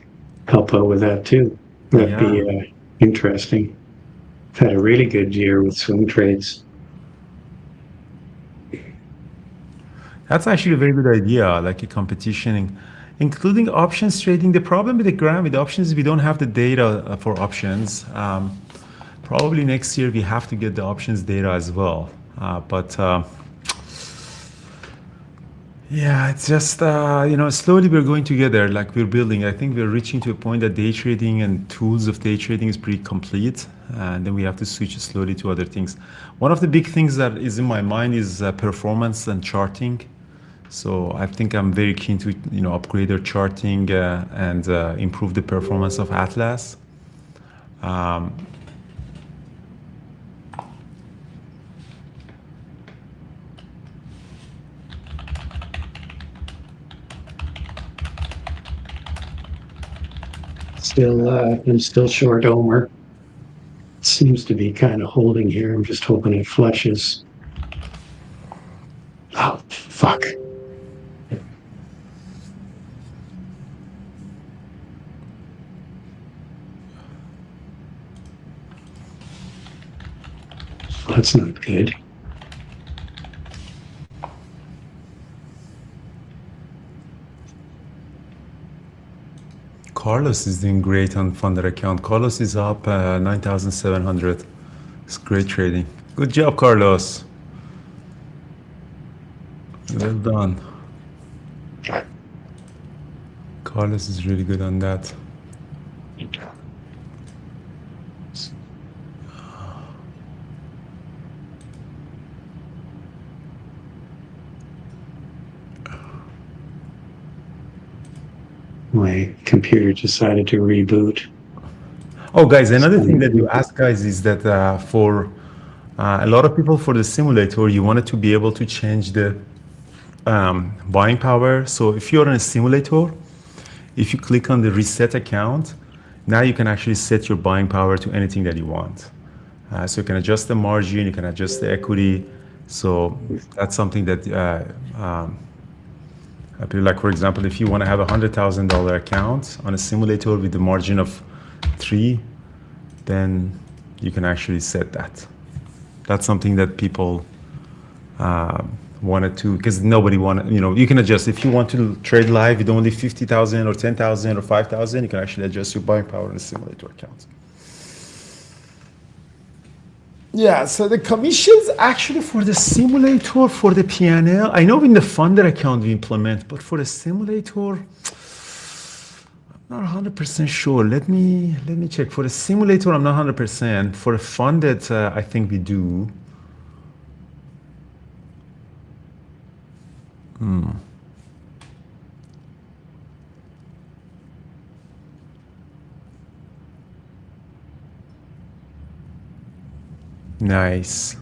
Speaker 3: help out with that too. That'd be interesting. I've had a really good year with swing trades.
Speaker 4: That's actually a very good idea, like a competition, including options trading. The problem with the Gram with options is we don't have the data for options. Probably next year we have to get the options data as well. Yeah, it's just, slowly we're going together, like we're building. I think we're reaching to a point that day trading and tools of day trading is pretty complete. And then we have to switch slowly to other things. One of the big things that is in my mind is performance and charting. So I think I'm very keen to, upgrade our charting and improve the performance of Atlas.
Speaker 3: I'm still short Omer. Seems to be kind of holding here. I'm just hoping it flushes. Oh, fuck. That's not good.
Speaker 4: Carlos is doing great on funded account. Carlos is up 9,700. It's great trading. Good job, Carlos. Well done. Carlos is really good on that.
Speaker 3: My computer decided to reboot.
Speaker 4: Oh, guys, another thing that you ask, guys, is that for a lot of people for the simulator, you wanted to be able to change the buying power. So if you're on a simulator, if you click on the reset account, now you can actually set your buying power to anything that you want. So you can adjust the margin, you can adjust the equity, So that's something that I feel like, for example, if you want to have $100,000 account on a simulator with a margin of 3, then you can actually set that. That's something that people wanted to, because nobody wanted, you can adjust. If you want to trade live with only 50,000 or 10,000 or 5,000, you can actually adjust your buying power in a simulator account.
Speaker 5: Yeah, so the commissions
Speaker 4: Actually, for the simulator, for the PNL, I know in the funder account we implement, but for the simulator, I'm not 100% sure. Let me check. For the simulator, I'm not 100%. For a funded, I think we do. Nice.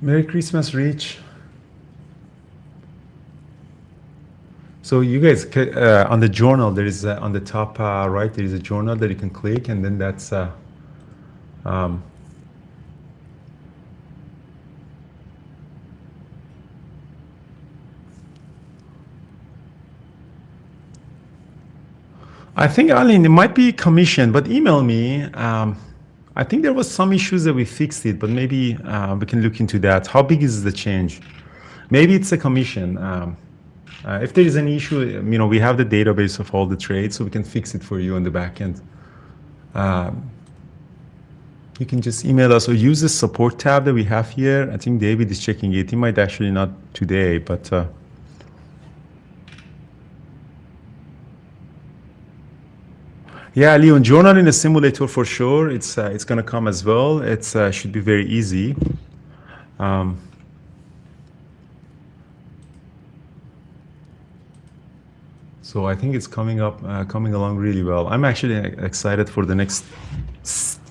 Speaker 4: Merry Christmas, Rich. So you guys, on the journal, there is on the top right, there is a journal that you can click, and then that's I think, Aline, it might be commission, but email me. I think there was some issues that we fixed it, but maybe we can look into that. How big is the change? Maybe it's a commission. If there is an issue, we have the database of all the trades, so we can fix it for you on the back end. You can just email us or use the support tab that we have here. I think David is checking it. He might actually not today, but yeah, Leon, journal in a simulator for sure. It's going to come as well. It should be very easy. So I think it's coming along really well. I'm actually excited for the next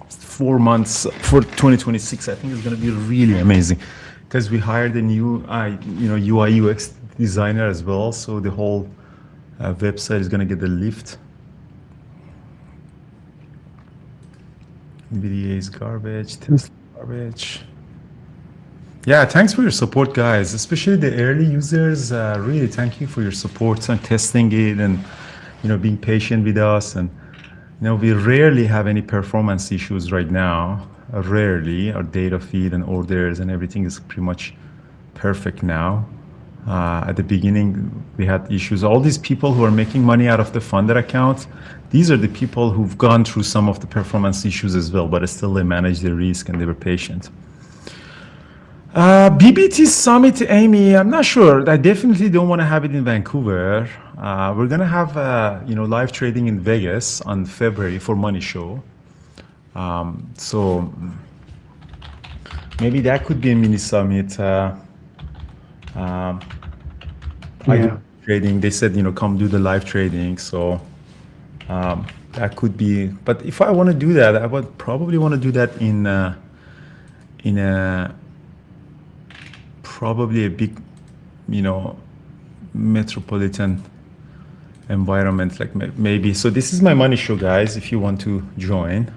Speaker 4: 4 months for 2026. I think it's going to be really amazing because we hired a new, UI UX designer as well. So the whole website is going to get a lift. NVDA is garbage. Tesla garbage. Yeah, thanks for your support, guys. Especially the early users. Really, thank you for your support and testing it, and being patient with us. And we rarely have any performance issues right now. Rarely. Our data feed and orders and everything is pretty much perfect now. At the beginning, we had issues. All these people who are making money out of the funder account, these are the people who've gone through some of the performance issues as well, but still they managed the risk and they were patient. BBT Summit, Amy, I'm not sure. I definitely don't want to have it in Vancouver. We're going to have live trading in Vegas on February for Money Show. So maybe that could be a mini summit. I do trading. They said, come do the live trading. So that could be. But if I want to do that, I would probably want to do that in a probably a big, metropolitan environment, like maybe. So this is my Money Show, guys. If you want to join,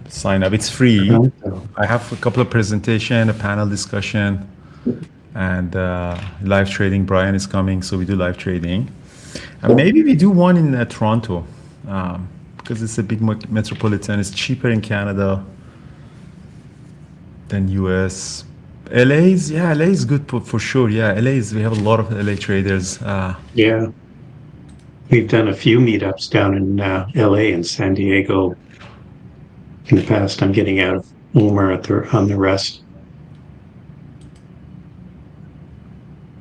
Speaker 4: sign up. It's free. I have a couple of presentation, a panel discussion, and live trading. Brian is coming, so we do live trading. And maybe we do one in Toronto, because it's a big metropolitan. It's cheaper in Canada than US. LA is good for sure. Yeah, we have a lot of LA traders.
Speaker 3: Yeah. We've done a few meetups down in LA and San Diego in the past. I'm getting out of Omer on the rest.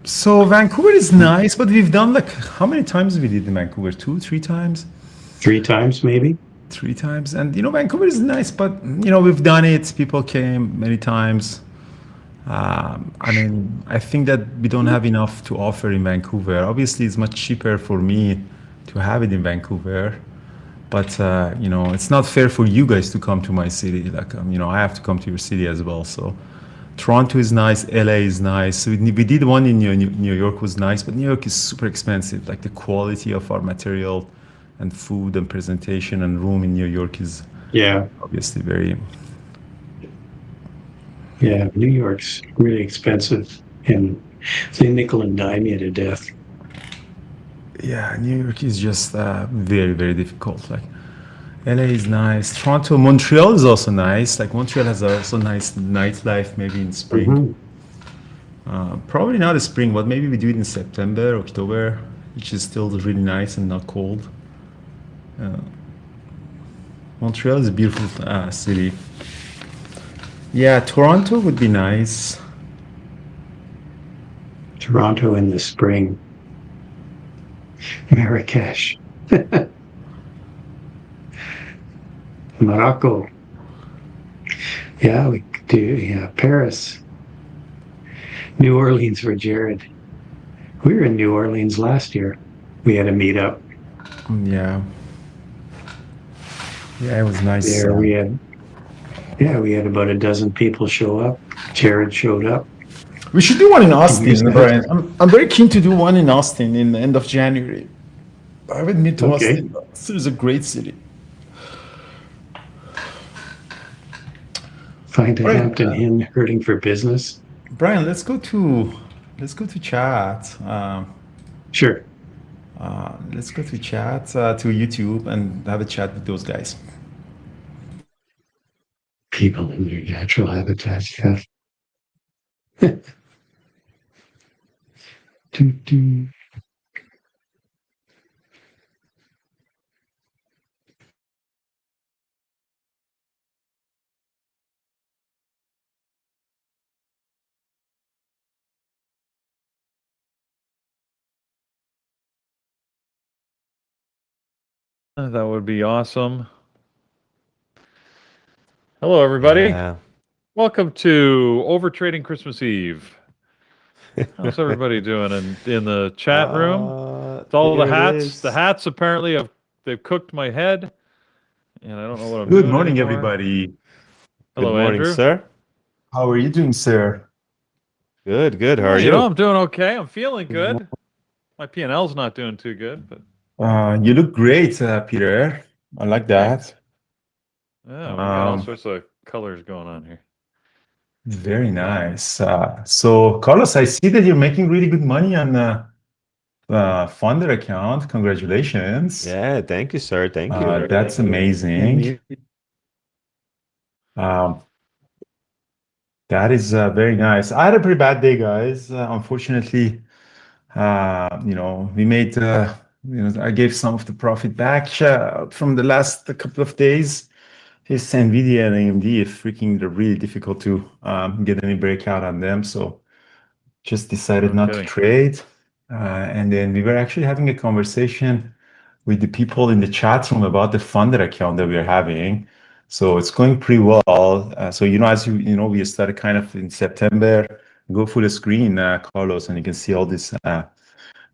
Speaker 4: So Vancouver is nice, but we've done how many times we did in Vancouver? 2, 3 times?
Speaker 3: 3 times maybe.
Speaker 4: 3 times. And Vancouver is nice, but we've done it. People came many times. I think that we don't have enough to offer in Vancouver. Obviously, it's much cheaper for me to have it in Vancouver. But you know, it's not fair for you guys to come to my city. Like you know, I have to come to your city as well. So Toronto is nice, LA is nice. We did one in New York was nice, but New York is super expensive. Like the quality of our material and food and presentation and room in New York is
Speaker 3: Yeah,
Speaker 4: obviously very.
Speaker 3: yeah. New York's really expensive, and they nickel and dime you to death.
Speaker 4: Yeah, New York is just very, very difficult. Like LA is nice. Toronto, Montreal is also nice. Like Montreal has also nice nightlife, maybe in spring.
Speaker 3: Mhm.
Speaker 4: Probably not in spring, but maybe we do it in September, October, which is still really nice and not cold. Montreal is a beautiful city. Yeah, Toronto would be nice.
Speaker 3: Toronto in the spring. Marrakesh. Morocco. Yeah, we could do, yeah, Paris. New Orleans for Jared. We were in New Orleans last year. We had a meetup
Speaker 4: Yeah. Yeah, it was nice.
Speaker 3: there. We had about a dozen people show up. Jared showed up.
Speaker 5: We should do one in Austin,
Speaker 3: Use that.
Speaker 5: Brian. I'm very keen to do one in Austin in the end of January. I haven't been to
Speaker 3: Okay.
Speaker 5: Austin. Austin is a great city.
Speaker 3: Find a
Speaker 5: Right.
Speaker 3: Hampton Inn hurting for business.
Speaker 4: Brian, let's go to chat.
Speaker 3: Sure.
Speaker 4: Let's go to chat to YouTube and have a chat with those guys.
Speaker 3: People in their natural habitats, yeah. Doo, doo.
Speaker 2: That would be awesome. Hello, everybody.
Speaker 1: Yeah.
Speaker 2: Welcome to Overtrading Christmas Eve. How's everybody doing in the chat room? It's all the
Speaker 1: here it
Speaker 2: hats.
Speaker 1: is.
Speaker 2: The hats apparently they've cooked my head, and I don't know what I'm
Speaker 4: Good
Speaker 2: doing
Speaker 4: morning,
Speaker 2: anymore.
Speaker 4: everybody.
Speaker 2: Hello,
Speaker 1: Good morning,
Speaker 2: Andrew.
Speaker 1: sir.
Speaker 4: How are you doing, sir?
Speaker 1: Good, good. How are
Speaker 2: You
Speaker 1: you?
Speaker 2: know, I'm doing okay. I'm feeling good. My P&L's not doing too good, but
Speaker 4: You look great, Peter. I like that.
Speaker 2: yeah, we got all
Speaker 4: Um,
Speaker 2: sorts of colors going on here.
Speaker 4: Very nice. So, Carlos, I see that you're making really good money on the Funder account. Congratulations.
Speaker 1: Yeah, thank you, sir. Thank you.
Speaker 4: That's amazing. That is very nice. I had a pretty bad day, guys. Unfortunately, you know, we made, you know, I gave some of the profit back from the last couple of days. It's NVIDIA and AMD is freaking, they're really difficult to get any breakout on them. So just decided not to
Speaker 2: Okay.
Speaker 4: trade. And then we were actually having a conversation with the people in the chat room about the Funder account that we're having. So it's going pretty well. So, you know, as you know, we started kind of in September. Go full screen, Carlos, and you can see all these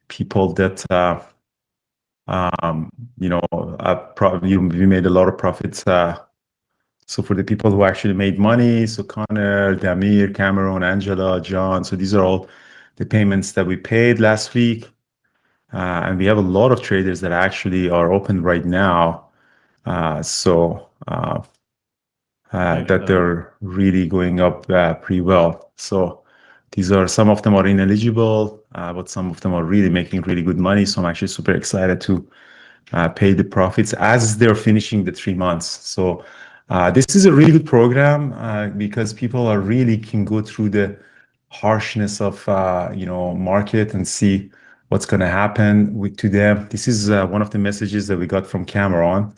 Speaker 4: people that, you know, we made a lot of profits. So for the people who actually made money, so Connor, Damir, Cameron, Angela, John, so these are all the payments that we paid last week. And we have a lot of traders that actually are open right now. That they're really going up pretty well. So these are, some of them are ineligible, but some of them are really making really good money. So I'm actually super excited to pay the profits as they're finishing the 3 months. So this is a really good program because people are really can go through the harshness of you know, market and see what's going to happen to them. This is one of the messages that we got from Cameron.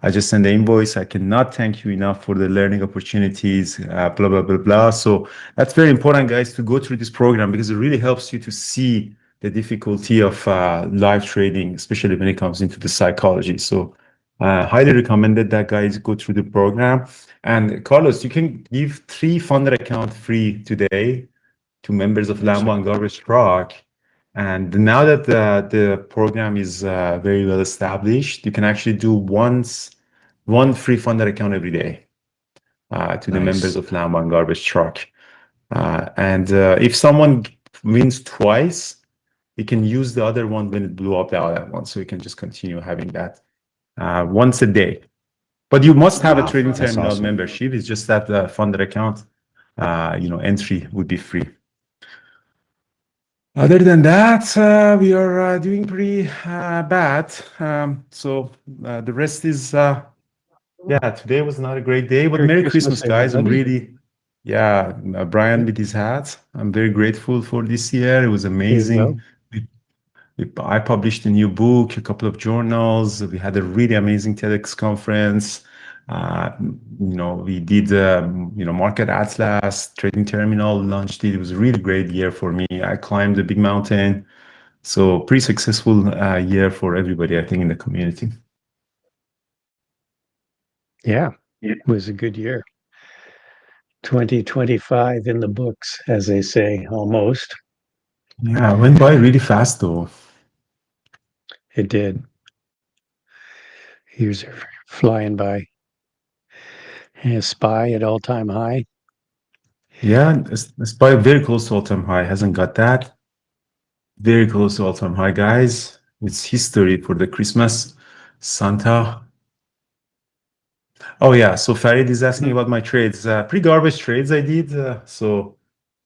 Speaker 4: I just sent the invoice. I cannot thank you enough for the learning opportunities, blah, blah, blah, blah. So that's very important, guys, to go through this program because it really helps you to see the difficulty of live trading, especially when it comes into the psychology. So highly recommended that guys go through the program. And Carlos, you can give 3 Funder account free today to members of Lambo and Garbage Truck. And now that the program is very well established, you can actually do one free funded account every day to the
Speaker 1: Nice.
Speaker 4: members of Lambo and Garbage Truck. And if someone wins twice, you can use the other one when it blew up the other one. So you can just continue having that once a day. But you must have
Speaker 1: Wow,
Speaker 4: a trading
Speaker 1: that's
Speaker 4: terminal
Speaker 1: awesome.
Speaker 4: membership. It's just that the funded account, entry would be free. Other than that, we are doing pretty bad. So the rest is, today was not a great day, but Merry Christmas, guys. I'm really, Brian with his hat. I'm very grateful for this year. It was amazing. I published a new book, a couple of journals. We had a really amazing TEDx conference. We did, Market Atlas, Trading Terminal, launched it. It was a really great year for me. I climbed a big mountain. So pretty successful year for everybody, I think, in the community.
Speaker 3: Yeah, it was a good year. 2025 in the books, as they say, almost.
Speaker 4: Yeah, it went by really fast, though.
Speaker 3: It did. Years are flying by. And SPY at all-time high.
Speaker 4: Yeah, it's by very close to all-time high. Hasn't got that. Very close to all-time high, guys. It's history for the Christmas Santa. Oh yeah, so Farid is asking about my trades. Pretty garbage trades I did. So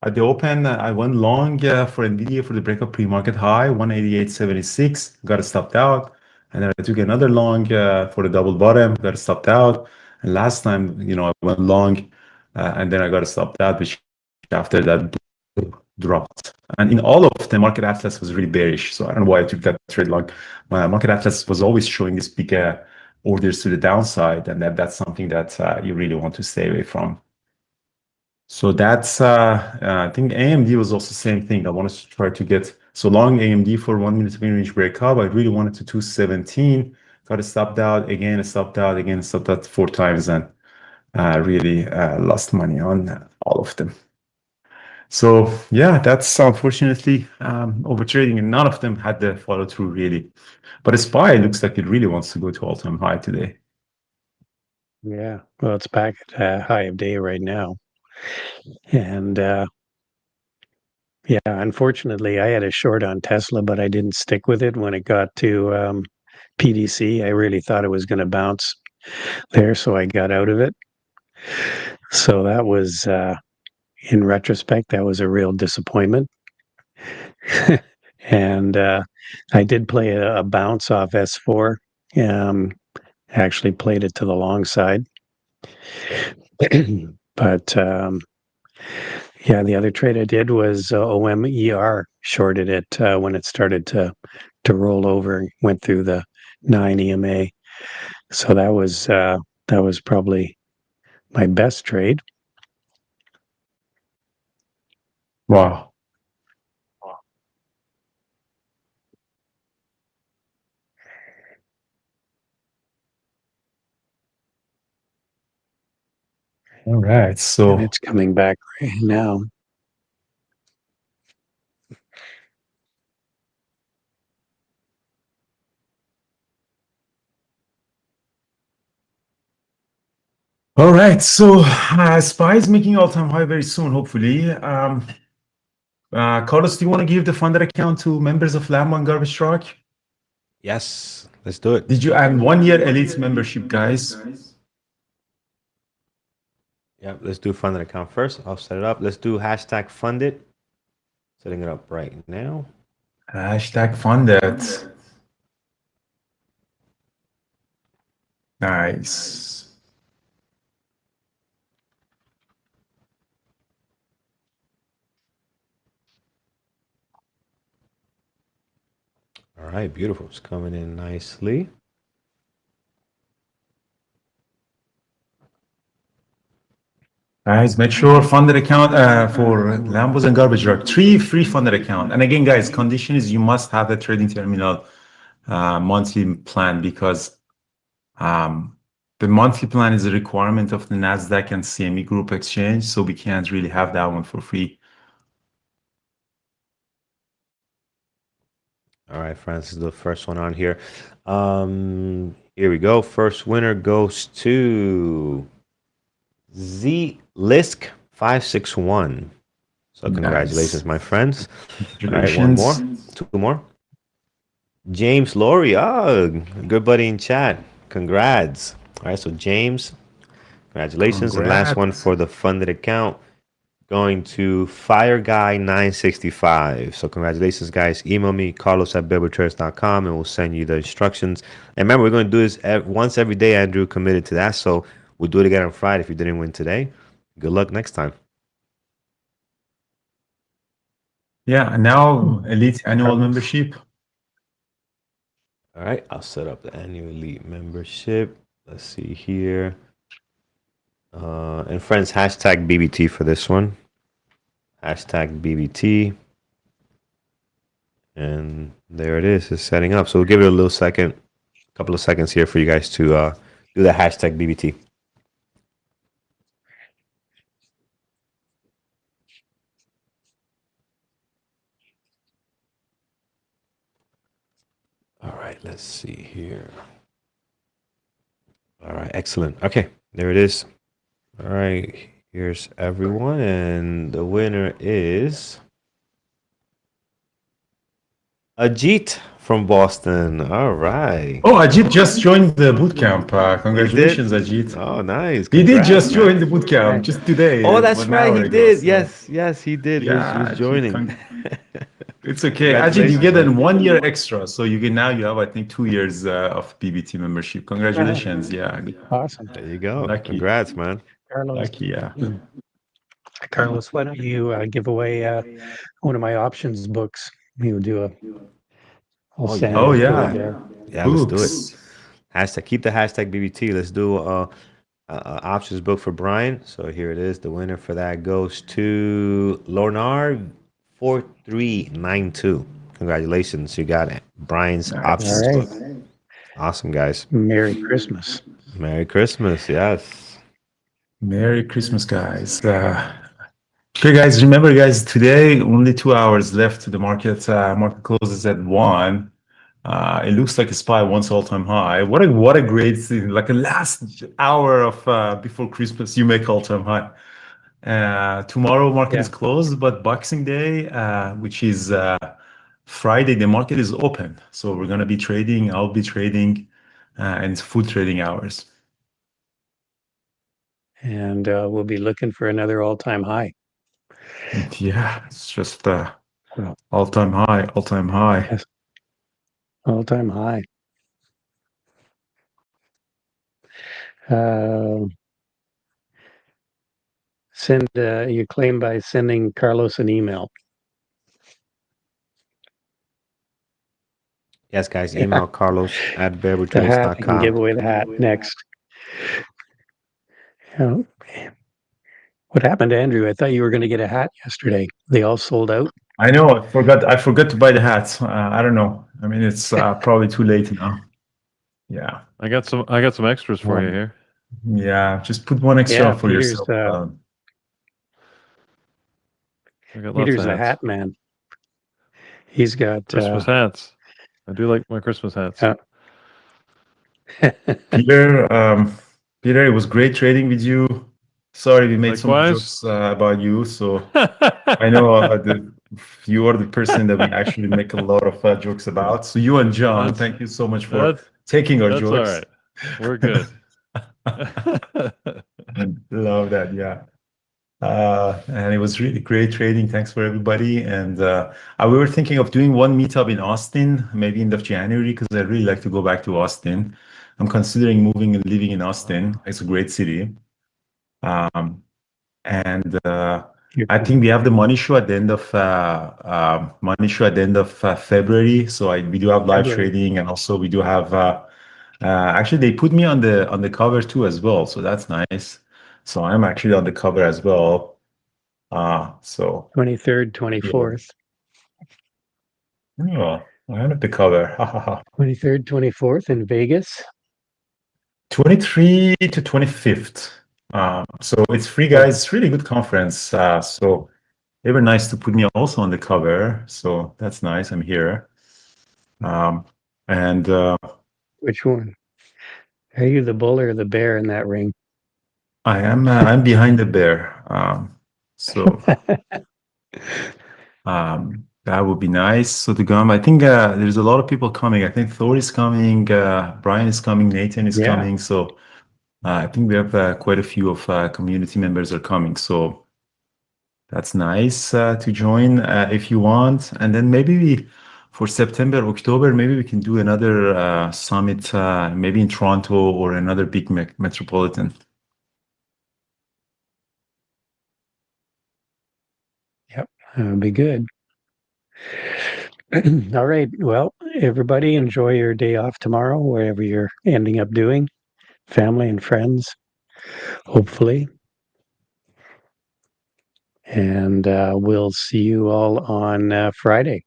Speaker 4: at the open, I went long for NVIDIA for the breakup pre-market high, 188.76, got stopped out. And then I took another long for the double bottom, got stopped out. And last time, I went long and then I got stopped out, which after that dropped. And in all of the Market Atlas was really bearish. So I don't know why I took that trade long. My Market Atlas was always showing this big orders to the downside, and that's something that you really want to stay away from. So that's, I think AMD was also the same thing. I wanted to try to get, so long AMD for 1 minute mid-range breakup. I really wanted to 217, got stopped out, again stopped out, again stopped out 4 times, and really lost money on all of them. So yeah, that's unfortunately overtrading, and none of them had the follow through really. But SPY looks like it really wants to go to all-time high today.
Speaker 3: Yeah, well, it's back at high of day right now. And unfortunately, I had a short on Tesla, but I didn't stick with it when it got to PDC. I really thought it was going to bounce there, so I got out of it. So that was, in retrospect, that was a real disappointment. And I did play a bounce off S4. Actually played it to the long side. But the other trade I did was OMER, shorted it when it started to roll over and went through the 9 EMA. So that was probably my best trade.
Speaker 4: Wow. All right, so
Speaker 3: And it's coming back right now.
Speaker 4: all right, so SPY is making all-time high very soon, hopefully. Carlos, do you want to give the funded account to members of Lambo and Garbage Truck?
Speaker 1: Yes, let's do it.
Speaker 4: Did you add 1 year elite membership, guys?
Speaker 1: Yeah, let's do funded account first. I'll set it up. Let's do hashtag funded. Setting it up right now.
Speaker 4: Hashtag funded. Nice.
Speaker 1: All right, beautiful. It's coming in nicely.
Speaker 4: Guys, make sure funded account for Lambos and Garbage Truck. 3 free funded account. And again, guys, condition is you must have the trading terminal monthly plan, because the monthly plan is a requirement of the NASDAQ and CME Group exchange. So we can't really have that one for free.
Speaker 1: All right, friends, this is the first one on here. Here we go. First winner goes to Z Lisk 561. So congratulations,
Speaker 4: Nice.
Speaker 1: my friends. All right, one more, two more. James Laurie, good buddy in chat. Congrats. All right, so James, congratulations. And last one
Speaker 4: Congrats.
Speaker 1: for the funded account going to Fire Guy 965. So congratulations, guys. Email me, carlos@bilbertrades.com, and we'll send you the instructions. And remember, we're going to do this once every day. Andrew committed to that. So we'll do it again on Friday if you didn't win today. Good luck next time.
Speaker 4: Yeah, and now Elite annual membership.
Speaker 1: All right, I'll set up the annual elite membership. Let's see here. And friends, hashtag BBT for this one. Hashtag BBT. And there it is. It's setting up. So we'll give it a little second, a couple of seconds here for you guys to do the hashtag BBT. All right, let's see here. All right, excellent. Okay, there it is. All right, here's everyone. And the winner is Ajit from Boston. All right.
Speaker 4: Oh, Ajit just joined the bootcamp. Congratulations, Ajit.
Speaker 1: Oh, nice.
Speaker 4: He did
Speaker 1: Congrats,
Speaker 4: just
Speaker 1: man.
Speaker 4: join the bootcamp just today.
Speaker 1: Oh, that's
Speaker 4: 1
Speaker 1: right.
Speaker 4: hour
Speaker 1: He
Speaker 4: ago,
Speaker 1: did.
Speaker 4: so-
Speaker 1: Yes, he did.
Speaker 4: Yeah,
Speaker 1: he was
Speaker 4: Ajit,
Speaker 1: joining.
Speaker 4: It's okay. Ajit, you get a 1 year extra. So you have, I think, 2 years of BBT membership. Congratulations. Yeah.
Speaker 3: Awesome.
Speaker 1: There you go.
Speaker 4: Lucky.
Speaker 1: Congrats, man.
Speaker 3: Carlos,
Speaker 4: Lucky, yeah.
Speaker 3: Carlos, why don't you give away one of my options books? You do a. I'll
Speaker 1: Oh,
Speaker 3: send
Speaker 4: Oh,
Speaker 3: it to
Speaker 4: yeah.
Speaker 3: you.
Speaker 1: Yeah, let's do
Speaker 4: Books.
Speaker 1: it. Hashtag, keep the hashtag BBT. Let's do a options book for Brian. So here it is. The winner for that goes to Lornar4392. Congratulations. You got it. Brian's
Speaker 4: Nice.
Speaker 1: options
Speaker 3: All
Speaker 1: book.
Speaker 3: right.
Speaker 1: Awesome, guys.
Speaker 3: Merry Christmas.
Speaker 1: Merry Christmas. Yes.
Speaker 4: Merry Christmas, guys. Okay, guys, remember, guys, today only 2 hours left to the market. Market closes at 1. It looks like a SPY once all-time high. What a great thing! Like the last hour of before Christmas, you make all-time high. Tomorrow market is closed, but Boxing Day, which is Friday, the market is open. So we're gonna be trading. I'll be trading, and it's full trading hours.
Speaker 3: And we'll be looking for another all-time high.
Speaker 4: Yeah, it's just all-time high, all-time high.
Speaker 3: Yes. All-time high. Send your claim by sending Carlos an email.
Speaker 1: Yes, guys. Email Carlos at
Speaker 3: The hat, you can
Speaker 1: bearbertrades.com.
Speaker 3: give away the hat next. Oh, what happened to Andrew? I thought you were going to get a hat yesterday. They all sold out.
Speaker 4: I know. I forgot to buy the hats. I don't know. I mean, it's probably too late now. Yeah.
Speaker 2: I got some extras for you here.
Speaker 4: Yeah. Just put one extra
Speaker 3: Yeah,
Speaker 4: for
Speaker 3: Peter's,
Speaker 4: yourself.
Speaker 2: I got lots
Speaker 3: Peter's
Speaker 2: of
Speaker 3: a
Speaker 2: hats.
Speaker 3: hat man. He's got
Speaker 2: Christmas hats. I do like my Christmas hats.
Speaker 4: Peter, it was great trading with you. Sorry, we made some
Speaker 2: Likewise.
Speaker 4: jokes about you. So I know you are the person that we actually make a lot of jokes about. So you and John,
Speaker 2: That's-
Speaker 4: thank you so much for
Speaker 2: that's
Speaker 4: taking our
Speaker 2: that's all
Speaker 4: jokes.
Speaker 2: right. We're good.
Speaker 4: Love that, yeah. And it was really great trading. Thanks for everybody. And we were thinking of doing one meetup in Austin, maybe end of January, because I'd really like to go back to Austin. I'm considering moving and living in Austin. It's a great city. And I think we have the money show at the end of February. So we do have live
Speaker 3: February.
Speaker 4: trading, and also we do have actually they put me on the cover too as well. So that's nice. So I'm actually on the cover as well. So
Speaker 3: 23rd, 24th.
Speaker 4: oh, I'm at the cover.
Speaker 3: 23rd, 24th in Vegas.
Speaker 4: 23 to 25th. So it's free, guys. It's really good conference. So they were nice to put me also on the cover. So that's nice. I'm here. And
Speaker 3: Which one? Are you the bull or the bear in that ring?
Speaker 4: I'm behind the bear. So that would be nice. So to come, I think there's a lot of people coming. I think Thor is coming, Brian is coming, Nathan is
Speaker 3: Yeah.
Speaker 4: coming. So I think we have quite a few of community members are coming. So that's nice to join if you want. And then maybe for September, October, maybe we can do another summit, maybe in Toronto or another big metropolitan.
Speaker 3: Yep, that would be good. All right. Well, everybody, enjoy your day off tomorrow, wherever you're ending up doing, family and friends, hopefully. And we'll see you all on Friday.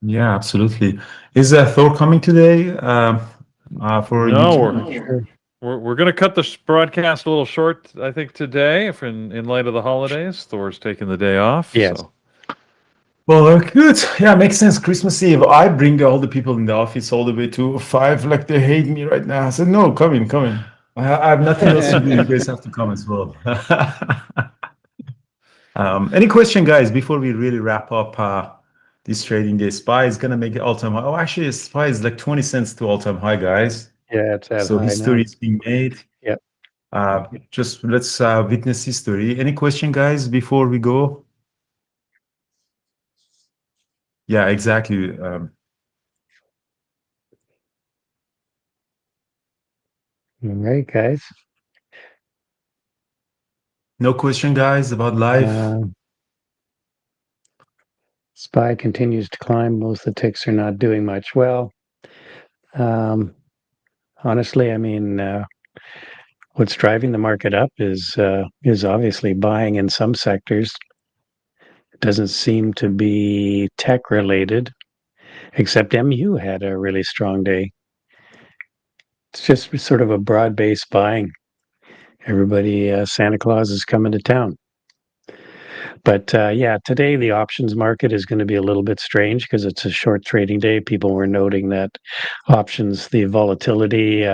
Speaker 4: Yeah, absolutely. Is Thor coming today for
Speaker 2: No,
Speaker 4: YouTube?
Speaker 2: we're going to cut the broadcast a little short, I think, today, if in light of the holidays. Thor's taking the day off.
Speaker 3: Yes.
Speaker 2: So.
Speaker 4: Well, good. Yeah, makes sense. Christmas Eve, I bring all the people in the office all the way to 5, like they hate me right now. I said, no, come in. I have nothing else to do. You guys have to come as well. Any question, guys, before we really wrap up this trading day? SPY is going to make it all-time high. Oh, actually, SPY is like 20 cents to all-time high, guys.
Speaker 3: Yeah, it's that
Speaker 4: So
Speaker 3: high
Speaker 4: history
Speaker 3: now.
Speaker 4: is being made.
Speaker 3: Yep.
Speaker 4: Just let's witness history. Any question, guys, before we go? Yeah, exactly.
Speaker 3: All right, guys.
Speaker 4: No question, guys, about life?
Speaker 3: SPY continues to climb. Most of the ticks are not doing much. Well, honestly, I mean, what's driving the market up is obviously buying in some sectors. It doesn't seem to be tech related, except MU had a really strong day. It's just sort of a broad-based buying. Everybody, Santa Claus is coming to town. But yeah, today the options market is going to be a little bit strange because it's a short trading day. People were noting that options, the volatility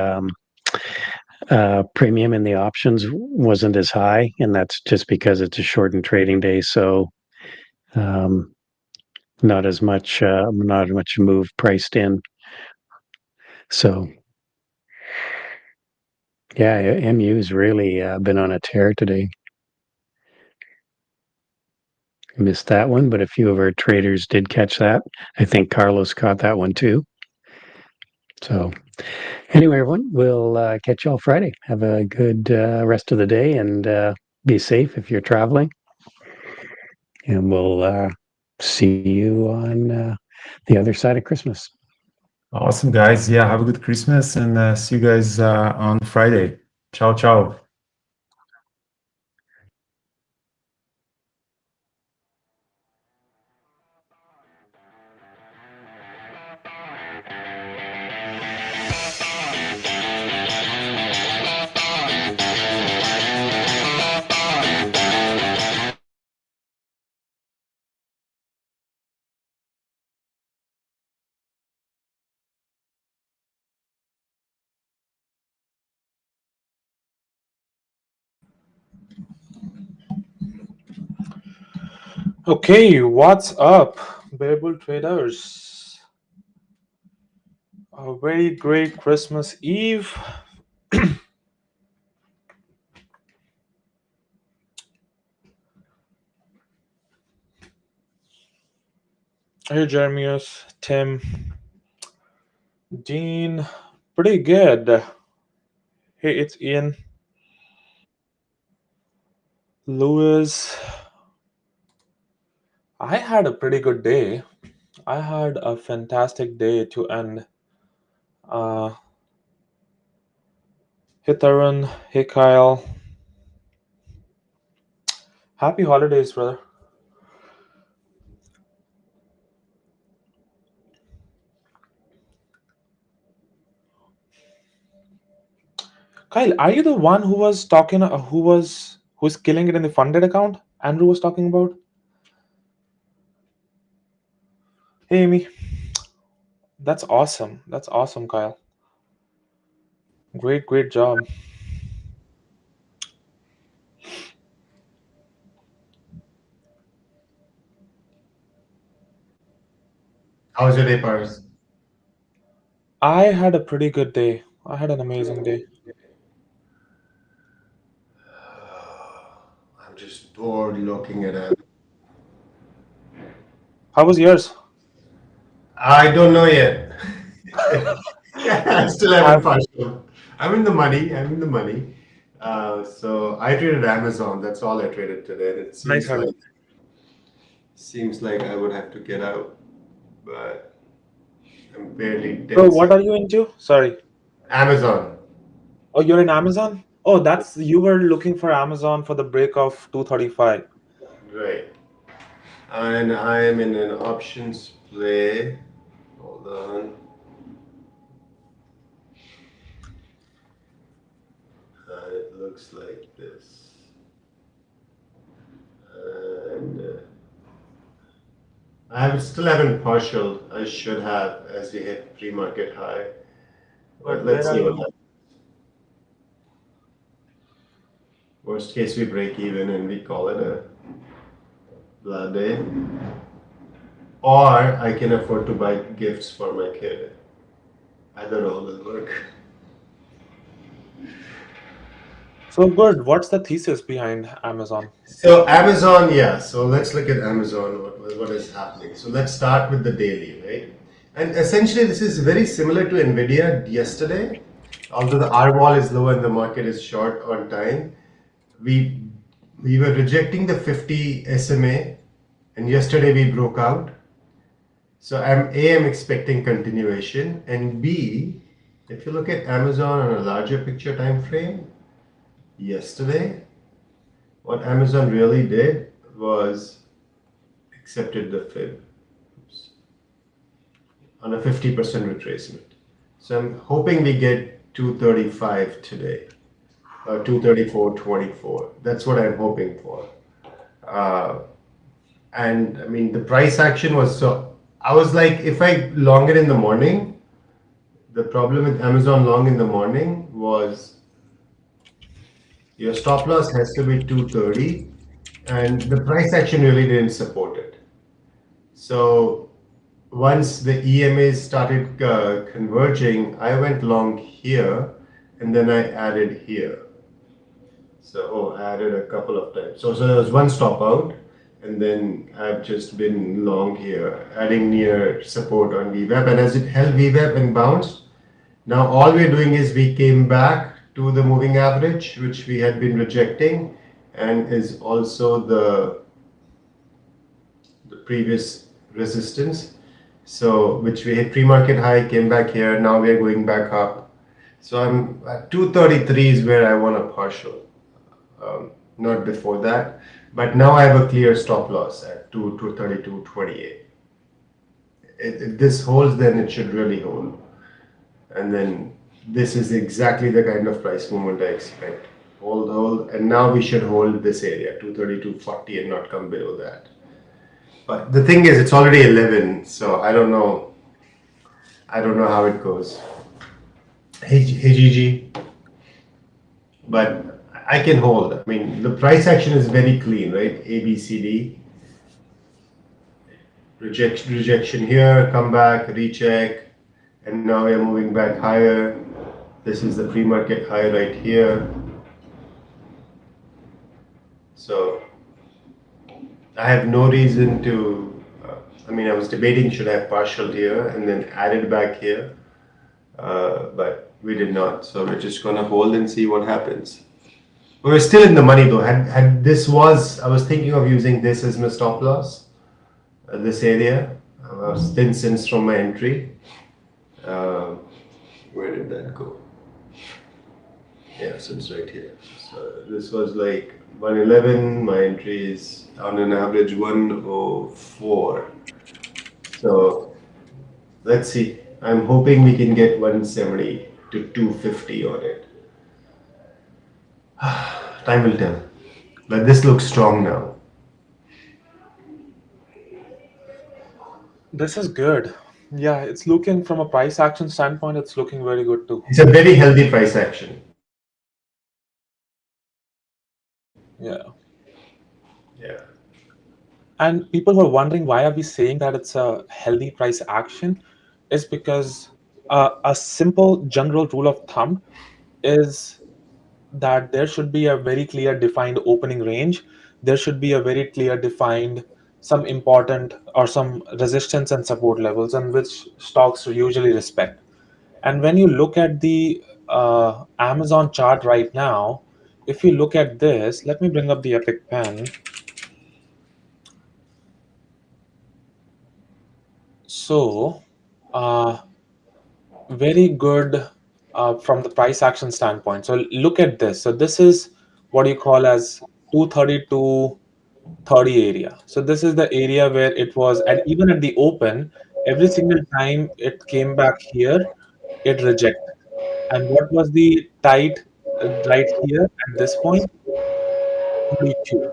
Speaker 3: premium in the options wasn't as high, and that's just because it's a shortened trading day. So not as much move priced in. So yeah, MU's really been on a tear today. Missed that one, but a few of our traders did catch that. I think Carlos caught that one too. So anyway, everyone, we'll catch you all Friday. Have a good rest of the day and be safe if you're traveling. And we'll see you on the other side of Christmas.
Speaker 4: Awesome, guys. Yeah, have a good Christmas and see you guys on Friday. Ciao, ciao.
Speaker 6: Okay, what's up, Bear Bull traders? A very great Christmas Eve. Hey, Jeremias, Tim, Dean, pretty good. Hey, it's Ian, Lewis. I had a pretty good day. I had a fantastic day to end. Hey, Tarun. Hey, Kyle. Happy holidays, brother. Kyle, are you the one who was talking? Who's killing it in the funded account? Andrew was talking about. Hey, Amy. That's awesome. That's awesome, Kyle. Great job.
Speaker 7: How was your day, Paris?
Speaker 6: I had a pretty good day. I had an amazing day.
Speaker 7: I'm just bored looking at it.
Speaker 6: How was yours?
Speaker 7: I don't know yet. I still haven't partial. I'm in the money. So I traded Amazon. That's all I traded today. And it
Speaker 6: Nice, Harry.
Speaker 7: seems like I would have to get out, but I'm barely
Speaker 6: So
Speaker 7: tense.
Speaker 6: what are you into? Sorry.
Speaker 7: Amazon.
Speaker 6: Oh, you're in Amazon? Oh, that's you were looking for Amazon for the break of 235.
Speaker 7: Right. And I'm in an options play. Hold on. It looks like this. And still haven't partial. I should have as we hit pre-market high. But let's see what happens. Worst case, we break even and we call it a blah day. Or I can afford to buy gifts for my kid. Either or will work.
Speaker 6: So good. What's the thesis behind Amazon?
Speaker 7: So Amazon, yeah. So let's look at Amazon. What is happening? So let's start with the daily, right? And essentially, this is very similar to Nvidia yesterday. Although the R wall is low and the market is short on time, we were rejecting the 50 SMA, and yesterday we broke out. So I'm expecting continuation, and B, if you look at Amazon on a larger picture time frame, yesterday, what Amazon really did was accepted the fib on a 50% retracement. So I'm hoping we get 235 today, or 234.24. That's what I'm hoping for. And I mean, the price action was so. I was like, if I long it in the morning, the problem with Amazon long in the morning was your stop loss has to be 230, and the price action really didn't support it. So once the EMAs started converging, I went long here, and then I added here. So I added a couple of times. So there was one stop out, and then I've just been long here, adding near support on VWAP, and as it held VWAP and bounced, now all we're doing is we came back to the moving average, which we had been rejecting, and is also the previous resistance. So which we hit pre-market high, came back here, now we are going back up. So I'm at 233 is where I want a partial, not before that. But now I have a clear stop loss at 232.28. If this holds, then it should really hold. And then this is exactly the kind of price movement I expect. Hold, and now we should hold this area, 232.40, and not come below that. But the thing is, it's already 11, so I don't know how it goes. Hey Gigi, but I can hold. I mean, the price action is very clean, right? A, B, C, D. Rejection here, come back, recheck, and now we are moving back higher. This is the pre-market high right here. So I have no reason to, I mean, I was debating should I have partial here and then added back here, but we did not. So we're just gonna hold and see what happens. We're still in the money though. Had this was, I was thinking of using this as my stop loss, this area. I was 10 cents from my entry. Where did that go? Yeah, so it's right here. So this was like 111. My entry is on an average 104. So let's see. I'm hoping we can get 170 to 250 on it. Time will tell. But this looks strong now.
Speaker 6: This is good. Yeah, it's looking from a price action standpoint, it's looking very good too.
Speaker 7: It's a very healthy price action.
Speaker 6: Yeah.
Speaker 7: Yeah.
Speaker 6: And people were wondering why are we saying that it's a healthy price action is because a simple general rule of thumb is that there should be a very clear defined opening range. There should be a very clear defined some important or some resistance and support levels and which stocks usually respect. And when you look at the Amazon chart right now, if you look at this, let me bring up the Epic Pen. So, very good from the price action standpoint. So look at this. So this is what you call as 230 to 30 area. So this is the area where it was at even at the open, every single time it came back here, it rejected. And what was the tight right here at this point? 32.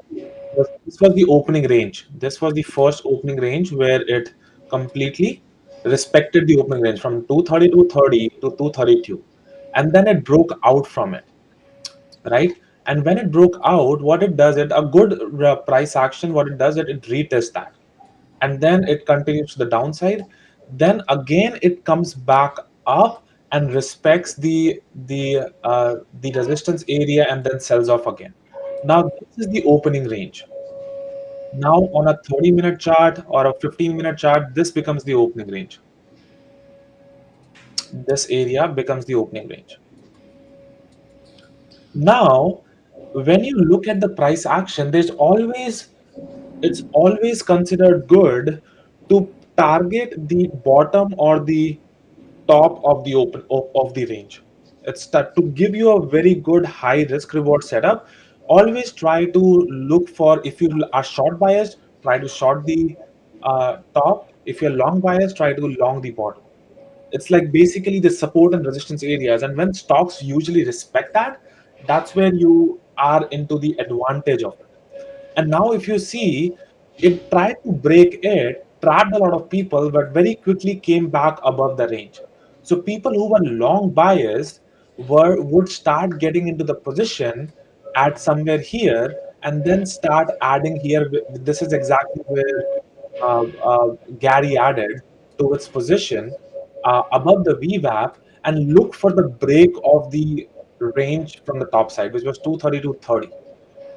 Speaker 6: This was the opening range. This was the first opening range where it completely respected the opening range from 230 to 30 to 232. And then it broke out from it, right? And when it broke out, what it does, it a good price action, what it does, it retests that. And then it continues to the downside. Then again, it comes back up and respects the resistance area and then sells off again. Now, this is the opening range. Now, on a 30-minute chart or a 15-minute chart, this becomes the opening range. This area becomes the opening range. Now, when you look at the price action, it's always considered good to target the bottom or the top of the of the range. It's that to give you a very good high risk reward setup. Always try to look for, if you are short biased, try to short the top. If you're long biased, try to long the bottom. It's like basically the support and resistance areas, and when stocks usually respect that, that's where you are into the advantage of it. And now, if you see, it tried to break it, trapped a lot of people, but very quickly came back above the range. So people who were long biased would start getting into the position at somewhere here, and then start adding here. This is exactly where Gary added to its position above the VWAP and look for the break of the range from the top side, which was 230 to 30.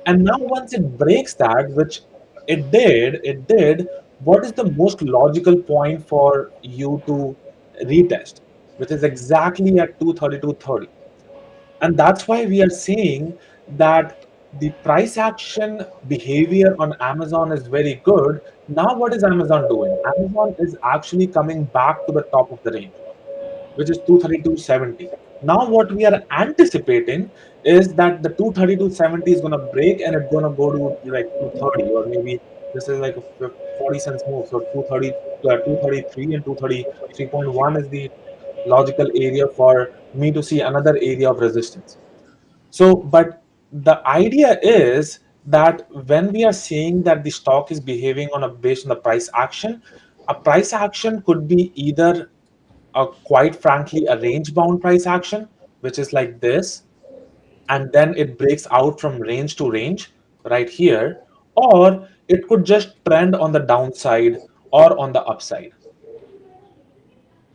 Speaker 6: And now once it breaks that, which it did, what is the most logical point for you to retest, which is exactly at 230. And that's why we are saying that the price action behavior on Amazon is very good. Now what is Amazon doing? Amazon is actually coming back to the top of the range, which is 232.70. Now, what we are anticipating is that the 232.70 is going to break and it's going to go to like 230, or maybe this is like a 40 cents move. So 230, 233 and 233.1 is the logical area for me to see another area of resistance. So, but the idea is that when we are saying that the stock is behaving on a based on the price action, a price action could be either quite frankly a range bound price action, which is like this, and then it breaks out from range to range right here, or it could just trend on the downside or on the upside.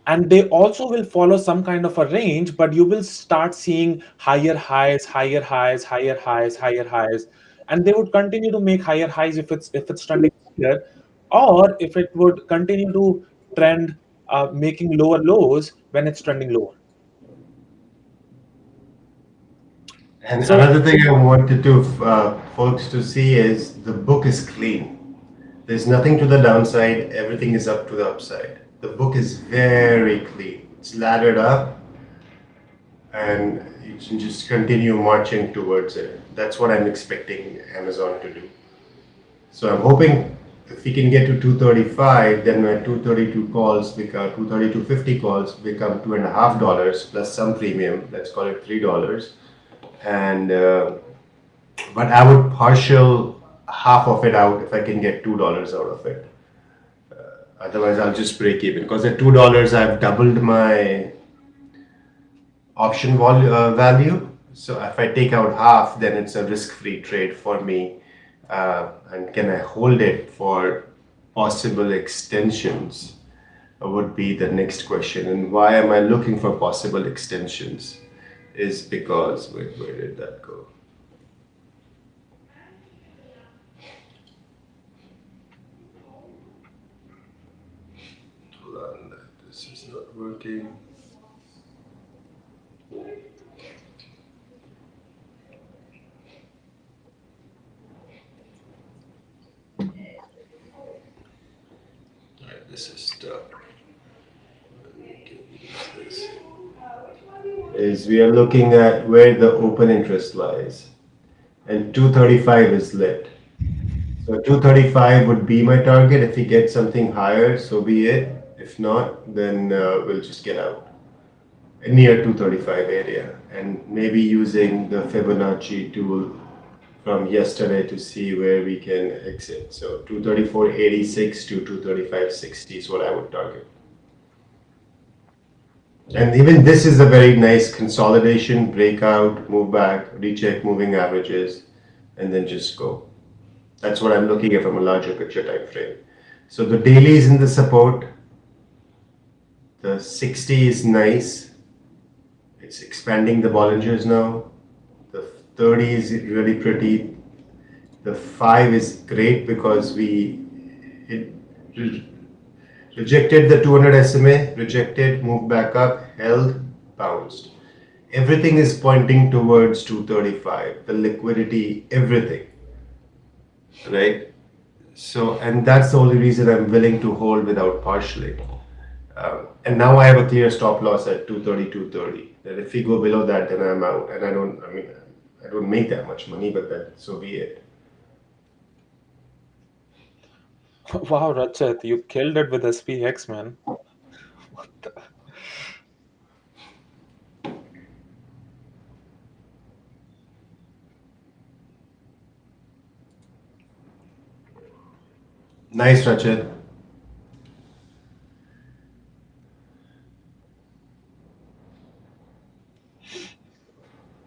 Speaker 6: And they also will follow some kind of a range, but you will start seeing higher highs, higher highs, higher highs, higher highs, and they would continue to make higher highs if it's trending here, or if it would continue to trend making lower lows when it's trending lower.
Speaker 7: And
Speaker 6: So
Speaker 7: another thing I wanted to folks to see is the book is clean. There's nothing to the downside. Everything is up to the upside. The book is very clean. It's laddered up, and you can just continue marching towards it. That's what I'm expecting Amazon to do. So I'm hoping if we can get to 235, then my 232 calls become 232.50 calls become $2.50 plus some premium. Let's call it $3. And but I would partial half of it out if I can get $2 out of it. Otherwise, I'll just break even because at $2, I've doubled my option value. So if I take out half, then it's a risk-free trade for me. And can I hold it for possible extensions? Would be the next question. And why am I looking for possible extensions? Is because, wait, where did that go? Hold on, this is not working. Alright, this is stuck. Is we are looking at where the open interest lies, and 235 is lit. So 235 would be my target. If we get something higher, so be it. If not, then we'll just get out near 235 area, and maybe using the Fibonacci tool from yesterday to see where we can exit. So 234.86 to 235.60 is what I would target. And even this is a very nice consolidation, breakout, move back, recheck moving averages, and then just go. That's what I'm looking at from a larger picture time frame. So the daily is in the support. The 60 is nice. It's expanding the Bollingers now. The 30 is really pretty. The 5 is great because it rejected the 200 SMA, rejected, moved back up, held, bounced. Everything is pointing towards 235, the liquidity, everything, right? So, and that's the only reason I'm willing to hold without partially. And now I have a clear stop loss at 230, 230. That if we go below that, then I'm out. And I don't make that much money, but that, so be it.
Speaker 6: Wow, Rachit, you killed it with SPX, man. What the?
Speaker 7: Nice, Rachit.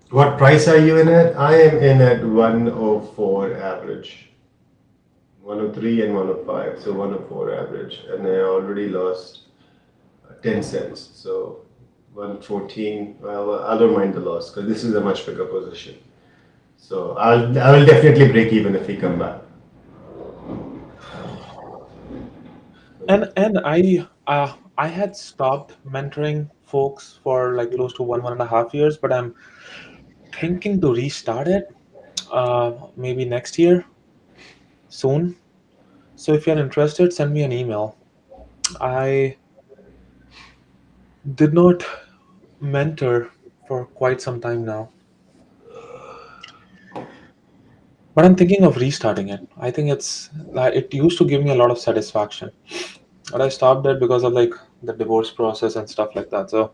Speaker 7: What price are you in at? I am in at 104 average. 103 and 105, so 104 average, and I already lost 10 cents. So 114. Well, I don't mind the loss because this is a much bigger position. So I will definitely break even if we come back.
Speaker 6: And I had stopped mentoring folks for like close to 1.5 years, but I'm thinking to restart it maybe next year soon. So if you're interested, send me an email. I did not mentor for quite some time now, but I'm thinking of restarting it. I think it used to give me a lot of satisfaction, but I stopped it because of like the divorce process and stuff like that. So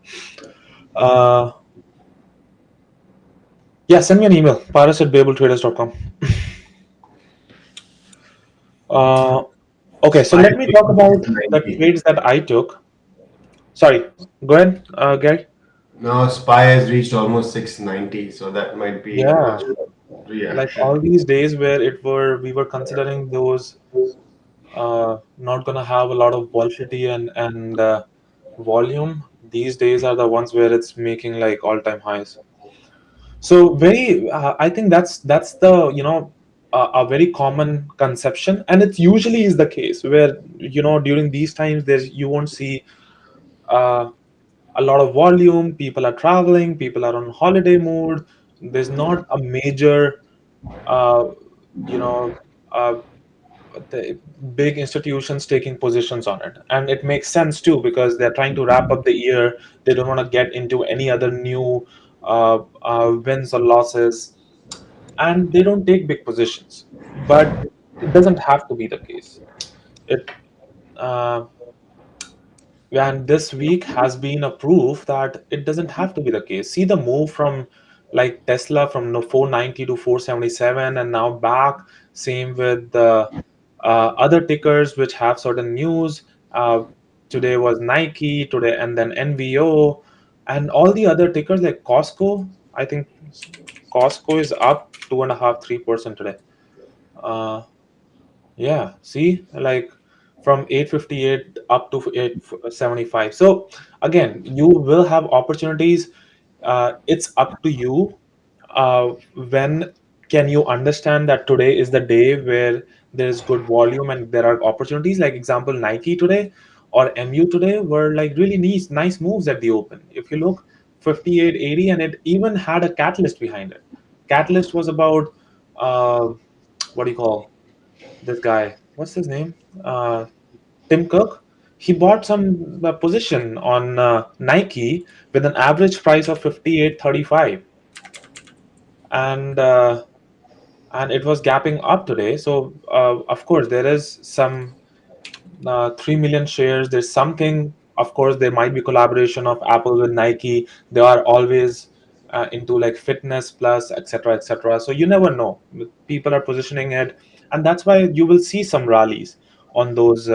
Speaker 6: yeah, send me an email, paras@babeltraders.com. Okay, so let me talk about the trades that I took. Sorry, go ahead, Gary.
Speaker 7: No, SPY has reached almost 690, so that might be
Speaker 6: Yeah.
Speaker 7: reaction.
Speaker 6: Like all these days where we were considering those not gonna have a lot of volatility and volume. These days are the ones where it's making like all-time highs. So I think that's the a very common conception, and it usually is the case where during these times you won't see a lot of volume. People are traveling, people are on holiday mode. There's not a major you know the big institutions taking positions on it, and it makes sense too because they're trying to wrap up the year. They don't want to get into any other new wins or losses, and they don't take big positions. But it doesn't have to be the case. It and this week has been a proof that it doesn't have to be the case. See the move from like Tesla from 490 to 477 and now back. Same with the other tickers which have certain news. Uh, Today was Nike, today, and then NVO, and all the other tickers like Costco. I think Costco is up 2.5, 3% today. Uh, yeah, see, like from 858 up to 875. So again, you will have opportunities. It's up to you. When can you understand that today is the day where there's good volume and there are opportunities? Like example, Nike today or MU today were like really nice moves at the open. If you look, 58.80, and it even had a catalyst behind it. Catalyst was about what do you call this guy? What's his name? Tim Cook. He bought some position on Nike with an average price of 58.35, and it was gapping up today. So of course there is some 3 million shares. There's something. Of course, there might be collaboration of Apple with Nike. They are always into like fitness plus, etc., etc. So you never know. People are positioning it, and that's why you will see some rallies on those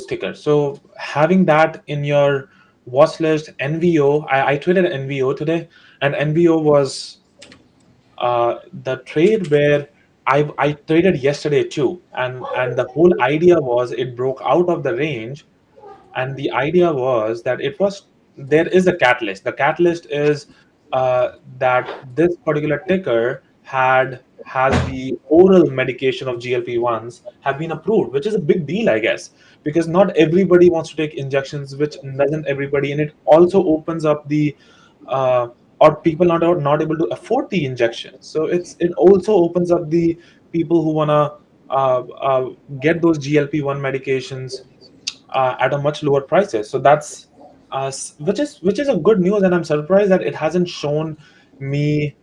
Speaker 6: tickers. So having that in your watch list, NVO. I traded NVO today, and NVO was the trade where I traded yesterday too, and the whole idea was it broke out of the range, and the idea was that there is a catalyst. The catalyst is that this particular ticker has the oral medication of GLP-1s have been approved, which is a big deal, I guess, because not everybody wants to take injections, which doesn't everybody, and it also opens up the uh, or people not able to afford the injection. So it also opens up the people who wanna get those GLP-1 medications at a much lower prices. So that's which is a good news, and I'm surprised that it hasn't shown me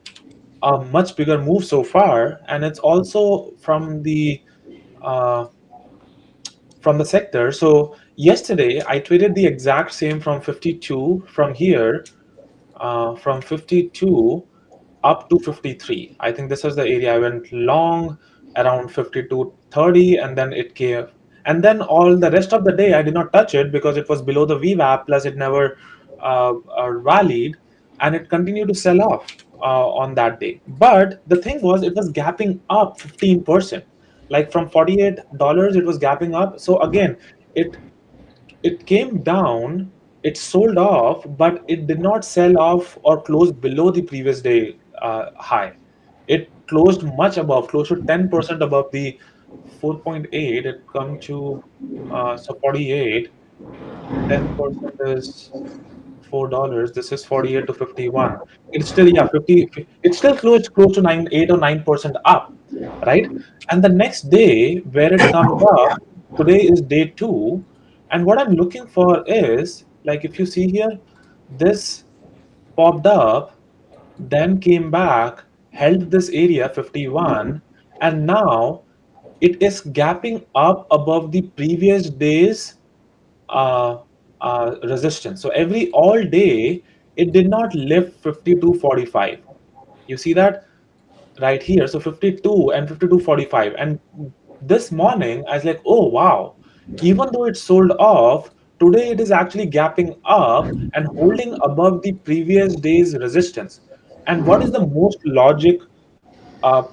Speaker 6: a much bigger move so far. And it's also uh, from the sector. So yesterday I traded the exact same from 52 from here, from 52 up to 53. I think this is the area I went long around 52.30, and then it came. And then all the rest of the day, I did not touch it because it was below the VWAP, plus it never rallied, and it continued to sell off on that day. But the thing was, it was gapping up 15%. Like from $48, it was gapping up. So again, it it came down, it sold off, but it did not sell off or close below the previous day high. It closed much above, close to 10% above the 4.8. It come to so 48. 10% is $4. This is 48 to 51. It's still, yeah, 50. It's still close to 8 or 9% up, right? And the next day, where it comes up, today is day two, and what I'm looking for is, like, if you see here, this popped up, then came back, held this area 51, and now it is gapping up above the previous day's uh, resistance. So every all day, it did not lift 52.45. You see that right here? So 52 and 52.45. And this morning, I was like, oh wow! Even though it sold off, today it is actually gapping up and holding above the previous day's resistance. And what is the most logic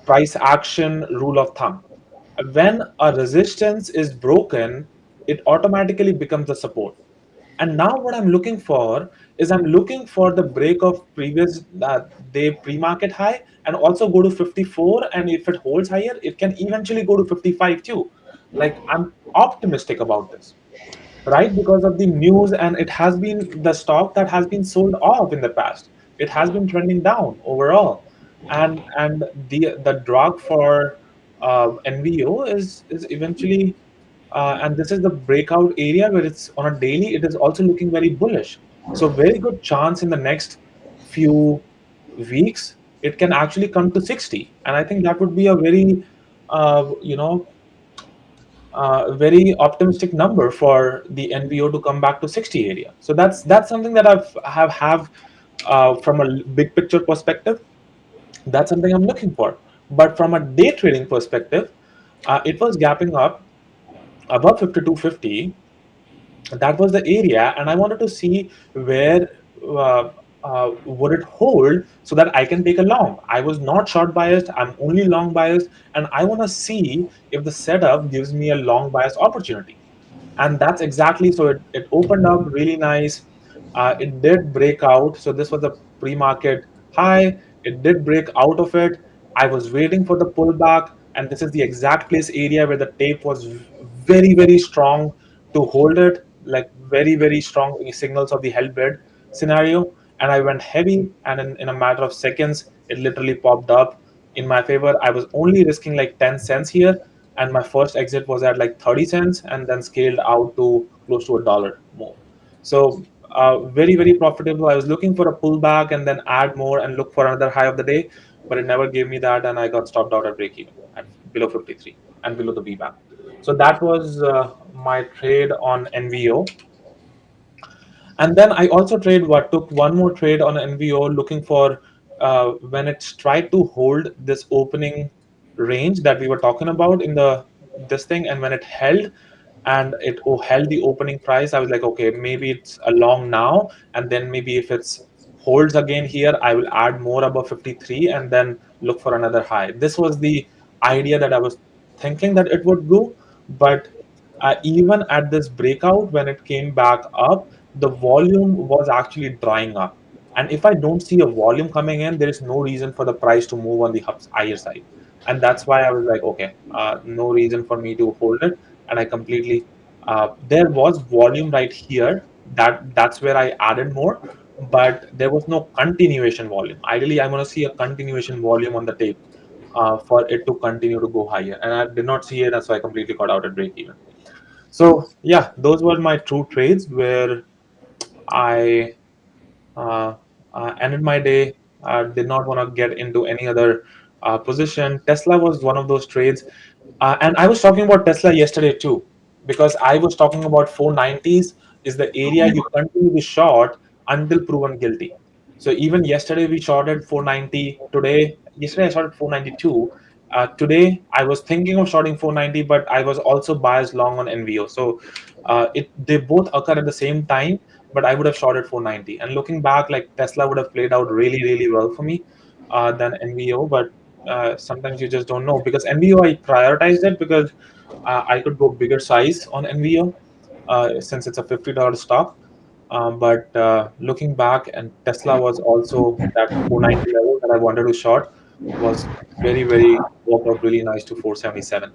Speaker 6: price action rule of thumb? When a resistance is broken, it automatically becomes a support. And now what I'm looking for is I'm looking for the break of previous day pre-market high, and also go to 54. And if it holds higher, it can eventually go to 55 too. Like, I'm optimistic about this, right? Because of the news, and it has been the stock that has been sold off in the past. It has been trending down overall, and the drug for NVO is eventually, and this is the breakout area where it's on a daily. It is also looking very bullish. So very good chance in the next few weeks it can actually come to 60, and I think that would be a very uh, you know very optimistic number for the NVO to come back to 60 area. So that's something that have from a big picture perspective. That's something I'm looking for. But from a day trading perspective, it was gapping up above 5250, that was the area, and I wanted to see where uh, would it hold so that I can take a long. I was not short biased, I'm only long biased, and I want to see if the setup gives me a long bias opportunity. And that's exactly, so it opened up really nice. It did break out, so this was a pre-market high. It did break out of it. I was waiting for the pullback, and this is the exact place area where the tape was very, very strong to hold it, like very, very strong signals of the hell bid scenario. And I went heavy, and in a matter of seconds it literally popped up in my favor. I was only risking like 10 cents here, and my first exit was at like 30 cents, and then scaled out to close to $1 more. So very, very profitable. I was looking for a pullback and then add more and look for another high of the day, but it never gave me that, and I got stopped out at break even at below 53 and below the VWAP. So that was my trade on NVO. And then I also took one more trade on NVO, looking for when it's tried to hold this opening range that we were talking about in this thing, and when it held and it held the opening price, I was like, okay, maybe it's a long now, and then maybe if it's holds again here, I will add more above 53 and then look for another high. This was the idea that I was thinking that it would do, but even at this breakout, when it came back up, the volume was actually drying up. And if I don't see a volume coming in, there is no reason for the price to move on the higher side. And that's why I was like, okay, no reason for me to hold it. And I completely, there was volume right here. That's where I added more, but there was no continuation volume. Ideally, I want to see a continuation volume on the tape for it to continue to go higher. And I did not see it, and so I completely got out at break even. So yeah, those were my two trades where I ended my day. Did not want to get into any other position. Tesla was one of those trades, and I was talking about Tesla yesterday too, because I was talking about 490s is the area you continue to short until proven guilty. So even yesterday we shorted 490. Yesterday I shorted 492. Today I was thinking of shorting 490, but I was also biased long on NVO. So they both occur at the same time, but I would have shorted 490. And looking back, like Tesla would have played out really, really well for me than NVO. But sometimes you just don't know, because NVO I prioritized it because I could go bigger size on NVO since it's a $50 stock. But looking back, and Tesla was also that 490 level that I wanted to short, was very, very worked out really nice to 477.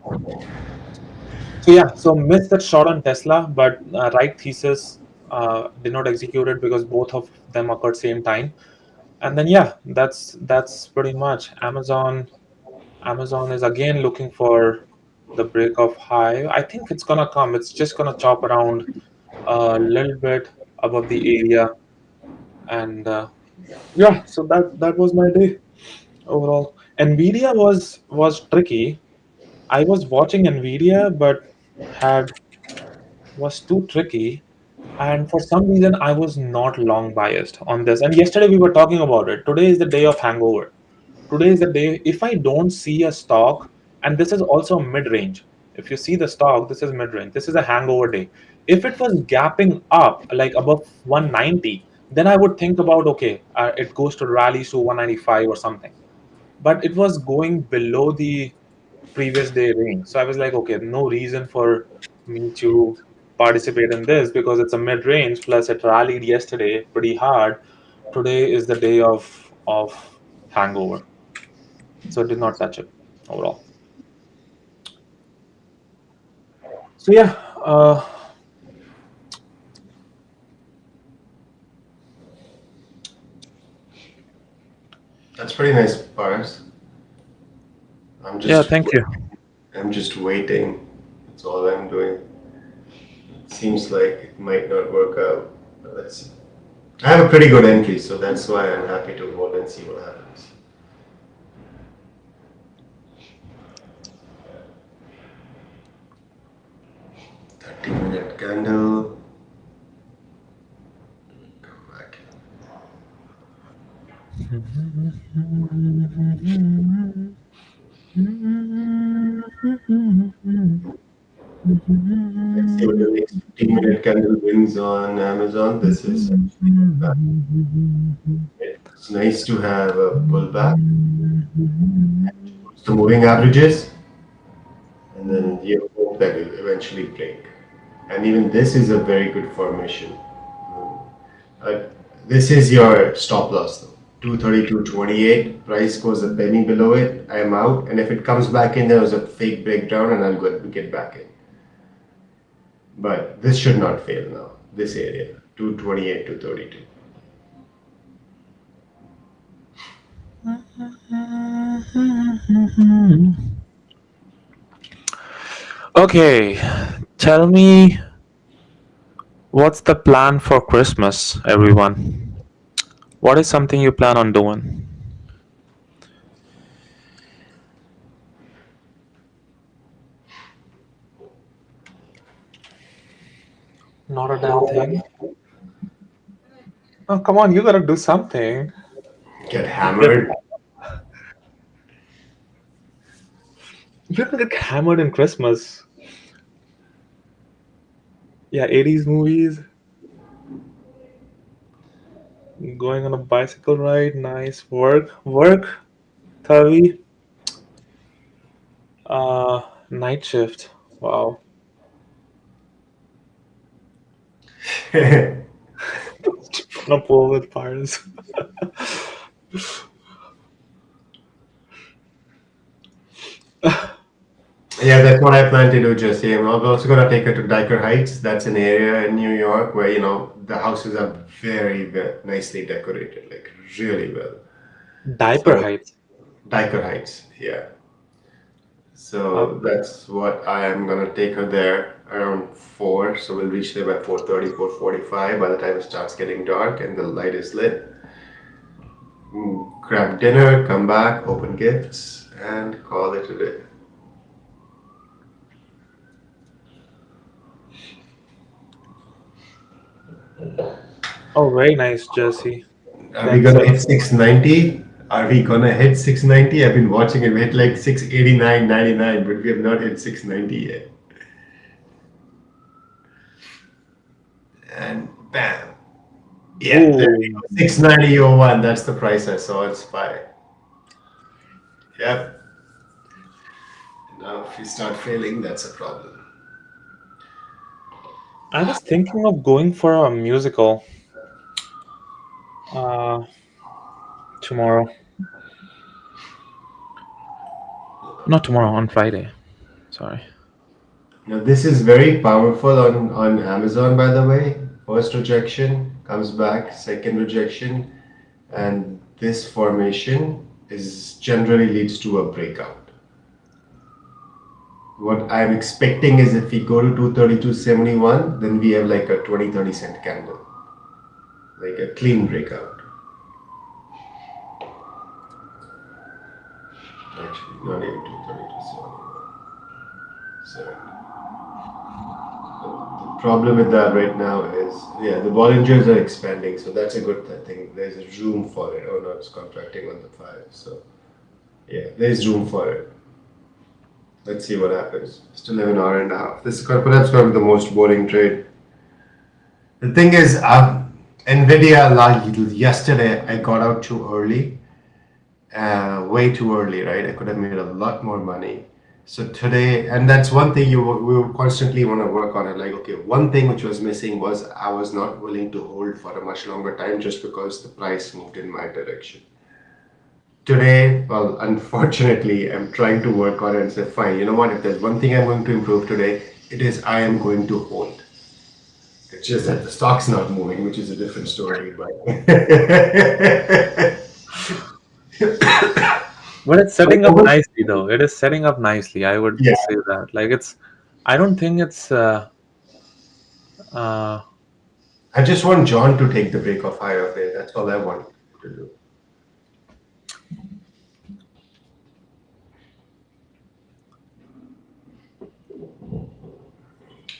Speaker 6: So yeah, so missed that shot on Tesla, but right thesis did not execute it because both of them occurred same time. And then yeah, that's pretty much Amazon. Amazon is again looking for the break of high. I think it's gonna come. It's just gonna chop around a little bit above the area, and yeah. So that was my day overall. Nvidia was tricky. I was watching Nvidia, but had was too tricky, and for some reason I was not long biased on this. And yesterday we were talking about it. Today is the day of hangover. Today is the day. If I don't see a stock, and this is also mid-range. If you see the stock, this is mid-range. This is a hangover day. If it was gapping up like above 190, then I would think about, okay, it goes to rally to 195 or something. But it was going below the previous day range. So I was like, okay, no reason for me to participate in this because it's a mid-range, plus it rallied yesterday pretty hard. Today is the day of hangover. So did not touch it overall. So yeah,
Speaker 7: That's pretty nice, Paras.
Speaker 6: yeah, thank you.
Speaker 7: I'm just waiting. That's all I'm doing. It seems like it might not work out, but let's see. I have a pretty good entry, so that's why I'm happy to hold and see what happens. Minute candle. Come back. candle wins on Amazon. This is it's nice to have a pullback. The moving averages, and then you hope that it will eventually break. And even this is a very good formation. This is your stop loss though. 232.28. Price goes a penny below it. I am out. And if it comes back in, there was a fake breakdown, and I'll go get back in. But this should not fail now. This area, 228 to 32.
Speaker 6: Okay, tell me what's the plan for Christmas, everyone? What is something you plan on doing? Not a damn thing. Oh, come on, you gotta do something.
Speaker 7: Get hammered.
Speaker 6: You don't get hammered in Christmas. Yeah, 80s movies. Going on a bicycle ride, nice. Work, Tavi. Night shift. Wow. No pool with bars.
Speaker 7: Yeah, that's what I plan to do, Jesse. I'm also going to take her to Diker Heights. That's an area in New York where, the houses are very nicely decorated, like really well.
Speaker 6: Diaper
Speaker 7: So-
Speaker 6: Heights.
Speaker 7: Diker Heights, yeah. So that's what I am going to take her there around 4. So we'll reach there by 4:30, 4:45 by the time it starts getting dark and the light is lit. Grab dinner, come back, open gifts, and call it a day.
Speaker 6: Oh, very nice, Jesse.
Speaker 7: Are we gonna hit 690? Are we gonna hit 690? I've been watching it. We hit like 689.99, but we have not hit 690 yet. And bam. Yeah, there we go. 690.01. That's the price I saw at SPY. Yep. Now, if we start failing, that's a problem.
Speaker 6: I was thinking of going for a musical tomorrow. Not tomorrow, on Friday. Sorry.
Speaker 7: Now, this is very powerful on Amazon, by the way. First rejection comes back, second rejection, and this formation generally leads to a breakout. What I'm expecting is if we go to 232.71, then we have like a 20-30 cent candle, like a clean breakout. Actually, not even 232.71. So the problem with that right now is, the Bollingers are expanding, so that's a good thing. There's room for it. Oh no, it's contracting on the 5. So yeah, there's room for it. Let's see what happens. Still have an hour and a half. This is perhaps going to be the most boring trade. The thing is, Nvidia yesterday I got out too early, way too early, right? I could have made a lot more money. So today, and that's one thing we will constantly want to work on it. Like, okay, one thing which was missing was I was not willing to hold for a much longer time just because the price moved in my direction. Today, well, unfortunately, I'm trying to work on it and say, fine, you know what, if there's one thing I'm going to improve today, it is I am going to hold. It's just that the stock's not moving, which is a different story, but...
Speaker 6: But it's setting up nicely, though. It is setting up nicely. I would
Speaker 7: Yeah.
Speaker 6: say that. Like, I don't think it's.
Speaker 7: I just want John to take the break off higher there. That's all I want to do.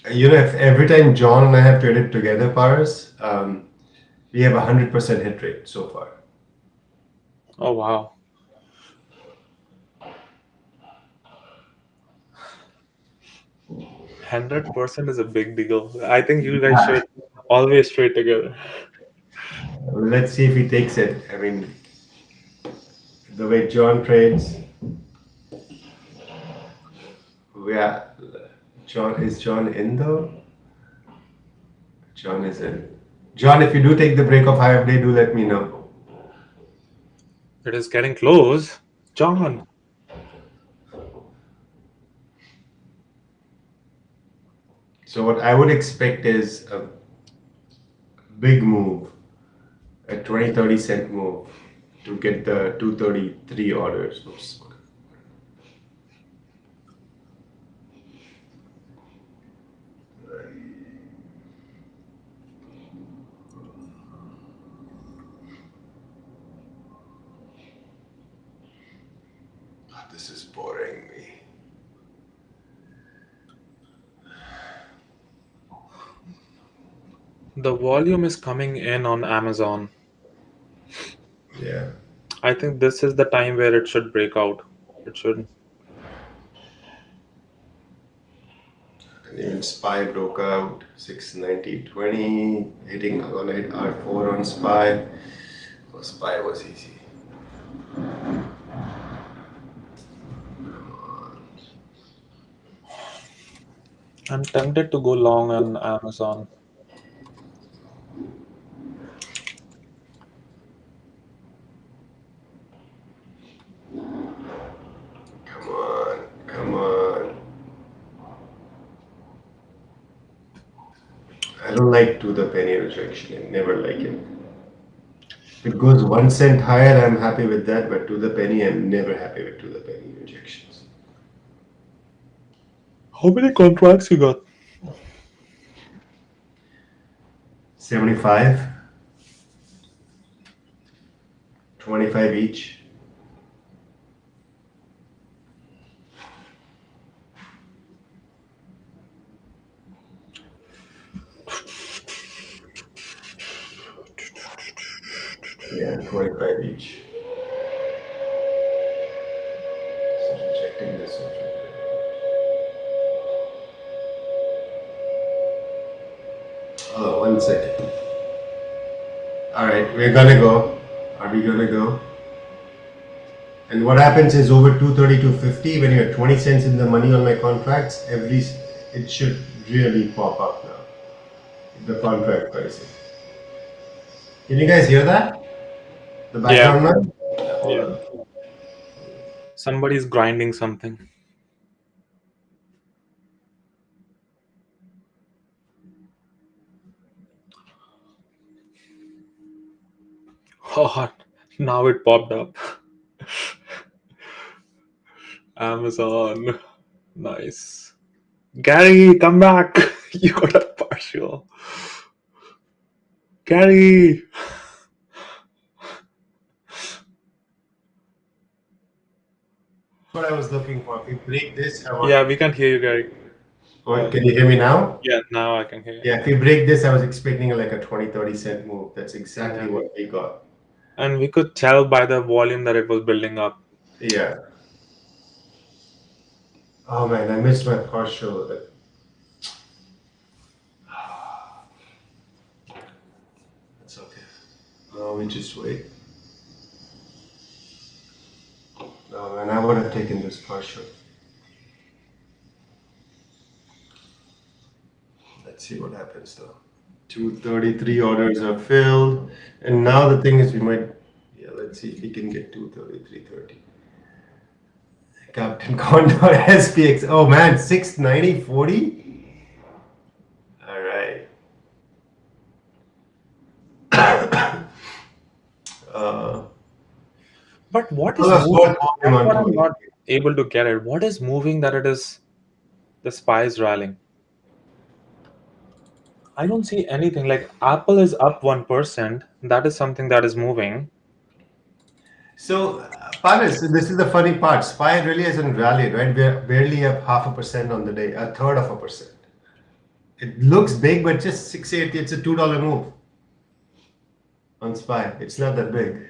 Speaker 7: If every time John and I have traded together, Paras, we have 100% hit rate so far.
Speaker 6: Oh, wow. 100% is a big deal. I think you guys should always trade together.
Speaker 7: Let's see if he takes it. I mean, the way John trades, yeah. John in though? John is in. John, if you do take the break of high of day, do let me know.
Speaker 6: It is getting close. John.
Speaker 7: So what I would expect is a big move, a 20-30 cent move to get the 233 orders. Oops. This is boring me.
Speaker 6: The volume is coming in on Amazon.
Speaker 7: Yeah.
Speaker 6: I think this is the time where it should break out. It should.
Speaker 7: And even SPY broke out 690.20, hitting on it R4 on SPY. Oh, SPY was easy.
Speaker 6: I'm tempted to go long on Amazon.
Speaker 7: Come on, come on. I don't like to the penny rejection. I never like it. If it goes 1 cent higher, I'm happy with that, but to the penny, I'm never happy with to the penny rejections.
Speaker 6: How many contracts you got?
Speaker 7: 75, 25 each. Yeah, 25 each. So rejecting this. Oh, 1 second. All right, we're gonna go. Are we gonna go? And what happens is over 232.50, when you're 20 cents in the money on my contracts, it should really pop up now. The contract pricing. Can you guys hear that? The background noise? Hold on.
Speaker 6: Somebody's grinding something. Oh, now it popped up. Amazon. Nice. Gary, come back. You got a partial. Gary.
Speaker 7: What I was looking for. If we break this, I want.
Speaker 6: Yeah, we can hear you, Gary.
Speaker 7: Oh, can you hear me now?
Speaker 6: Yeah, now I can hear you.
Speaker 7: Yeah, if we break this, I was expecting like a 20-30 cent move. That's exactly what we got.
Speaker 6: And we could tell by the volume that it was building up.
Speaker 7: Yeah. Oh man, I missed my partial. That's okay. No, we just wait. No, man, I would have taken this partial. Let's see what happens though. 233 orders are filled. And now the thing is we might, yeah, let's see if we can get 233.30. Captain Condor SPX. Oh man, 690.40? All right.
Speaker 6: But what is
Speaker 7: That's
Speaker 6: moving?
Speaker 7: what
Speaker 6: That's what I'm
Speaker 7: moving
Speaker 6: not able to get it. What is moving that it is the SPY is rallying? I don't see anything. Like Apple is up 1%. That is something that is moving.
Speaker 7: So, Paris, this is the funny part. SPY really hasn't rallied, right? We're barely up 0.5% on the day, 1/3%. It looks big, but just 680. It's a $2 move on SPY. It's not that big.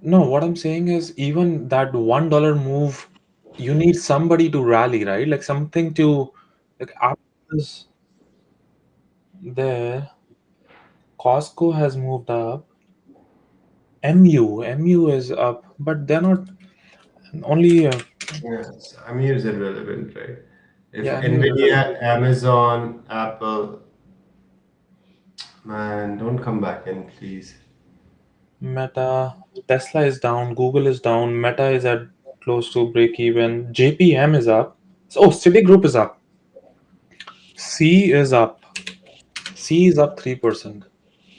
Speaker 6: No, what I'm saying is even that $1 move you need somebody to rally, right? Like something to, like Apple is there. Costco has moved up. MU is up, but they're not only.
Speaker 7: Yes, Amir is irrelevant, right? If
Speaker 6: Yeah, MU is
Speaker 7: Nvidia, Amazon, Apple, man, don't come back in, please.
Speaker 6: Meta. Tesla is down. Google is down. Meta is at close to break even. JPM is up. Oh, Citigroup is up. C is up. C is up 3%.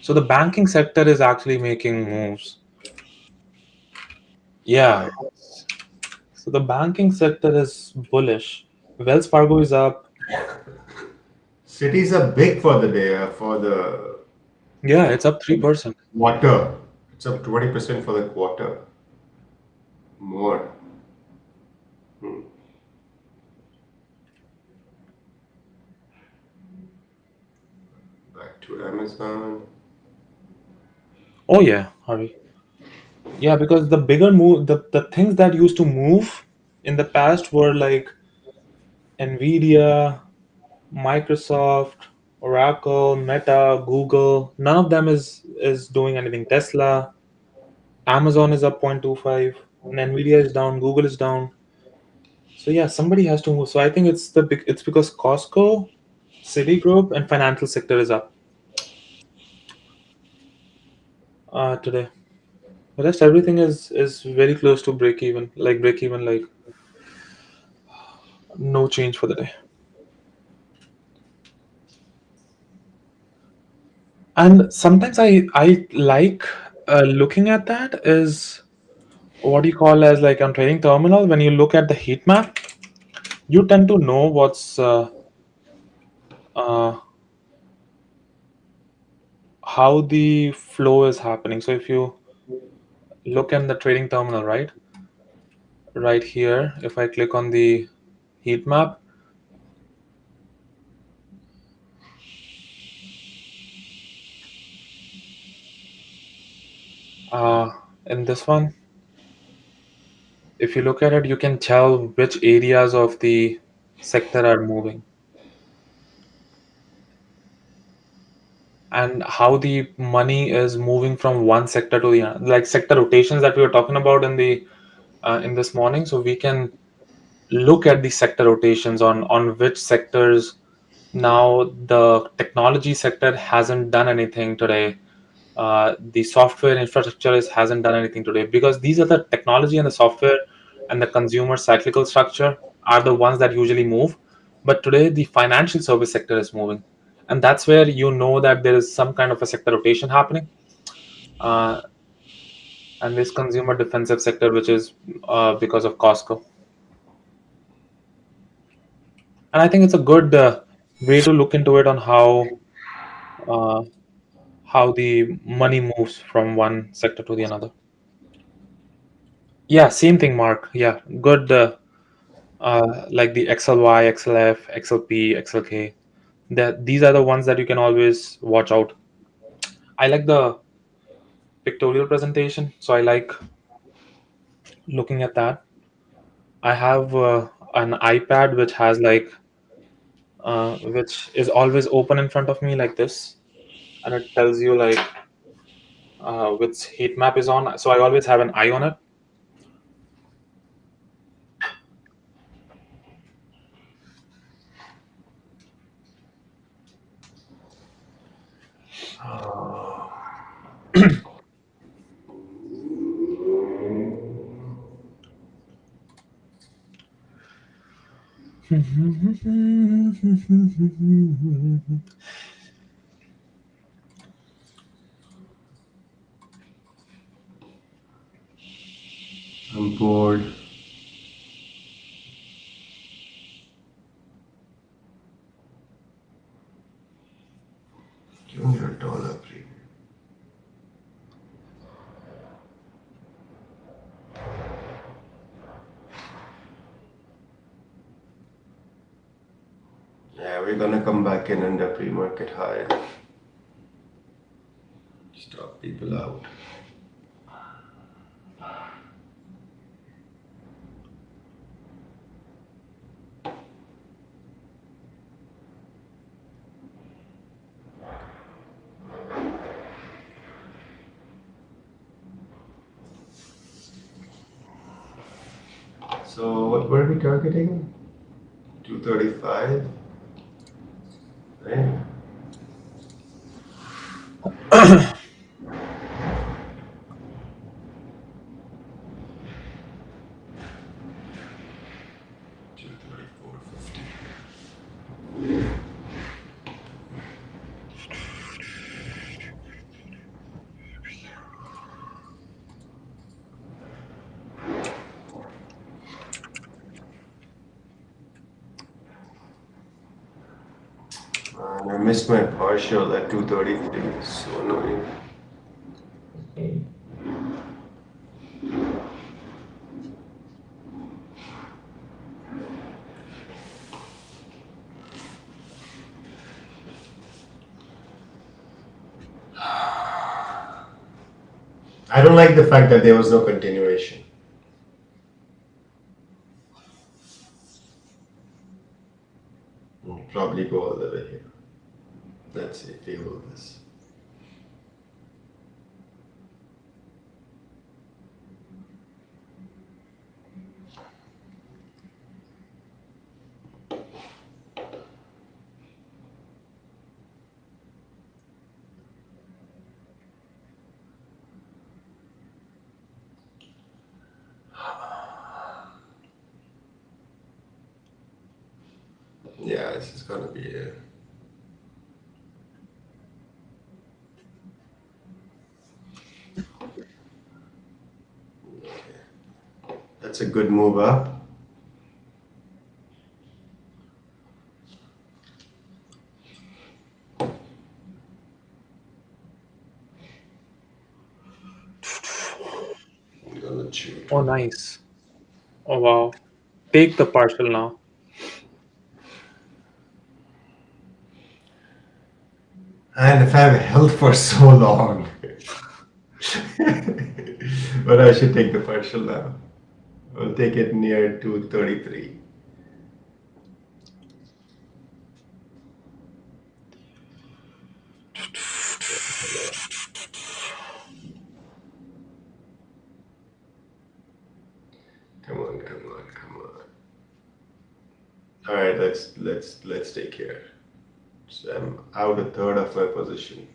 Speaker 6: So the banking sector is actually making moves. Yeah.
Speaker 7: Nice.
Speaker 6: So the banking sector is bullish. Wells Fargo is up.
Speaker 7: Cities are big for the day, for the
Speaker 6: Yeah, it's up 3%.
Speaker 7: quarter. It's up 20% for the quarter. More. Hmm. Back to Amazon.
Speaker 6: Oh yeah, Harvey. Yeah, because the bigger move, the things that used to move in the past were like Nvidia, Microsoft, Oracle, Meta, Google. None of them is doing anything. Tesla, Amazon is up 0.25, and Nvidia is down, Google is down. So yeah, somebody has to move. So I think it's because Costco, Citigroup, and financial sector is up today. The rest everything is very close to break even, like no change for the day. And sometimes I like looking at that is what do you call as like on trading terminal when you look at the heat map, you tend to know what's uh, how the flow is happening. So if you look in the trading terminal, right here, if I click on the heat map, uh, in this one, if you look at it, you can tell which areas of the sector are moving and how the money is moving from one sector to the other, like sector rotations that we were talking about in this morning. So we can look at the sector rotations on which sectors. Now the technology sector hasn't done anything today. The software infrastructure hasn't done anything today because these are the technology and the software and the consumer cyclical structure are the ones that usually move. But today the financial service sector is moving, and that's where you know that there is some kind of a sector rotation happening. Uh, and this consumer defensive sector, which is because of Costco. And I think it's a good way to look into it on uh, how the money moves from one sector to the another. Yeah, same thing, Mark. Yeah, good. Like the XLY, XLF, XLP, XLK. That these are the ones that you can always watch out. I like the pictorial presentation, so I like looking at that. I have an iPad which has like which is always open in front of me like this, and it tells you like which heat map is on. So I always have an eye on it.
Speaker 7: I'm bored. Give me $1, please. Yeah, we're gonna come back in under pre-market high. Stop people out. So what were we targeting? 235, right? And I missed my partial at 233. So annoying. I don't like the fact that there was no continuation. We'll probably go all the way here. Let's see, table this. Yeah, this is gonna be a that's a good move up. I'm gonna shoot.
Speaker 6: Oh, nice. Oh, wow. Take the partial now.
Speaker 7: And if I've held for so long. But I should take the partial now. I'll take it near 233. Come on, come on, come on. All right, let's take care. So I'm out a third of my position.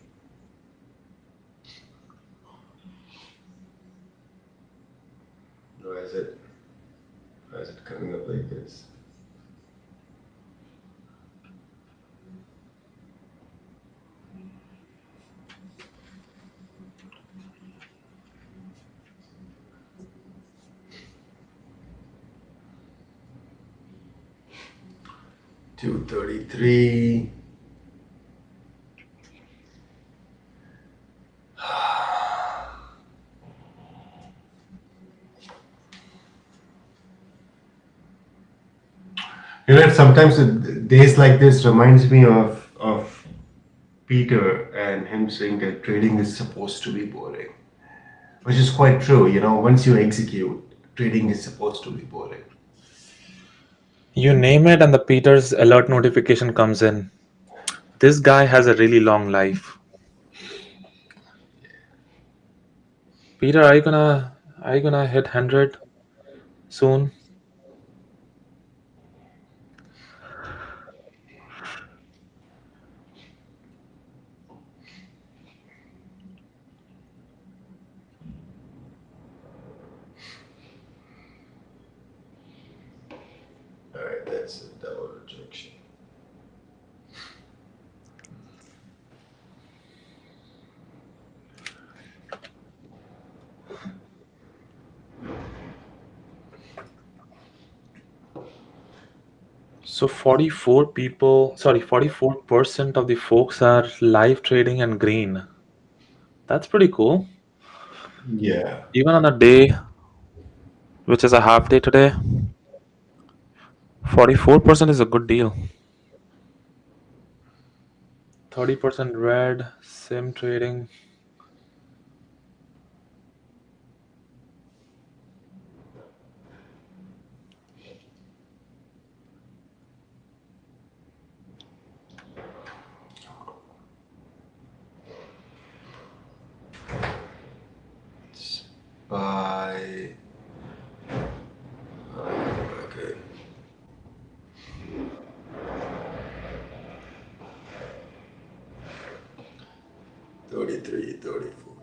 Speaker 7: Why is it coming up like this? $233. You know, sometimes days like this reminds me of Peter and him saying that trading is supposed to be boring, which is quite true. You know, once you execute, trading is supposed to be boring.
Speaker 6: You name it, and the Peter's alert notification comes in. This guy has a really long life. Peter, are you gonna hit 100 soon?
Speaker 7: All right, that's a double rejection.
Speaker 6: So 44% of the folks are live trading and green. That's pretty cool.
Speaker 7: Yeah.
Speaker 6: Even on a day, which is a half day today, 44% is a good deal. 30% red, sim trading.
Speaker 7: By 33, 34,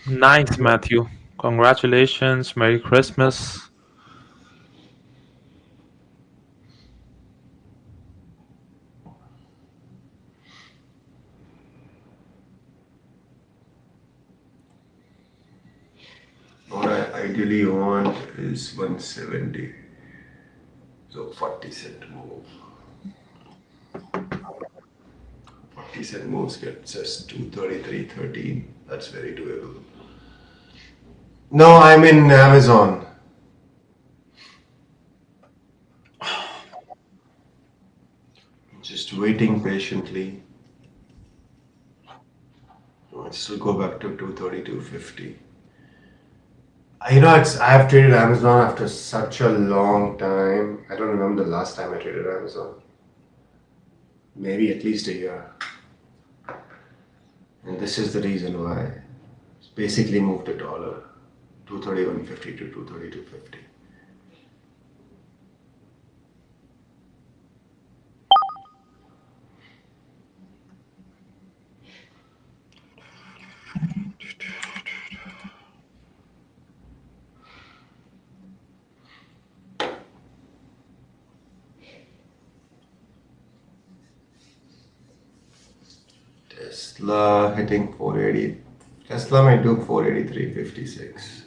Speaker 7: 30.
Speaker 6: Nice, Matthew. Congratulations. Merry Christmas.
Speaker 7: What I ideally want is 170. So 40 cent move. 40 cent moves gets us to 33.13. That's very doable. No, I'm in Amazon. Just waiting patiently. I'll still go back to 232.50. I have traded Amazon after such a long time. I don't remember the last time I traded Amazon. Maybe at least a year. And this is the reason why. It's basically moved $1. 231.50 to 232.50. Tesla hitting 480. Tesla might do 483.56.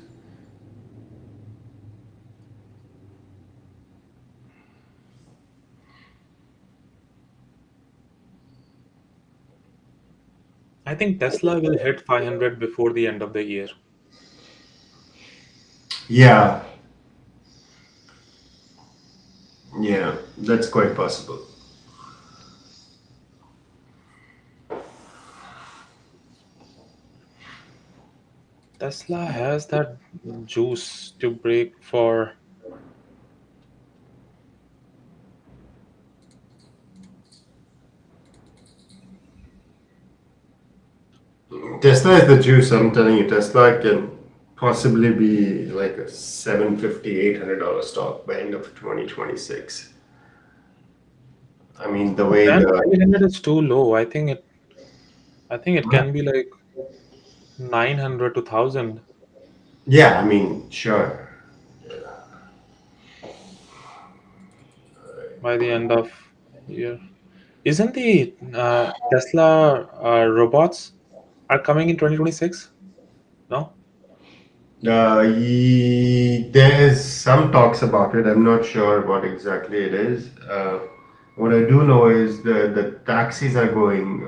Speaker 6: I think Tesla will hit 500 before the end of the year.
Speaker 7: Yeah. Yeah, that's quite possible.
Speaker 6: Tesla has that juice to break for.
Speaker 7: Tesla is the juice, I'm telling you. Tesla can possibly be like a $750, $800 stock by end of 2026. I mean, the way
Speaker 6: Then
Speaker 7: the
Speaker 6: 500 is too low. I think it can be like 900 to 1000
Speaker 7: yeah, I mean, sure.
Speaker 6: by the end of year. Isn't the Tesla robots are coming in 2026? No?
Speaker 7: There's some talks about it. I'm not sure what exactly it is. What I do know is the taxis are going,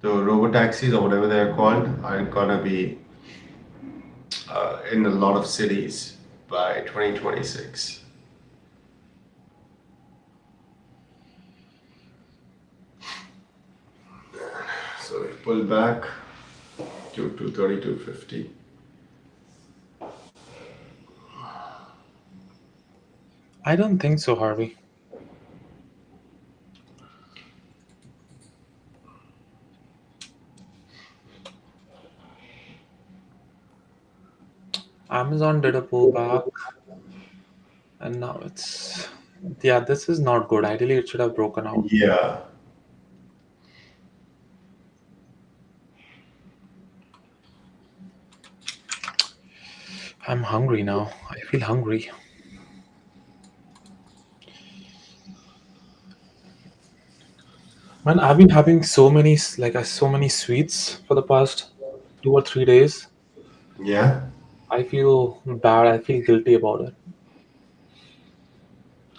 Speaker 7: the robo taxis or whatever they're called, are gonna be in a lot of cities by 2026. So we pull back to 232.50.
Speaker 6: I don't think so, Harvey. Amazon did a pullback, and now it's this is not good. Ideally, it should have broken out.
Speaker 7: Yeah.
Speaker 6: I'm hungry now. I feel hungry. Man, I've been having so many sweets for the past 2 or 3 days.
Speaker 7: Yeah.
Speaker 6: I feel bad. I feel guilty about it.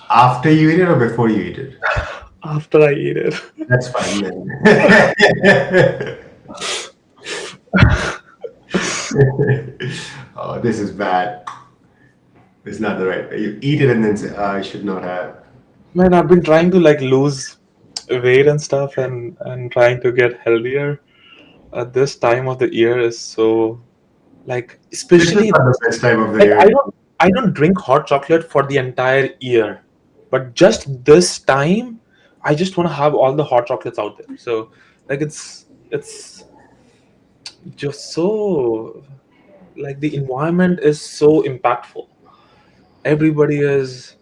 Speaker 7: After you eat it or before you eat it?
Speaker 6: After I eat it.
Speaker 7: That's fine then. Oh, this is bad. It's not the right way. You eat it and then say, I should not have.
Speaker 6: Man, I've been trying to lose weight and stuff and trying to get healthier. At this time of the year is so
Speaker 7: This is
Speaker 6: especially
Speaker 7: not the best time of the
Speaker 6: like
Speaker 7: year.
Speaker 6: I don't drink hot chocolate for the entire year, but just this time I just want to have all the hot chocolates out there. So it's just so, like, the environment is so impactful. Everybody is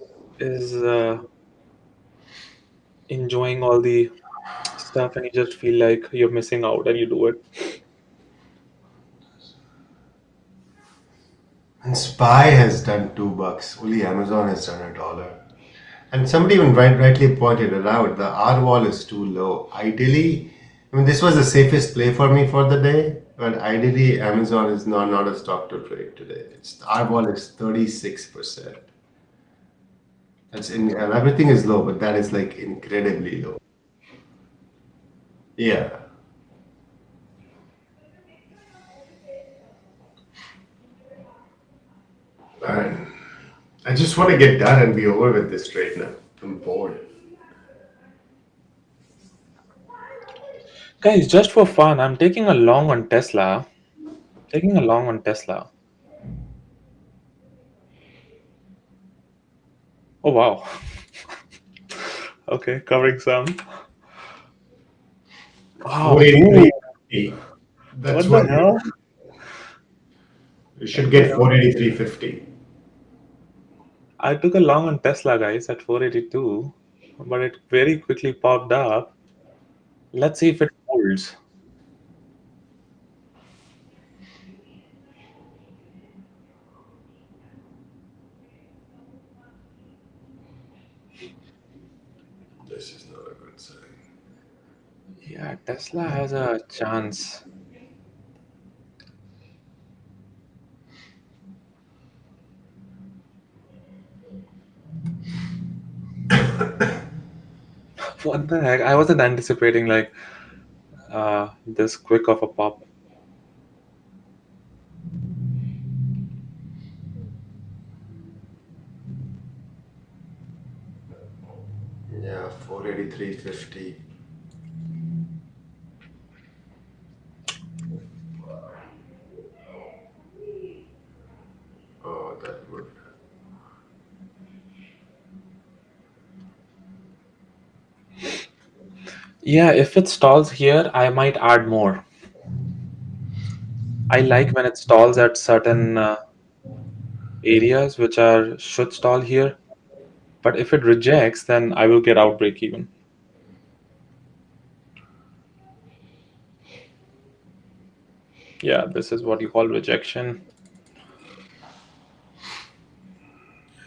Speaker 6: enjoying all the stuff, and you just feel like you're missing out, and you do it.
Speaker 7: And Spy has done $2. Only Amazon has done $1. And somebody even rightly pointed it out. The R wall is too low. Ideally, I mean, this was the safest play for me for the day. But ideally, Amazon is not a stock to trade today. Its R wall is 36%. And everything is low, but that is like incredibly low. Yeah. And I just want to get done and be over with this trade now. I'm bored.
Speaker 6: Guys, just for fun, I'm taking a long on Tesla. Taking a long on Tesla. Oh wow. Okay, covering some. Wow, dude,
Speaker 7: 483.50. That's
Speaker 6: what the hell?
Speaker 7: You should get 483.50.
Speaker 6: I took a long on Tesla, guys, at 482, but it very quickly popped up. Let's see if it holds.
Speaker 7: This is not a good sign.
Speaker 6: Yeah, Tesla has a chance. What the heck? I wasn't anticipating like this quick of a pop.
Speaker 7: Yeah, 483.50. Oh, that would.
Speaker 6: Yeah, if it stalls here, I might add more. I like when it stalls at certain areas which are should stall here. But if it rejects, then I will get out break even. Yeah, this is what you call rejection.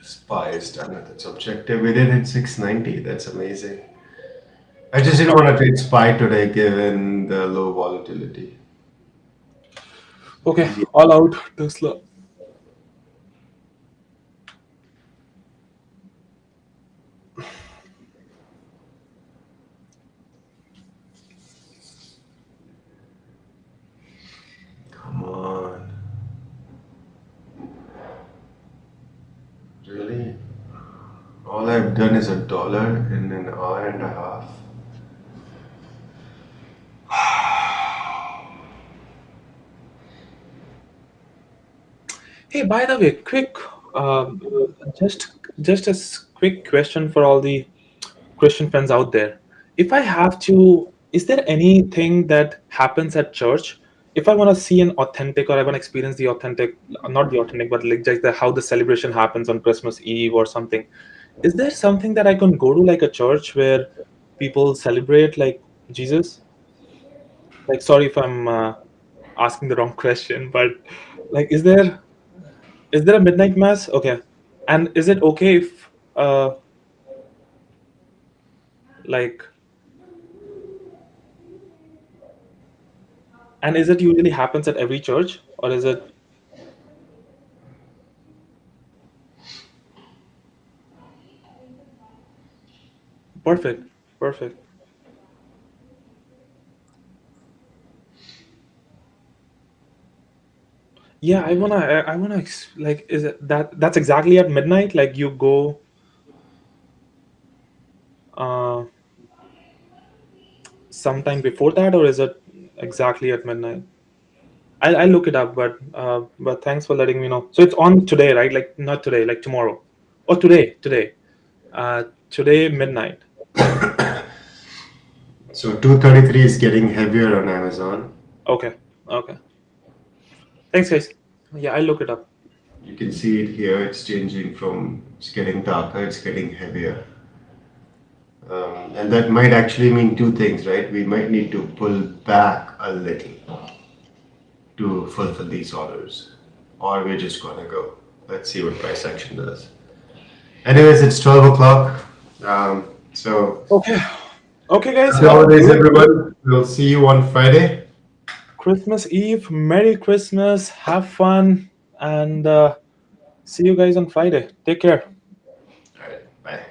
Speaker 7: Spy is done with its objective. We did hit 690. That's amazing. I just didn't want to trade Spy today given the low volatility.
Speaker 6: Okay, all out Tesla.
Speaker 7: Come on. Really? All I've done is $1 in an hour and a half.
Speaker 6: Hey, by the way, quick, just a quick question for all the Christian friends out there. If I have to, is there anything that happens at church? If I want to see an authentic, or I want to experience the authentic, not the authentic, but like just how the celebration happens on Christmas Eve or something, is there something that I can go to, like a church where people celebrate like Jesus? Like, sorry if I'm asking the wrong question, but like, is there a midnight mass? Okay, and is it okay if like, and is it usually happens at every church, or is it? Perfect, perfect. Yeah, I wanna like, is it that's exactly at midnight? Like you go uh sometime before that, or is it exactly at midnight? I'll look it up, but thanks for letting me know. So it's on today, right? Like not today, like tomorrow, or today, today midnight.
Speaker 7: So 233 is getting heavier on Amazon.
Speaker 6: Okay, Okay. Thanks, guys. Yeah, I'll look it up.
Speaker 7: You can see it here. It's changing from, it's getting darker, it's getting heavier. And that might actually mean two things, right? We might need to pull back a little to fulfill these orders, or we're just gonna go. Let's see what price action does. Anyways, it's 12 o'clock. So,
Speaker 6: Okay. Okay, guys.
Speaker 7: happy holidays, everyone. We'll see you on Friday.
Speaker 6: Christmas Eve. Merry Christmas. Have fun. And see you guys on Friday. Take care.
Speaker 7: All right, bye.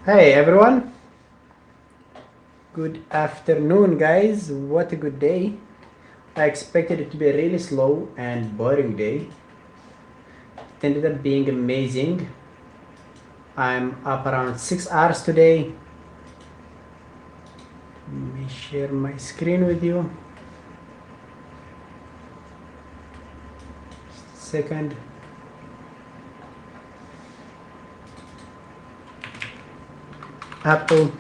Speaker 8: Hey everyone, good afternoon guys. What a good day. I expected it to be a really slow and boring day. It ended up being amazing. I'm up around 6 hours today. Let me share my screen with you. Just a second. Apple.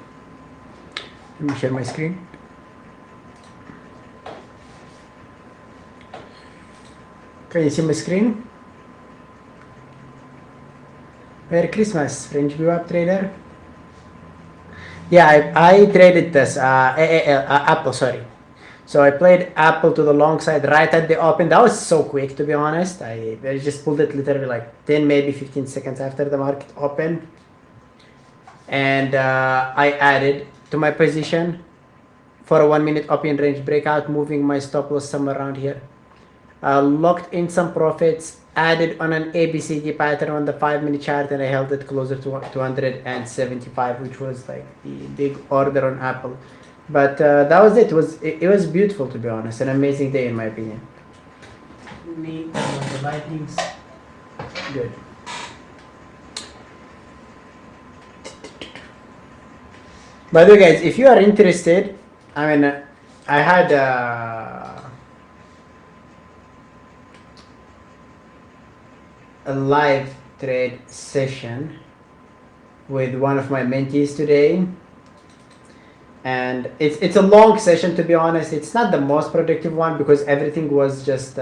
Speaker 8: Let me share my screen. Can you see my screen? Merry Christmas, French View App Trader. Yeah, I traded this Apple, sorry. So I played Apple to the long side right at the open. That was so quick, to be honest. I just pulled it literally like 10, maybe 15 seconds after the market opened. And I added to my position for a 1 minute open range breakout, moving my stop loss somewhere around here. Locked in some profits, added on an ABCD pattern on the 5 minute chart, and I held it closer to 275, which was like the big order on Apple. But that was it. It was beautiful, to be honest. An amazing day in my opinion. Me, the lightnings, good. By the way, guys, if you are interested, I mean, I had a live trade session with one of my mentees today, and it's a long session, to be honest. It's not the most productive one because everything was just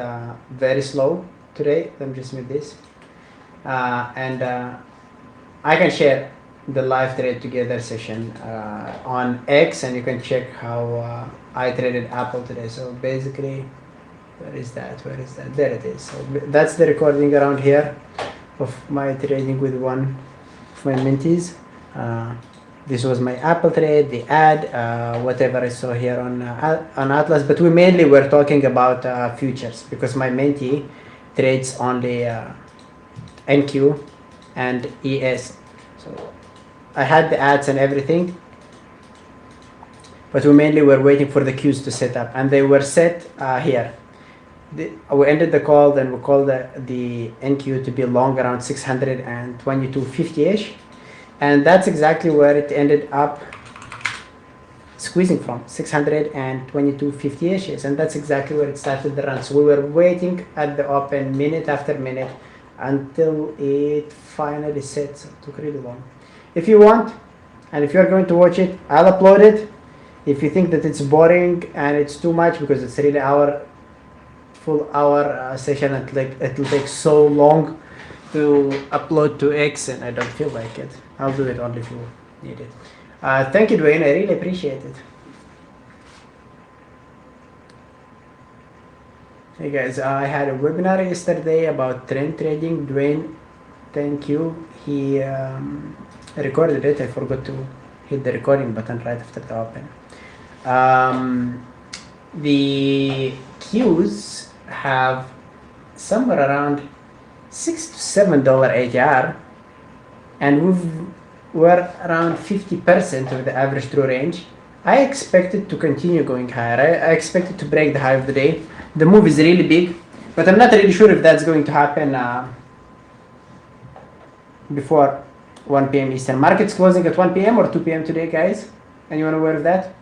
Speaker 8: very slow today. Let me just move this, and I can share the live trade together session on X, and you can check how I traded Apple today. So basically, where is that? There it is. So that's the recording around here of my trading with one of my mentees. This was my Apple trade, the ad, whatever I saw here on Atlas. But we mainly were talking about futures because my mentee trades only NQ and ES. So I had the ads and everything, but we mainly were waiting for the queues to set up, and they were set here. We ended the call, then we called the NQ to be long around 622.50-ish, and that's exactly where it ended up squeezing from, 622.50-ish, and that's exactly where it started the run. So we were waiting at the open minute after minute until it finally set. So it took really long. If you want, and if you're going to watch it, I'll upload it. If you think that it's boring and it's too much because it's really full hour session, it'll take so long to upload to X, and I don't feel like it. I'll do it only if you need it. Thank you, Dwayne. I really appreciate it. Hey guys, I had a webinar yesterday about trend trading. Dwayne, thank you. He recorded it. I forgot to hit the recording button right after the open. The queues have somewhere around $6 to $7 ATR, and we're around 50% of the average true range. I expect it to continue going higher. I expect it to break the high of the day. The move is really big, but I'm not really sure if that's going to happen before 1 p.m. Eastern. Market's closing at 1 p.m. or 2 p.m. today, guys? Anyone aware of that?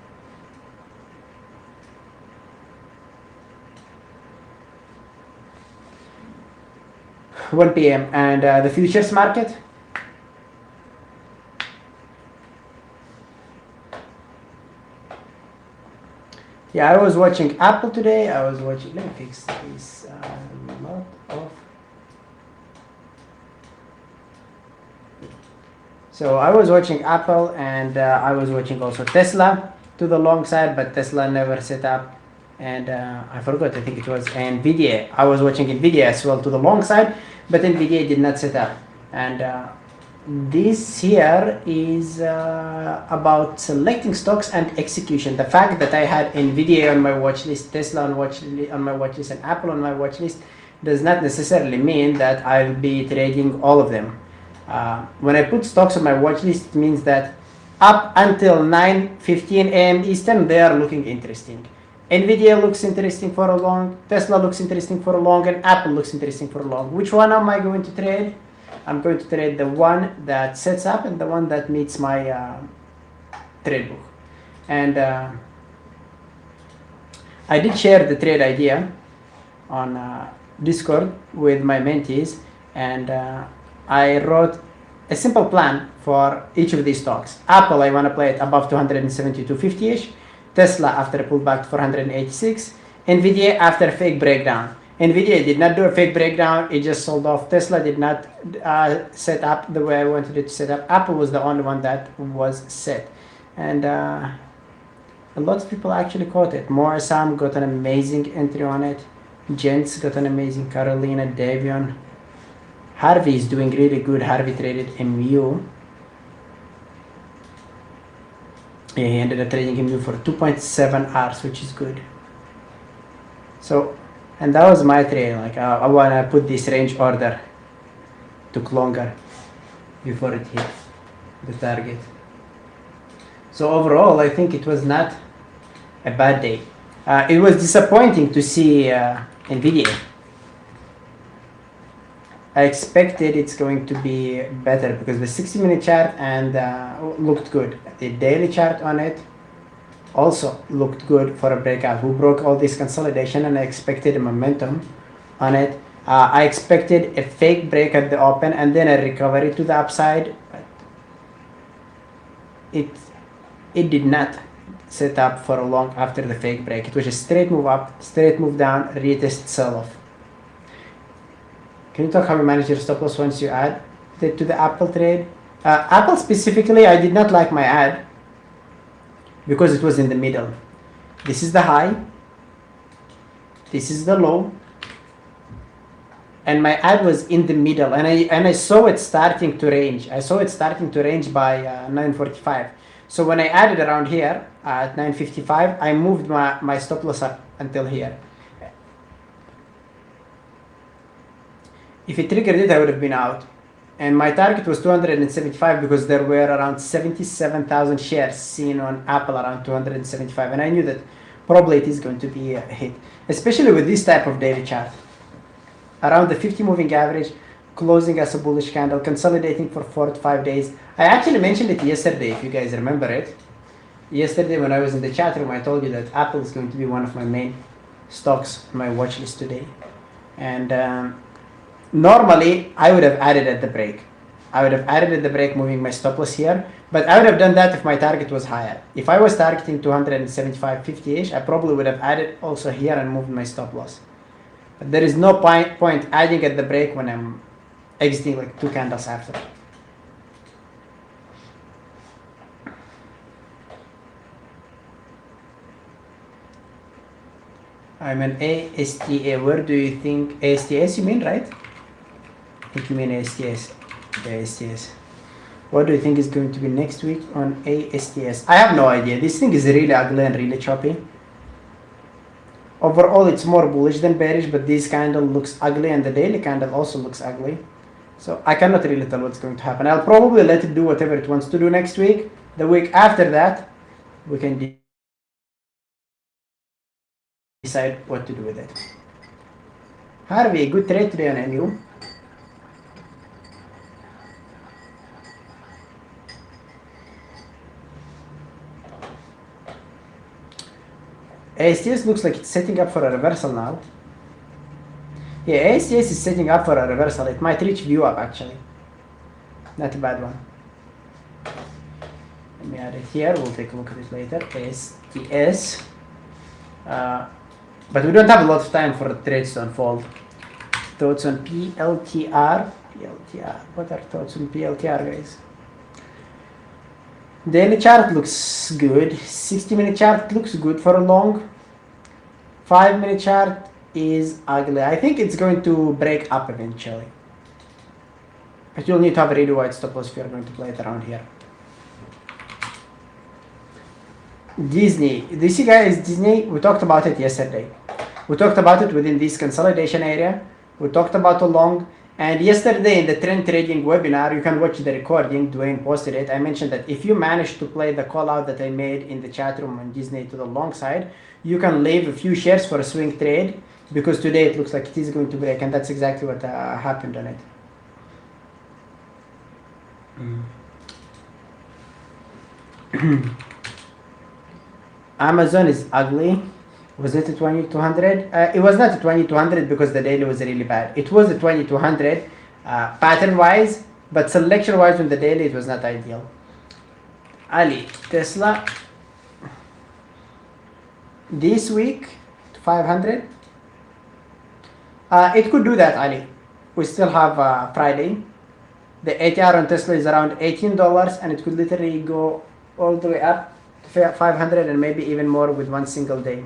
Speaker 8: $1 p.m. And the futures market? Yeah, I was watching Apple today. I was watching. Let me fix this. Lot of. So I was watching Apple and I was watching also Tesla to the long side, but Tesla never set up. And I forgot. I think it was Nvidia. I was watching Nvidia as well to the long side, but Nvidia did not set up. And this here is about selecting stocks and execution. The fact that I had Nvidia on my watch list, Tesla on my watch list, and Apple on my watch list does not necessarily mean that I'll be trading all of them. When I put stocks on my watch list, it means that up until 9:15 a.m. Eastern, they are looking interesting. Nvidia looks interesting for a long, Tesla looks interesting for a long, and Apple looks interesting for a long. Which one am I going to trade? I'm going to trade the one that sets up and the one that meets my trade book. And I did share the trade idea on Discord with my mentees, and I wrote a simple plan for each of these stocks. Apple, I want to play it above 272.50-ish. Tesla after a pullback to 486. Nvidia after a fake breakdown. Nvidia did not do a fake breakdown, it just sold off. Tesla did not set up the way I wanted it to set up. Apple was the only one that was set. And a lot of people actually caught it. Sam got an amazing entry on it. Jens got an amazing, Carolina, Davion. Harvey is doing really good. Harvey traded MU. Yeah, he ended up trading MU for 2.7 hours, which is good. So, and that was my trade. Like I want to put this range order, took longer before it hit the target. So overall, I think it was not a bad day. It was disappointing to see Nvidia. I expected it's going to be better because the 60-minute chart and looked good. The daily chart on it also looked good for a breakout. Who broke all this consolidation, and I expected a momentum on it. I expected a fake break at the open and then a recovery to the upside. But it did not set up for a long after the fake break. It was a straight move up, straight move down, retest sell-off. Can you talk how you manage your stop loss once you add it to the Apple trade? Apple specifically, I did not like my ad because it was in the middle. This is the high, this is the low, and my ad was in the middle, and I saw it starting to range. I saw it starting to range by 9:45. So when I added around here at 9:55, I moved my stop loss up until here. If it triggered it, I would have been out. And my target was 275 because there were around 77,000 shares seen on Apple around 275. And I knew that probably it is going to be a hit, especially with this type of daily chart. Around the 50 moving average, closing as a bullish candle, consolidating for 4 to 5 days. I actually mentioned it yesterday, if you guys remember it. Yesterday when I was in the chat room, I told you that Apple is going to be one of my main stocks on my watch list today. And normally, I would have added at the break. I would have added at the break, moving my stop loss here. But I would have done that if my target was higher. If I was targeting 275.50-ish, I probably would have added also here and moved my stop loss. But there is no point adding at the break when I'm exiting like 2 candles after. I'm an ASTA. Where do you think ASTS you mean, right? I think you mean ASTS. ASTS. What do you think is going to be next week on ASTS? I have no idea. This thing is really ugly and really choppy. Overall, it's more bullish than bearish, but this candle looks ugly and the daily candle also looks ugly. So I cannot really tell what's going to happen. I'll probably let it do whatever it wants to do next week. The week after that, we can decide what to do with it. Harvey, good trade today on MU. ASTS looks like it's setting up for a reversal now. Yeah, ASTS is setting up for a reversal. It might reach view up actually. Not a bad one. Let me add it here. We'll take a look at it later. ASTS. But we don't have a lot of time for the trades to unfold. Thoughts on PLTR? PLTR. What are thoughts on PLTR, guys? Daily chart looks good. 60-minute chart looks good for a long. 5-minute chart is ugly. I think it's going to break up eventually. But you'll need to have a really wide stop loss if you're going to play it around here. Disney. Do you see, guys, Disney? We talked about it yesterday. We talked about it within this consolidation area. We talked about a long. And yesterday in the trend trading webinar, you can watch the recording. Dwayne posted it. I mentioned that if you manage to play the call out that I made in the chat room on Disney to the long side, you can leave a few shares for a swing trade, because today it looks like it is going to break, and that's exactly what happened on it. Amazon is ugly. Was it a 2200? It was not a 2200 because the daily was really bad. It was a 2200 pattern wise, but selection wise on the daily it was not ideal. Ali, Tesla this week to 500. It could do that, Ali. We still have Friday. The ATR on Tesla is around $18, and it could literally go all the way up to 500 and maybe even more with one single day.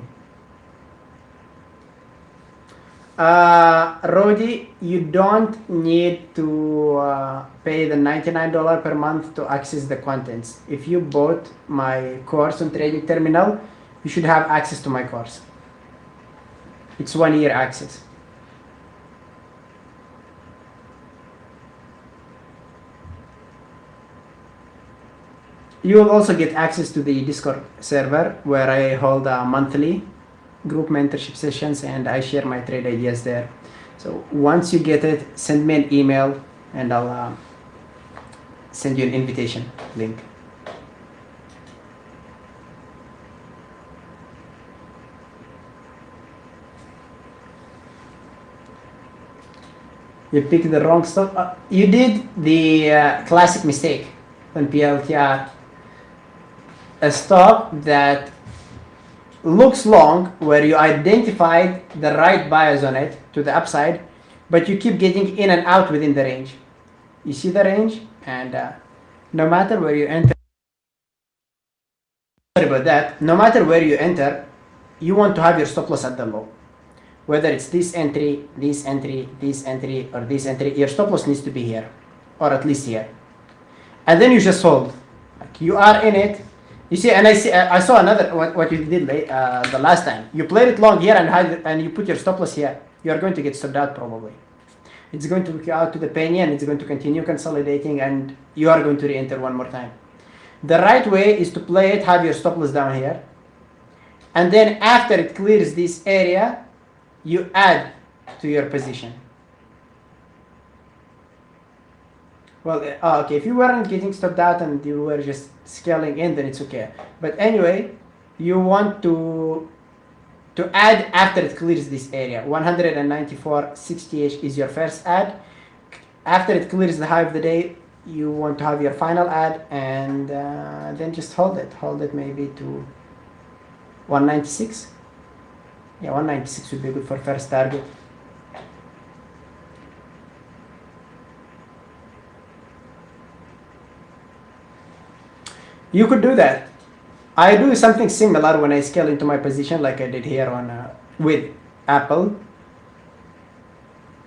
Speaker 8: Rodi, you don't need to pay the $99 per month to access the contents. If you bought my course on Trading Terminal, you should have access to my course. It's 1 year access. You will also get access to the Discord server where I hold monthly group mentorship sessions and I share my trade ideas there. So once you get it, send me an email and I'll send you an invitation link. You picked the wrong stock. You did the classic mistake on PLTR. A stock that looks long, where you identified the right buyers on it to the upside, but you keep getting in and out within the range. You see the range, and no matter where you enter, sorry about that, no matter where you enter, you want to have your stop loss at the low. Whether it's this entry, this entry, this entry, or this entry, your stop loss needs to be here, or at least here. And then you just hold. Like you are in it. You see, and I saw another what you did the last time. You played it long here and you put your stop loss here. You are going to get stopped out probably. It's going to look you out to the penny and it's going to continue consolidating and you are going to re-enter one more time. The right way is to play it, have your stop loss down here. And then after it clears this area, you add to your position. Well, okay, if you weren't getting stopped out and you were just scaling in, then it's okay. But anyway, you want to add after it clears this area. 194.60 is your first add. After it clears the high of the day, you want to have your final add and then just hold it. Hold it maybe to 196. Yeah, 196 would be good for first target. You could do that. I do something similar when I scale into my position like I did here on with Apple.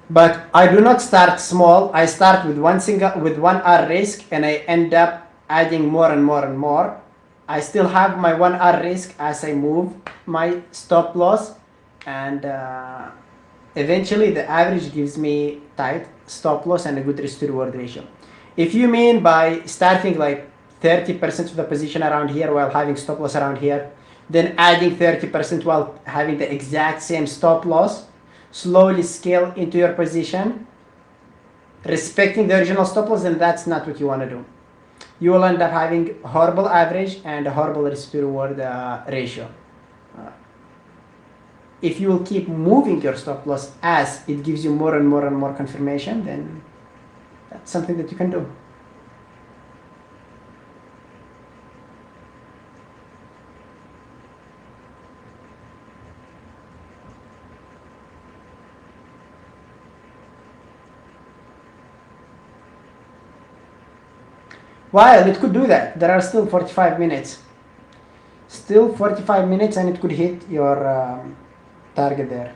Speaker 8: But I do not start small. I start with one R risk and I end up adding more and more and more. I still have my 1 R risk as I move my stop loss and eventually the average gives me tight stop loss and a good risk to reward ratio. If you mean by starting like 30% of the position around here while having stop loss around here, then adding 30% while having the exact same stop loss, slowly scale into your position, respecting the original stop loss, then that's not what you want to do. You will end up having horrible average and a horrible risk to reward ratio. If you will keep moving your stop loss as it gives you more and more and more confirmation, then that's something that you can do. While it could do that, there are still 45 minutes. Still 45 minutes and it could hit your target there.